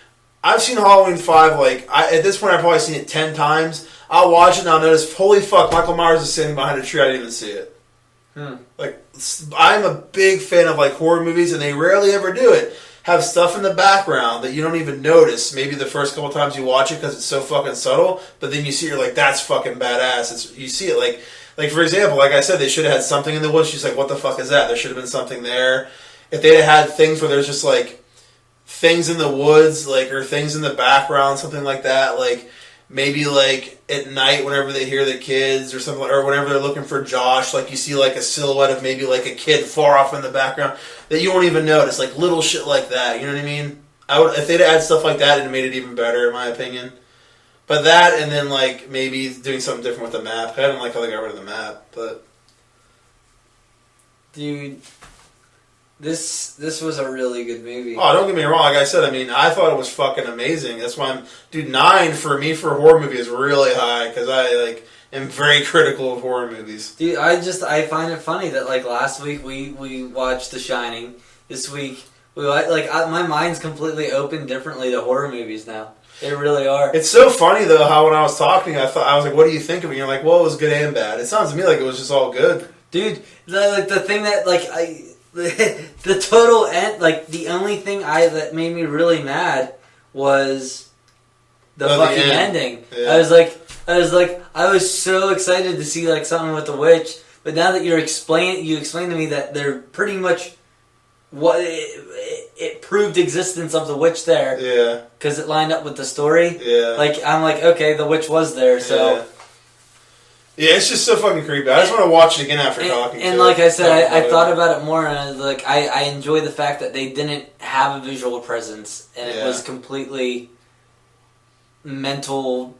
I've seen Halloween 5, like... at this point, I've probably seen it 10 times. I'll watch it and I'll notice, holy fuck, Michael Myers is sitting behind a tree. I didn't even see it. Like, I'm a big fan of, like, horror movies, and they rarely ever do it. Have stuff in the background that you don't even notice. Maybe the first couple times you watch it because it's so fucking subtle, but then you see it, you're like, that's fucking badass. You see it, like for example, like I said, they should have had something in the woods. She's like, what the fuck is that? There should have been something there. If they'd have had things where there's just, like, things in the woods, like, or things in the background, something like that, like... Maybe, like, at night, whenever they hear the kids or something, or whenever they're looking for Josh, like, you see, like, a silhouette of maybe, like, a kid far off in the background that you won't even notice. Like, little shit like that, you know what I mean? If they'd had stuff like that, it'd made it even better, in my opinion. But that, and then, like, maybe doing something different with the map. I didn't like how they got rid of the map, but... Dude... This was a really good movie. Oh, don't get me wrong. Like I said, I mean, I thought it was fucking amazing. That's why Dude, 9 for me for a horror movie is really high, because I, like, am very critical of horror movies. Dude, I find it funny that, like, last week we watched The Shining. This week, my mind's completely open differently to horror movies now. They really are. It's so funny, though, how when I was talking, I was like, what do you think of it? And you're like, well, it was good and bad. It sounds to me like it was just all good. Dude, the thing that, like, the total end, like, the only thing that made me really mad was the fucking ending. Yeah. I was so excited to see, like, something with the witch, but now that you explain to me that they're pretty much what it proved existence of the witch there. Yeah. Because it lined up with the story. Yeah. Like, I'm like, okay, the witch was there, so... Yeah. Yeah, it's just so fucking creepy. I just want to watch it again after talking to And it. like I said, I thought about it more, and I was like, I enjoy the fact that they didn't have a visual presence, and it was completely mental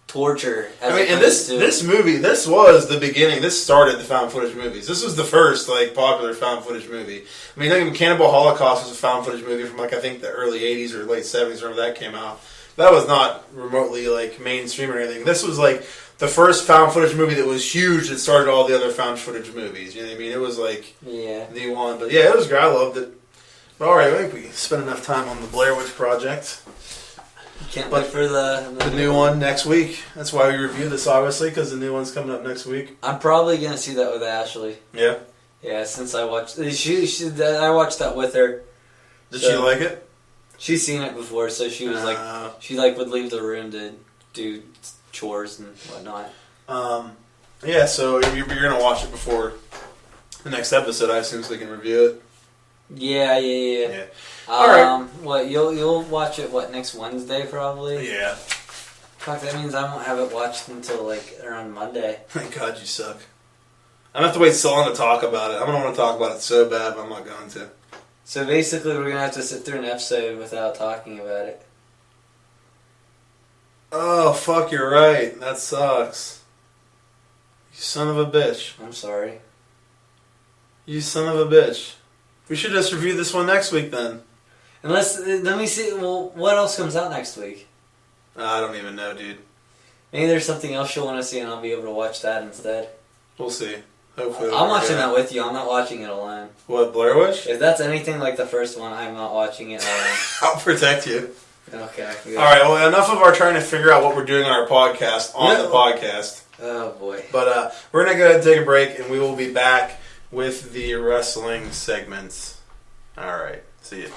torture. And this movie, this was the beginning. This started the found footage movies. This was the first, like, popular found footage movie. I mean, like, Cannibal Holocaust was a found footage movie from, like, I think the early 80s or late 70s, whenever that came out. That was not remotely, like, mainstream or anything. This was, like... the first found footage movie that was huge that started all the other found footage movies. You know what I mean? It was like the one. But yeah, it was great. I loved it. But alright, I think we spent enough time on the Blair Witch Project. Can't wait for the new one next week. That's why we review this, obviously, because the new one's coming up next week. I'm probably going to see that with Ashley. Yeah? Yeah, since I watched... I watched that with her. Did she like it? She's seen it before, so she was like... She like would leave the room to do... chores and whatnot. Yeah, so you're going to watch it before the next episode, I assume, so we can review it. Yeah. All right. What you'll watch it next Wednesday probably? Yeah. Fuck, that means I won't have it watched until like around Monday. Thank God you suck. I'm gonna have to wait so long to talk about it. I'm gonna want to talk about it so bad, but I'm not going to. So basically, we're gonna have to sit through an episode without talking about it. Oh, fuck, you're right. That sucks. You son of a bitch. I'm sorry. You son of a bitch. We should just review this one next week, then. Let me see, well, what else comes out next week? I don't even know, dude. Maybe there's something else you'll want to see and I'll be able to watch that instead. We'll see. Hopefully. I'm watching that with you. I'm not watching it alone. What, Blair Witch? If that's anything like the first one, I'm not watching it alone. I'll protect you. Okay. All right, well, enough of our trying to figure out what we're doing on our podcast the podcast. Oh, boy. But we're going to go ahead and take a break, and we will be back with the wrestling segments. All right. See you.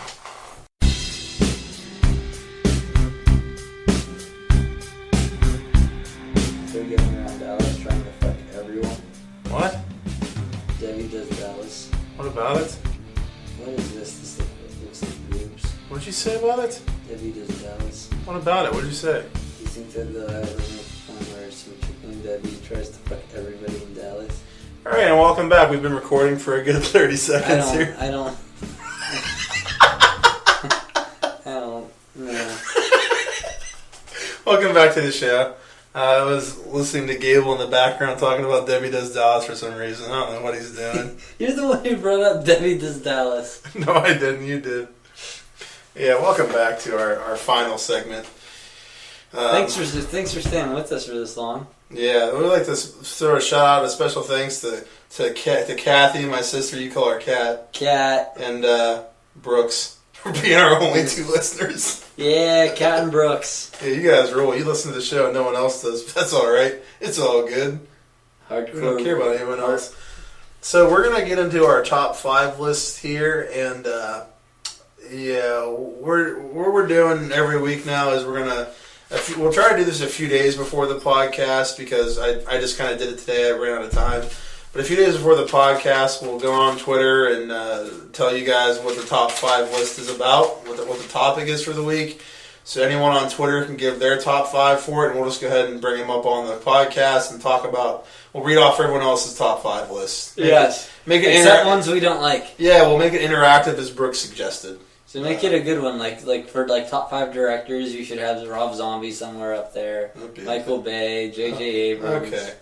Still getting around Dallas trying to fuck everyone. What? about it? What is this? This looks like boobs. What'd you say about it? Debbie Does Dallas. What about it? What'd you say? You think that they'll ever make one where some chick named Debbie tries to fuck everybody in Dallas? Alright, and welcome back. We've been recording for a good 30 seconds here. I don't. No. Welcome back to the show. I was listening to Gable in the background talking about Debbie Does Dallas for some reason. I don't know what he's doing. You're the one who brought up Debbie Does Dallas. No, I didn't. You did. Yeah, welcome back to our final segment. Thanks for staying with us for this long. Yeah, we'd like to throw a shout out, a special thanks to Kathy, my sister. You call her Kat. Kat. And Brooks for being our only two listeners. Yeah, Kat and Brooks. Yeah, you guys rule. You listen to the show and no one else does. That's all right. It's all good. Hardcore. We don't care about anyone else. So we're gonna get into our top 5 list here, and yeah, what we're doing every week now is we'll try to do this a few days before the podcast because I just kind of did it today. I ran out of time. But a few days before the podcast, we'll go on Twitter and tell you guys what the top 5 list is about, what the topic is for the week. So anyone on Twitter can give their top 5 for it, and we'll just go ahead and bring them up on the podcast and talk about. We'll read off everyone else's top 5 list. Make it except ones we don't like. Yeah, we'll make it interactive as Brooks suggested. So make it a good one, like for top 5 directors, you should have Rob Zombie somewhere up there. Okay. Michael Bay, J.J. Abrams. Okay.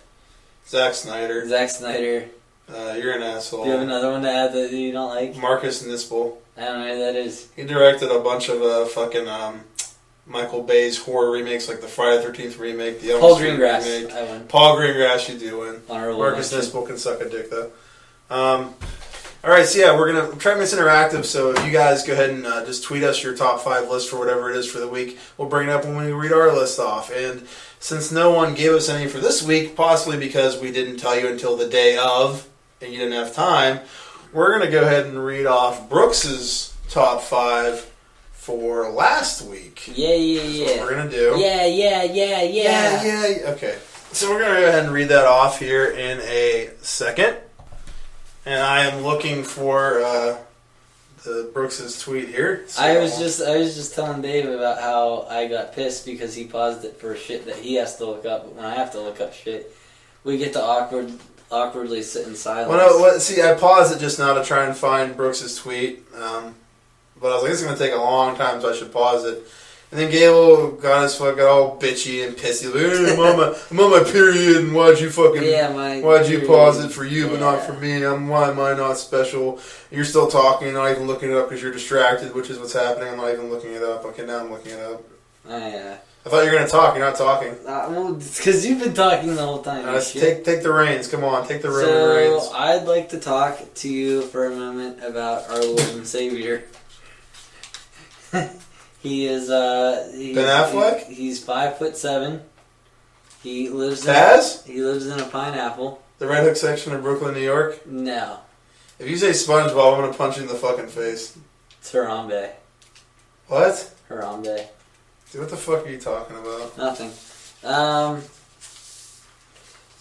Zack Snyder. You're an asshole. Do you have another one to add that you don't like? Marcus Nispel. I don't know who that is. He directed a bunch of fucking Michael Bay's horror remakes, like the Friday the 13th remake, the Paul Greengrass. Remake. I win. Paul Greengrass, you do win. Honorable Marcus mention. Nispel can suck a dick, though. Alright, so yeah, we're going to try to make this interactive, so if you guys go ahead and just tweet us your top 5 list for whatever it is for the week, we'll bring it up when we read our list off. And since no one gave us any for this week, possibly because we didn't tell you until the day of, and you didn't have time, we're going to go ahead and read off Brooks's top 5 for last week. Yeah. That's what we're going to do. Yeah. Okay, so we're going to go ahead and read that off here in a second. And I am looking for the Brooks's tweet here. So I was just telling Dave about how I got pissed because he paused it for shit that he has to look up. But when I have to look up shit, we get to awkwardly sit in silence. Well, see, I paused it just now to try and find Brooks's tweet. But I was like, it's going to take a long time, so I should pause it. And then Gable got all bitchy and pissy. Like, I'm on my period, and why'd you pause it for you but not for me? Why am I not special? You're still talking, not even looking it up because you're distracted, which is what's happening. I'm not even looking it up. Okay, now I'm looking it up. Yeah. I thought you were going to talk. You're not talking. Well, it's because you've been talking the whole time. Take the reins. Come on, take the reins. So, I'd like to talk to you for a moment about our Lord and Savior. He is Ben Affleck? He's 5'7". He lives in a pineapple. The Red Hook section of Brooklyn, New York? No. If you say SpongeBob, I'm going to punch you in the fucking face. It's Harambe. What? Harambe. Dude, what the fuck are you talking about? Nothing.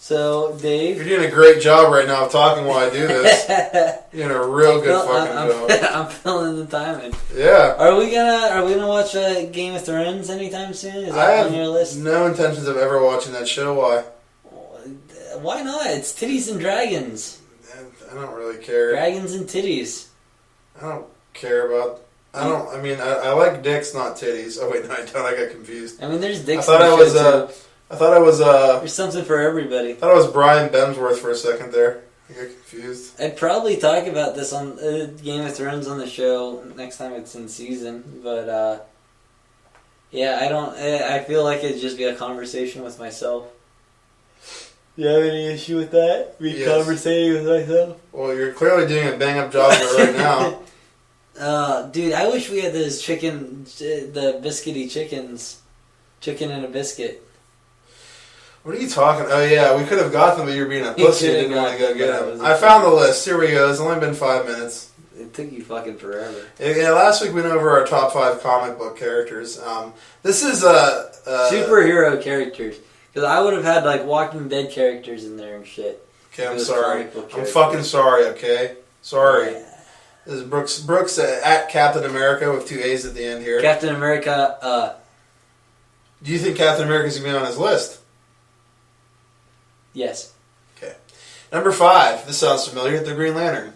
So, Dave... You're doing a great job right now of talking while I do this. You're doing a real good fucking job. I'm feeling the timing. Yeah. Are we gonna watch Game of Thrones anytime soon? Is that on your list? No intentions of ever watching that show. Why? Why not? It's titties and dragons. I don't really care. Dragons and titties. I don't care about... I like dicks, not titties. Oh, wait, no, I don't. I got confused. I mean, there's dicks. I thought I was There's something for everybody. I thought I was Brian Bemsworth for a second there. I got confused. I'd probably talk about this on Game of Thrones on the show next time it's in season, but yeah, I feel like it'd just be a conversation with myself. You have any issue with that? Conversating with myself? Well, you're clearly doing a bang-up job of it right now. Dude, I wish we had those the biscuity chickens. Chicken and a biscuit. What are you talking? Oh yeah, we could have got them, but you were being a pussy and didn't want to go get them. I found the list. Here we go. It's only been 5 minutes. It took you fucking forever. Yeah, last week we went over our top 5 comic book characters. This is superhero characters. Because I would have had like Walking Dead characters in there and shit. Okay, I'm sorry. I'm fucking sorry. Okay. Sorry. This is Brooks at Captain America with 2 A's at the end here. Captain America, Do you think Captain America's going to be on his list? yes. Okay. Number 5. This sounds familiar. The Green Lantern.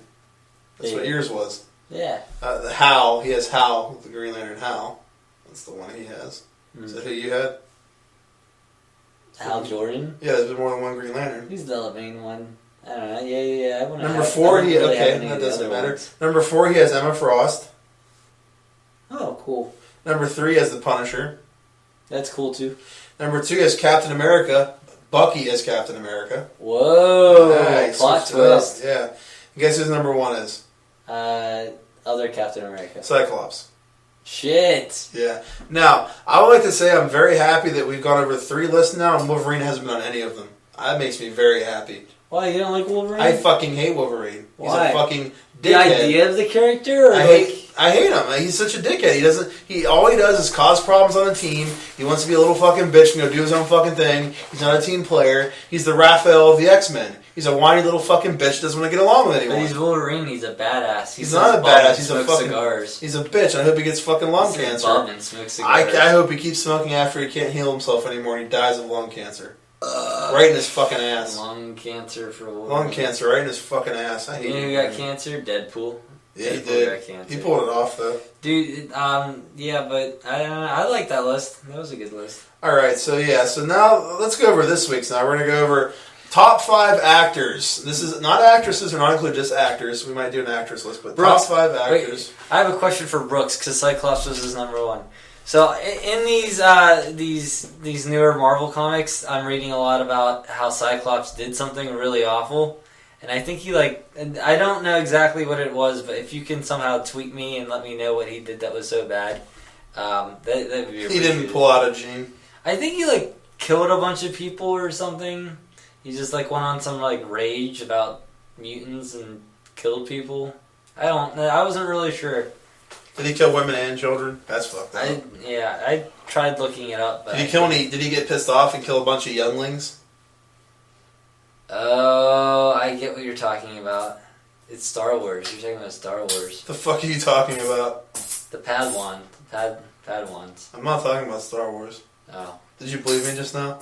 That's what yours was. Yeah. Hal. He has Hal. The Green Lantern Hal. That's the one he has. Is that who you had? Hal Jordan? Yeah, there's been more than one Green Lantern. He's the main one. I don't know. Yeah. Number 4, that doesn't matter. Number 4, he has Emma Frost. Oh, cool. Number 3 has the Punisher. That's cool too. Number 2 has Captain America. Bucky as Captain America. Whoa! Nice. Plot twist. Yeah. Guess whose number 1 is? Other Captain America. Cyclops. Shit. Yeah. Now, I would like to say I'm very happy that we've gone over 3 lists now, and Wolverine hasn't been on any of them. That makes me very happy. Why, you don't like Wolverine? I fucking hate Wolverine. Why? He's a fucking dickhead. The idea of the character? Or I hate him. He's such a dickhead. All he does is cause problems on the team. He wants to be a little fucking bitch and go do his own fucking thing. He's not a team player. He's the Raphael of the X-Men. He's a whiny little fucking bitch. Doesn't want to get along with anyone. But he's Wolverine. He's a badass. He's not a badass. He's a fucking cigars. He's a bitch. I hope he gets fucking lung cancer. And smokes cigars. I hope he keeps smoking after he can't heal himself anymore and he dies of lung cancer. Right in his fucking ass. Lung cancer for Wolverine. Lung cancer right in his fucking ass. I hate You know who got cancer? Deadpool. Yeah, he Deadpool did. got cancer. He pulled it off though. Dude, yeah, but I like that list. That was a good list. Alright, so now let's go over this week's now. We're going to go over top 5 actors. This is not actresses, or not include just actors. We might do an actress list, but Brooks, top 5 actors. Wait, I have a question for Brooks, because Cyclops was his number 1. So in these newer Marvel comics, I'm reading a lot about how Cyclops did something really awful, and I think and I don't know exactly what it was, but if you can somehow tweet me and let me know what he did that was so bad, that would be. He didn't pull out a gene. I think he killed a bunch of people or something. He just went on some rage about mutants and killed people. I wasn't really sure. Did he kill women and children? That's fucked up. I tried looking it up. But Did he get pissed off and kill a bunch of younglings? Oh, I get what you're talking about. It's Star Wars. You're talking about Star Wars. The fuck are you talking about? The Padawan. Padawans. I'm not talking about Star Wars. Oh. Did you believe me just now?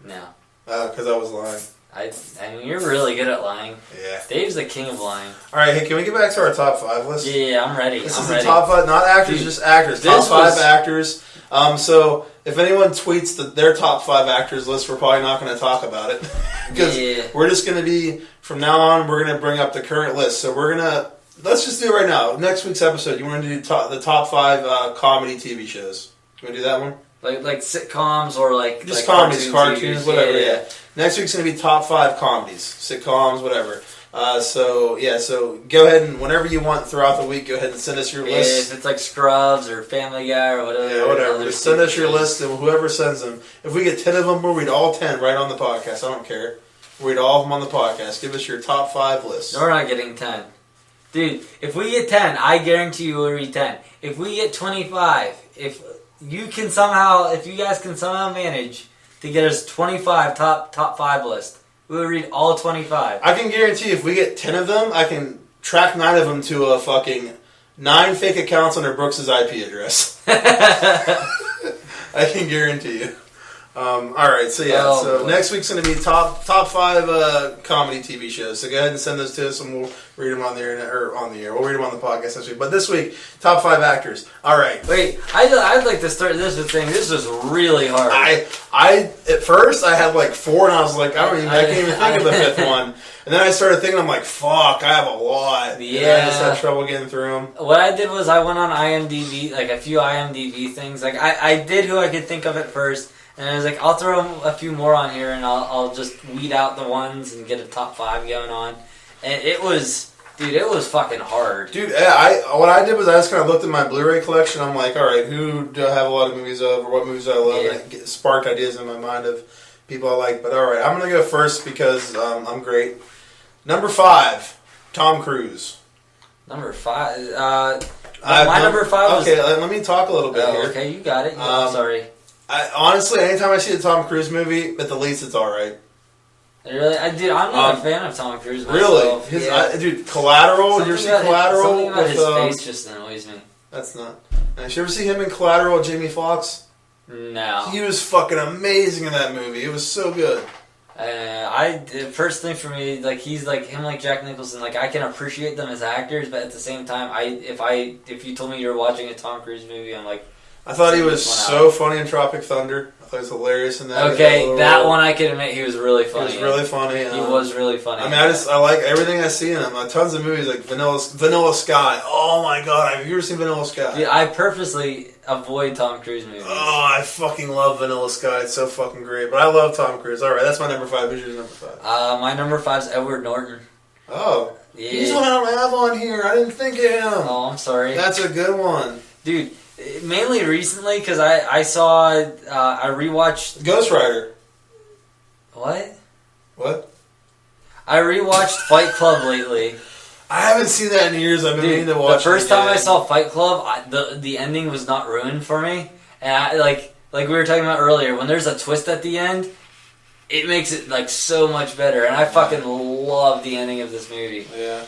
No. Because I was lying. I mean, you're really good at lying. Yeah. Dave's the king of lying. Alright, hey, can we get back to our top 5 list? Yeah, I'm ready. This I'm is ready. the top 5, not actors, Dude, just actors. Top 5 actors. So, if anyone tweets their top 5 actors list, we're probably not going to talk about it. Because we're just going to be, from now on, we're going to bring up the current list. So we're going to, let's just do it right now. Next week's episode, you want to do the top 5 comedy TV shows. You want to do that one? Like sitcoms or just comedies, cartoons, whatever. Yeah. Next week's going to be top 5 comedies, sitcoms, whatever. So go ahead and whenever you want throughout the week, go ahead and send us your list. If it's Scrubs or Family Guy or whatever. Yeah, whatever. Just send us your list, and whoever sends them. If we get 10 of them, we'll read all 10 right on the podcast. I don't care. We'll read all of them on the podcast. Give us your top 5 list. No, we're not getting 10. Dude, if we get 10, I guarantee you we'll read 10. If we get 25, if you guys can somehow manage to get us 25 top 5 list, we will read all 25. I can guarantee if we get 10 of them, I can track 9 of them to a fucking 9 fake accounts under Brooks' IP address. I can guarantee you. Alright, so next week's going to be top 5 comedy TV shows. So go ahead and send those to us and we'll read them on the air. We'll read them on the podcast next week. But this week, top 5 actors. Alright. Wait, I'd like to start this with saying this was really hard. At first, I had 4 and I was like, I can't even think of the 5th one. And then I started thinking, I'm like, fuck, I have a lot. Yeah. And I just had trouble getting through them. What I did was I went on IMDb, a few IMDb things. I did who I could think of at first. And I was like, I'll throw a few more on here, and I'll just weed out the ones and get a top 5 going on. And it was fucking hard. Dude, what I did was I just kind of looked at my Blu-ray collection. I'm like, all right, who do I have a lot of movies of, or what movies do I love? Yeah. And it sparked ideas in my mind of people I like. But all right, I'm going to go first because I'm great. Number 5, Tom Cruise. Number 5? My number 5 was... Okay, let me talk a little bit here. Okay, you got it. I'm sorry. Honestly, anytime I see a Tom Cruise movie, at the least it's alright. Really, I'm not a fan of Tom Cruise Really? myself. Dude, Collateral. Did you ever see Collateral? Something about with, his face just annoys me. That's not. Did you ever see him in Collateral with Jamie Foxx? No. He was fucking amazing in that movie. It was so good. First thing for me, like he's like him, like Jack Nicholson. Like I can appreciate them as actors, but at the same time, if you told me you're watching a Tom Cruise movie, I'm like, I thought he was so funny in Tropic Thunder. I thought he was hilarious in that. Okay, that one I can admit he was really funny. He was really funny. He was really funny. I mean, I like everything I see in him. Tons of movies like Vanilla Sky. Oh my god, have you ever seen Vanilla Sky? Dude, I purposely avoid Tom Cruise movies. Oh, I fucking love Vanilla Sky. It's so fucking great. But I love Tom Cruise. All right, that's my number 5. Who's your number 5? My number 5 is Edward Norton. Oh, yeah. He's one I don't have on here. I didn't think of him. Oh, I'm sorry. That's a good one, dude. Mainly recently because I rewatched Ghost Rider. What? I rewatched Fight Club lately. I haven't seen that in years. I've been meaning to watch. The first time I saw Fight Club, the ending was not ruined for me, and like we were talking about earlier, when there's a twist at the end, it makes it like so much better, and I fucking love the ending of this movie. Yeah.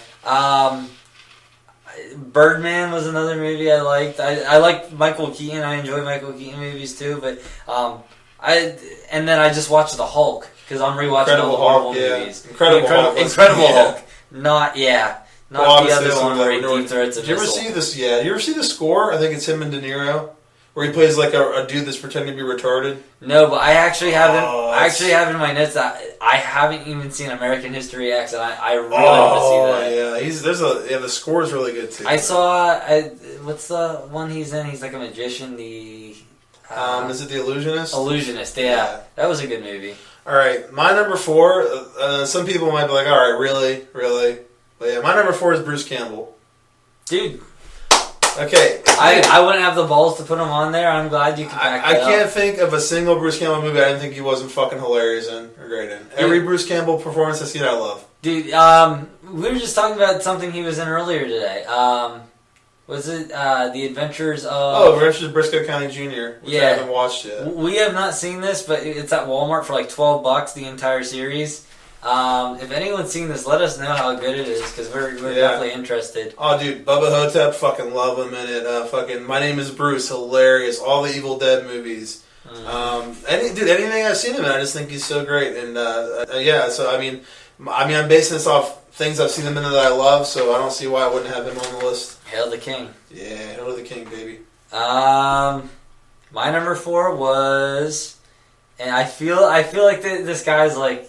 Birdman was another movie I liked. I like Michael Keaton. I enjoy Michael Keaton movies too. But then I just watched The Hulk because I'm rewatching all the Marvel movies. Incredible Hulk. Not the other one where he deep throats a missile. Did you ever see this? Yeah. Did you ever see the score? I think it's him and De Niro, where he plays like a dude that's pretending to be retarded. No, but I actually have in my notes that I haven't even seen American History X, and I really want to see that. Yeah, the score is really good too. I saw what's the one he's in? He's like a magician. Is it The Illusionist? Illusionist, yeah. That was a good movie. All right, my number 4. Some people might be like, all right, really? But yeah, my number 4 is Bruce Campbell. Dude. Okay. I wouldn't have the balls to put him on there. I'm glad you could back that up. I can't think of a single Bruce Campbell movie I didn't think he wasn't fucking hilarious in or great in. Every Bruce Campbell performance I see, I love. Dude, we were just talking about something he was in earlier today. Was it The Adventures of... Adventures of Briscoe County Jr., which I haven't watched yet. We have not seen this, but it's at Walmart for like $12, the entire series. If anyone's seen this, let us know how good it is, because we're definitely interested. Oh, dude, Bubba Hotep, fucking love him in it. Fucking My Name is Bruce, hilarious. All the Evil Dead movies. Anything I've seen him in, I just think he's so great. And so I'm basing this off things I've seen him in that I love, so I don't see why I wouldn't have him on the list. Hail the King. Yeah, Hail the King, baby. My number 4 was, and I feel like this guy's like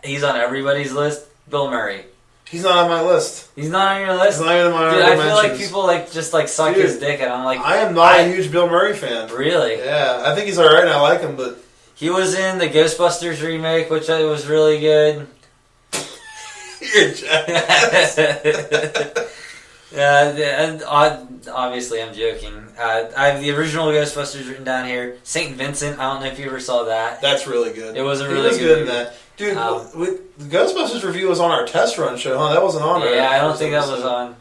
he's on everybody's list. Bill Murray. He's not on my list. He's not on your list? He's not even on my Dude, I feel mentions. like people just suck his dick, and I'm like... I am not a huge Bill Murray fan. Really? Yeah, I think he's alright and I like him, but... He was in the Ghostbusters remake, which was really good. You're a jackass. And obviously I'm joking. I have the original Ghostbusters written down here. St. Vincent, I don't know if you ever saw that. That's really good. It was a really good in that. Dude, the Ghostbusters review was on our test run show, huh? That wasn't on there. Yeah, I don't think that was on.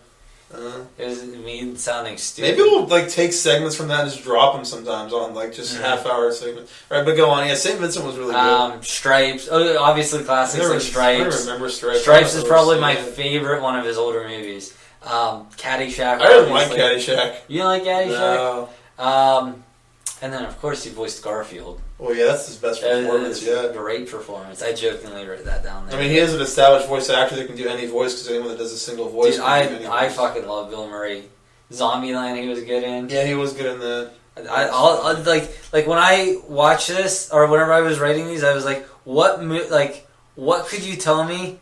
It was me sounding stupid. Maybe we'll take segments from that and just drop them sometimes on just half-hour segments. All right, but go on. Yeah, St. Vincent was really good. Stripes. Oh, obviously classics like Stripes. I remember Stripes. Stripes is probably my favorite one of his older movies. Caddyshack. I didn't like Caddyshack. You didn't like Caddyshack? No. And then, of course, he voiced Garfield. Well, yeah, that's his best performance, Great performance. I jokingly wrote that down there. I mean, he is an established voice actor that can do any voice, because anyone that does a single voice Dude, I fucking love Bill Murray. Zombieland he was good in. Yeah, he was good in that. I'll when I watch this, or whenever I was writing these, I was like, what could you tell me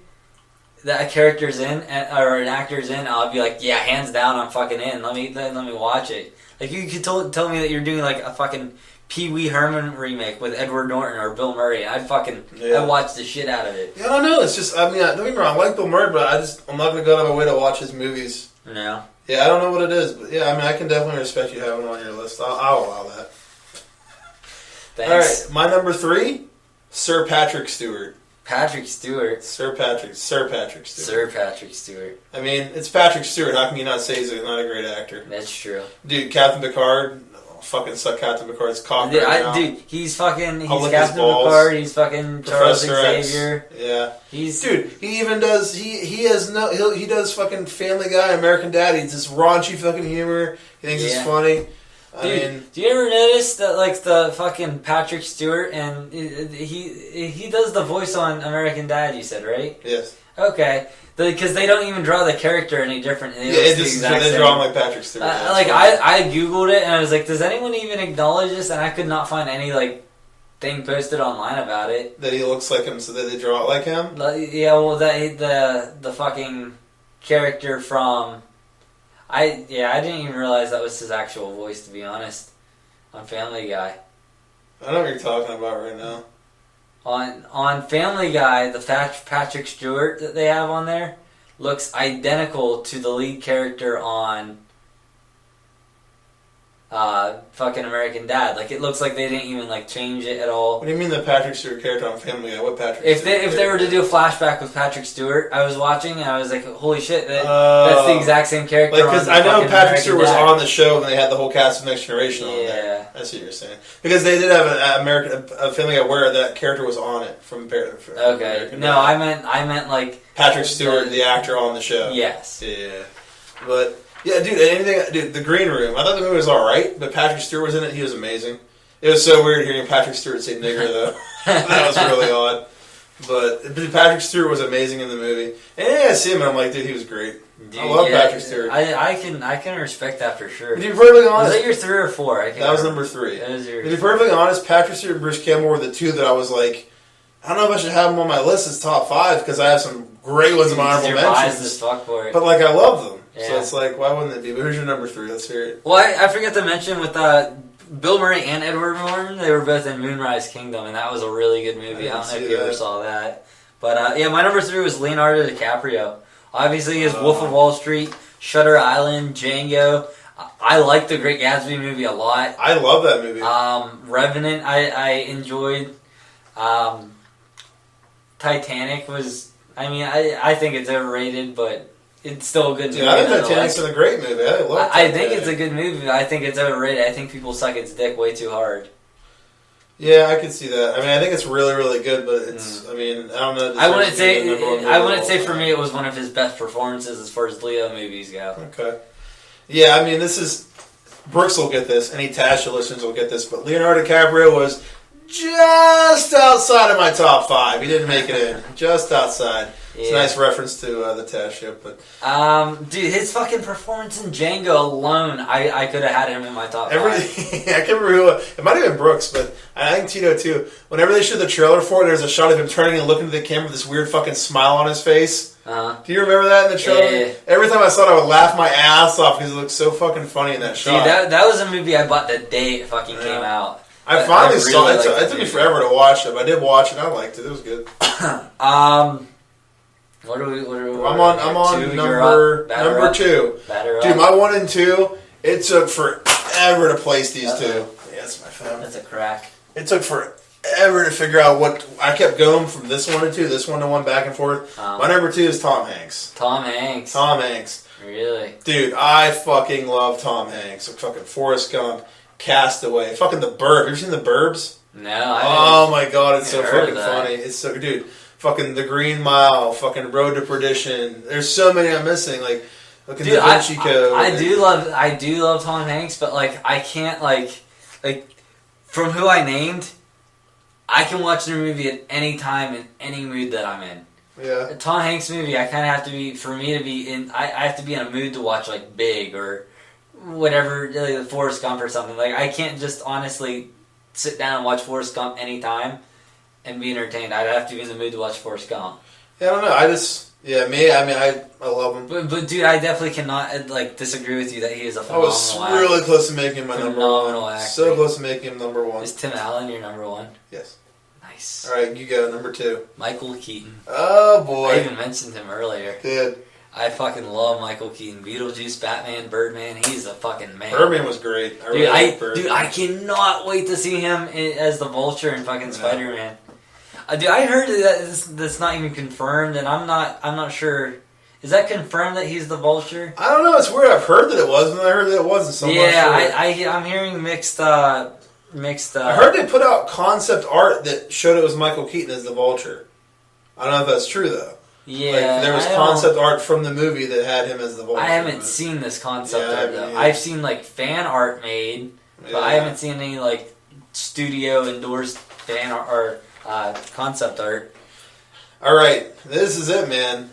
that a character's in, or an actor's in? I'll be like, yeah, hands down, I'm fucking in. Let me watch it. Like, you could tell me that you're doing like a fucking Pee Wee Herman remake with Edward Norton or Bill Murray. I'd watch the shit out of it. Yeah, I don't know. It's just, don't get me wrong, I like Bill Murray, but I'm not going to go out of my way to watch his movies. No. Yeah, I don't know what it is, but yeah, I can definitely respect you having him on your list. I'll allow that. Thanks. All right, my number 3, Sir Patrick Stewart. Patrick Stewart. Sir Patrick Stewart. Sir Patrick Stewart. I mean, it's Patrick Stewart. How can you not say he's not a great actor? That's true. Dude, Captain Picard, I'll fucking suck Captain Picard's cock right now. Dude, he's Captain balls. Picard. He's fucking Charles Professor Xavier. X. Yeah. Dude, he even does. He does fucking Family Guy, American Dad. He's just raunchy fucking humor. He thinks it's funny. I mean, do you ever notice that like the fucking Patrick Stewart and he does the voice on American Dad? You said, right? Yes. Okay. Because they don't even draw the character any different. They draw him like Patrick Stewart. I googled it and I was like, does anyone even acknowledge this? And I could not find any like thing posted online about it. That he looks like him, so that they draw it like him. Yeah, well, the fucking character from I didn't even realize that was his actual voice, to be honest, on Family Guy. I know what you're talking about right now. On Family Guy, the Patrick Stewart that they have on there looks identical to the lead character on fucking American Dad. Like, it looks like they didn't even like change it at all. What do you mean the Patrick Stewart character on Family Guy? What Patrick? If they were to do a flashback with Patrick Stewart, I was watching and I was like, holy shit, that's the exact same character. Like, because I know Patrick Stewart was Dad. on the show and they had the whole cast of Next Generation on there. I see what you're saying. Because they did have a Family Guy where that character was on it from okay. American No, Dad. I meant like Patrick Stewart, the actor on the show. Yes. Yeah. But yeah, dude, the Green Room. I thought the movie was alright, but Patrick Stewart was in it. He was amazing. It was so weird hearing Patrick Stewart say nigger, though. That was really odd. But Patrick Stewart was amazing in the movie. And yeah, I see him and I'm like, dude, he was great. Dude, I love Patrick Stewart. I can respect that for sure. To be perfectly honest, was that your 3 or 4? That was number 3. That was to be perfectly honest, Patrick Stewart and Bruce Campbell were the two that I was like, I don't know if I should have them on my list as top 5 because I have some great ones in my honorable mentions. As fuck for it. But like, I love them. Yeah. So it's like, why wouldn't it be? But who's your number 3? Let's hear it. Well, I forgot to mention with Bill Murray and Edward Norton, they were both in Moonrise Kingdom, and that was a really good movie. I don't know if you ever saw that. But yeah, my number 3 was Leonardo DiCaprio. Obviously, he has Wolf of Wall Street, Shutter Island, Django. I like the Great Gatsby movie a lot. I love that movie. Revenant, I enjoyed. Titanic was, I think it's overrated, but it's still a good movie. Yeah, I think Titanic's a great movie. I love Titanic. I think it's a good movie, but I think it's overrated. I think people suck its dick way too hard. Yeah, I can see that. I think it's really, really good, but it's, I don't know. I wouldn't say for me it was one of his best performances as far as Leo movies go. Okay. Yeah, this is, Brooks will get this, any Tasha listeners will get this, but Leonardo DiCaprio was just outside of my top 5. He didn't make it in. Just outside. Yeah. It's a nice reference to the Tash ship, but dude, his fucking performance in Django alone, I could have had him in my top 5. I can't remember who it might have been Brooks, but I think Tito too. Whenever they showed the trailer for it, there's a shot of him turning and looking at the camera with this weird fucking smile on his face. Do you remember that in the trailer? Yeah. Every time I saw it, I would laugh my ass off because it looked so fucking funny in that shot. Dude, that was a movie I bought the day it fucking came out. I finally saw it. It took me forever to watch it, but I did watch it. I liked it. It was good. What are we I'm on number 2. Dude, my 1 and 2, it took forever to place these two. Yeah, that's my phone. That's a crack. It took forever to figure out what... I kept going from this 1 to 2, this 1 to 1, back and forth. My number 2 is Tom Hanks. Tom Hanks. Really? Dude, I fucking love Tom Hanks. Fucking Forrest Gump, Castaway, fucking The Burbs. Have you seen The Burbs? No, Oh my god, it's so fucking funny. It's so... Dude... Fucking The Green Mile, fucking Road to Perdition. There's so many I'm missing. Like, look at Da Vinci Code. I do love Tom Hanks, but like I can't like from who I named, I can watch the movie at any time in any mood that I'm in. Yeah. A Tom Hanks movie, I kind of have to be I have to be in a mood to watch like Big or whatever, like Forrest Gump or something. Like I can't just honestly sit down and watch Forrest Gump anytime and be entertained. I'd have to be in the mood to watch Forrest Gump. Yeah, I don't know. I love him. But dude, I definitely cannot disagree with you that he is a phenomenal actor. I was really close to making him my number 1. Actor. So close to making him number 1. Is Tim Allen your number 1? Yes. Nice. All right, you go. Number 2. Michael Keaton. Oh boy. I even mentioned him earlier. Did. I fucking love Michael Keaton. Beetlejuice, Batman, Birdman. He's a fucking man. Birdman was great. I cannot wait to see him as the Vulture in fucking Spider-Man. Dude, I heard that that's not even confirmed, and I'm not sure Is that confirmed that he's the Vulture? I don't know. It's weird. I've heard that it was, and I heard that it wasn't. So I'm hearing mixed. I heard they put out concept art that showed it was Michael Keaton as the Vulture. I don't know if that's true though. Yeah, like, there was concept art from the movie that had him as the Vulture. I haven't seen this concept art though. I've seen like fan art made, but I haven't seen any like studio endorsed fan art or concept art. All right, this is it, man.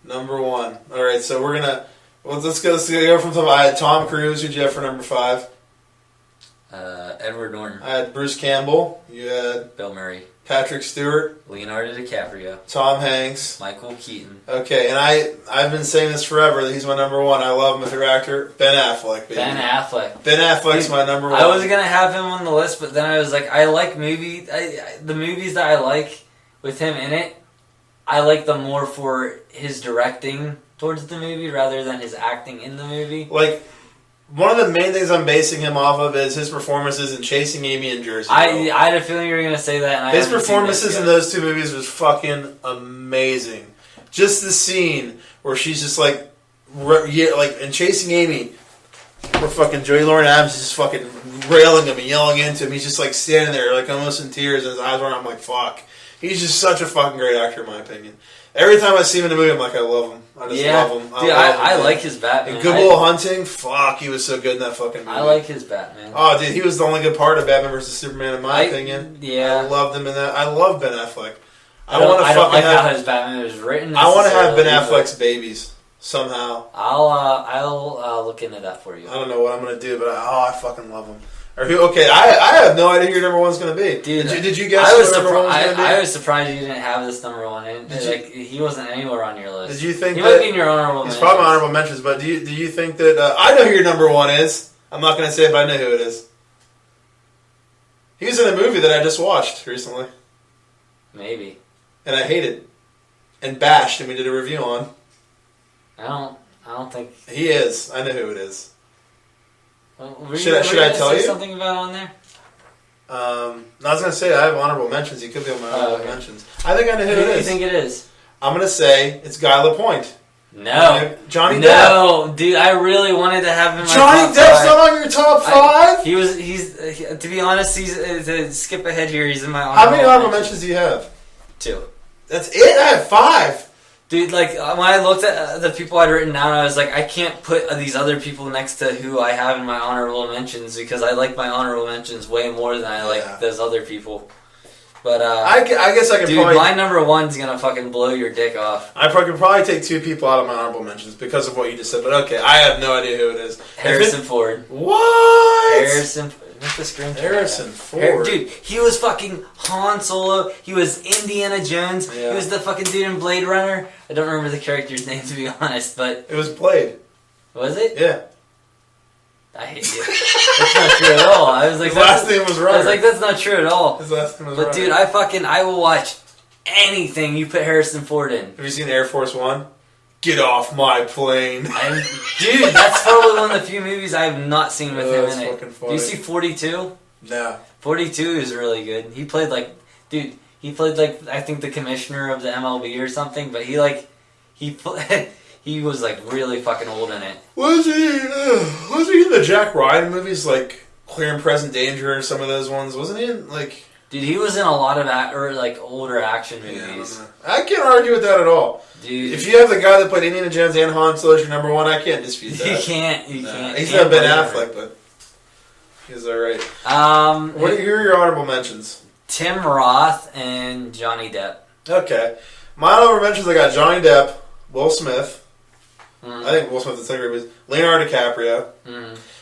Number 1. All right, so we're gonna let's go from top. I had Tom Cruise. Who'd you have for number 5? Edward Norton. I had Bruce Campbell. You had Bill Murray. Patrick Stewart. Leonardo DiCaprio. Tom Hanks. Michael Keaton. Okay, and I've been saying this forever that he's my number 1. I love him as an actor. Ben Affleck, baby. Ben Affleck. Ben Affleck's my number 1. I was gonna have him on the list, but then I was like, I like movies. The movies that I like with him in it, I like them more for his directing towards the movie rather than his acting in the movie. Like, one of the main things I'm basing him off of is his performances in Chasing Amy and Jersey Girl. I had a feeling you were going to say that. And his performances in those 2 movies was fucking amazing. Just the scene where she's just like in Chasing Amy, where fucking Joey Lauren Adams is just fucking railing him and yelling into him. He's just like standing there, like almost in tears, and his eyes are on. I'm like, fuck. He's just such a fucking great actor, in my opinion. Every time I see him in a movie, I'm like, I love him. I just love him. Dude, I like his Batman. And Good Will Hunting, fuck, he was so good in that fucking movie. I like his Batman. Oh, dude, he was the only good part of Batman vs. Superman, in my opinion. Yeah. I loved him in that. I love Ben Affleck. I don't like how his Batman was written. I want to have Ben Affleck's babies, somehow. I'll look into that for you. I don't know what I'm going to do, but I fucking love him. Okay, I have no idea who your number 1's going to be. Dude, did you guess what number 1 was going to be? I was surprised you didn't have this number 1 in. He wasn't anywhere on your list. Did you think he might be in your honorable mentions? He's probably my honorable mentions, but do you think that... I know who your number 1 is. I'm not going to say it, but I know who it is. He was in a movie that I just watched recently. Maybe. And I hated. And bashed, and we did a review on. I don't think... He is. I know who it is. Should I tell you something about on there? I was going to say I have honorable mentions. He could be on my honorable mentions. I think I know who it is. Who do you think it is? I'm going to say it's Guy Lapointe. No. Johnny Depp. No, dude, I really wanted to have him in my Johnny top Depp's 5. not on your top 5? He's to be honest, to skip ahead here, he's in my honorable How many honorable mentions do you have? 2. That's it? I have 5. Dude, like, when I looked at the people I'd written down, I was like, I can't put these other people next to who I have in my honorable mentions because I like my honorable mentions way more than I like those other people. But, I guess I can dude, probably... my number 1's gonna fucking blow your dick off. I could probably take 2 people out of my honorable mentions because of what you just said, but okay, I have no idea who it is. Harrison Ford. What? Harrison Ford. Dude, he was fucking Han Solo. He was Indiana Jones. Yeah. He was the fucking dude in Blade Runner. I don't remember the character's name, to be honest, but... It was Blade. Was it? Yeah. I hate you. That's not true at all. I was like... His last name was Runner. I was like, that's not true at all. His last name was But Runner. dude, I will watch anything you put Harrison Ford in. Have you seen Air Force One? Get off my plane. Dude, that's probably one of the few movies I have not seen with him in it. Funny. Do you see 42? No. 42 is really good. He played like I think the commissioner of the MLB or something, but he was like really fucking old in it. Was he in the Jack Ryan movies like Clear and Present Danger or some of those ones? Wasn't he in like... Dude, he was in a lot of older action movies. Yeah, I can't argue with that at all. Dude, if you have the guy that played Indiana Jones and Han Solo as your number 1, I can't dispute that. You can't. He's not Ben Affleck, but he's alright. Who are your honorable mentions? Tim Roth and Johnny Depp. Okay. My honorable mentions, I got Johnny Depp, Will Smith. I think Will Smith is the second, Leonardo DiCaprio.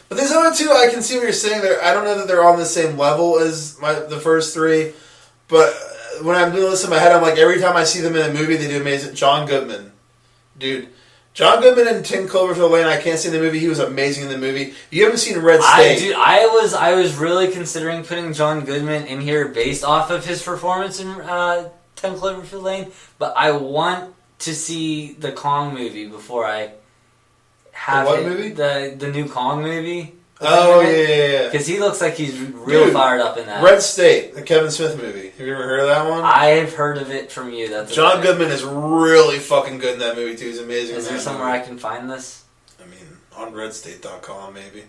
But these other 2, I can see what you're saying there. I don't know that they're on the same level as the first 3, but when I'm doing this in my head, I'm like, every time I see them in a movie, they do amazing. John Goodman. Dude. John Goodman in 10 Cloverfield Lane, I can't see in the movie. He was amazing in the movie. You haven't seen Red State. I was really considering putting John Goodman in here based off of his performance in 10 Cloverfield Lane, but I want to see the Kong movie before I have the what movie? The new Kong movie. Oh, yeah. Because he looks like he's real fired up in that. Red State, the Kevin Smith movie. Have you ever heard of that one? I've heard of it from you. That's John Goodman is really fucking good in that movie, too. He's amazing. Is there somewhere I can find this? I mean, on redstate.com, maybe.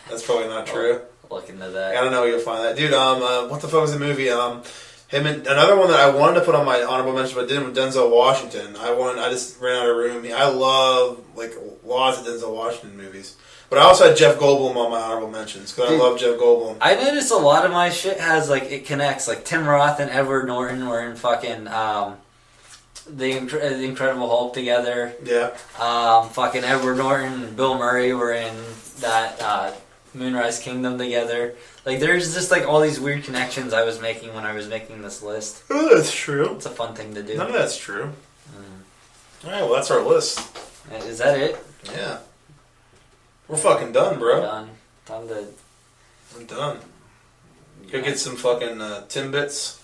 That's probably not true. Look into that. I don't know where you'll find that. Dude, what the fuck was the movie? Him and another one that I wanted to put on my honorable mention, but didn't, with Denzel Washington. I just ran out of room. I love, like, lots of Denzel Washington movies. But I also had Jeff Goldblum on my honorable mentions, because I love Jeff Goldblum. I noticed a lot of my shit has, like, it connects. Like, Tim Roth and Edward Norton were in fucking, the Incredible Hulk together. Yeah. Fucking Edward Norton and Bill Murray were in that, Moonrise Kingdom together. Like, there's just, like, all these weird connections I was making when I was making this list. Oh, that's true. It's a fun thing to do. None of that's true. Alright, well, that's our list. Is that it? Yeah. We're fucking done, bro. Done. Time to... I'm done. Go get some fucking Timbits.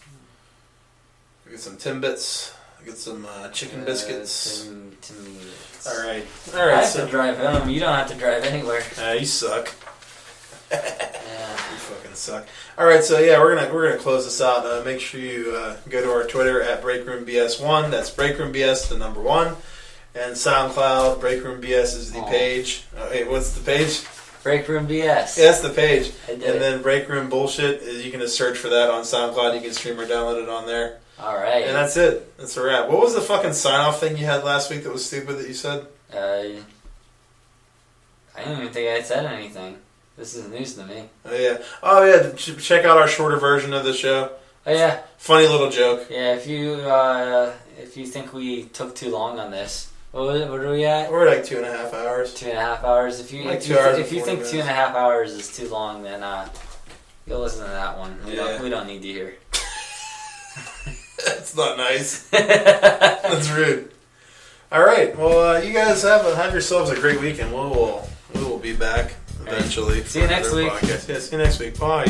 Go get some Timbits. Get some chicken biscuits. Alright. Alright, I have to drive home. You don't have to drive anywhere. You suck. Yeah. You fucking suck. Alright, so yeah, we're gonna close this out. Make sure you go to our Twitter at BreakroomBS1. That's BreakroomBS, the number 1. And SoundCloud, BreakroomBS is the page. Hey, what's the page? Breakroom BS. Yeah, that's the page. And then Breakroom Bullshit, you can just search for that on SoundCloud. You can stream or download it on there. Alright. And that's it. That's a wrap. What was the fucking sign-off thing you had last week that was stupid that you said? I don't even think I said anything. This is news to me. Oh yeah. Check out our shorter version of the show. Oh yeah. Funny little joke. Yeah. If you think we took too long on this, what are we at? We're at like 2.5 hours. 2.5 hours. If you like if 2 you, hours if you think 2.5 hours is too long, then you'll listen to that one. We don't need you here. That's not nice. That's rude. All right. Well, you guys have yourselves a great weekend. We will be back eventually. See you next week. Podcast. Yeah, see you next week. Bye.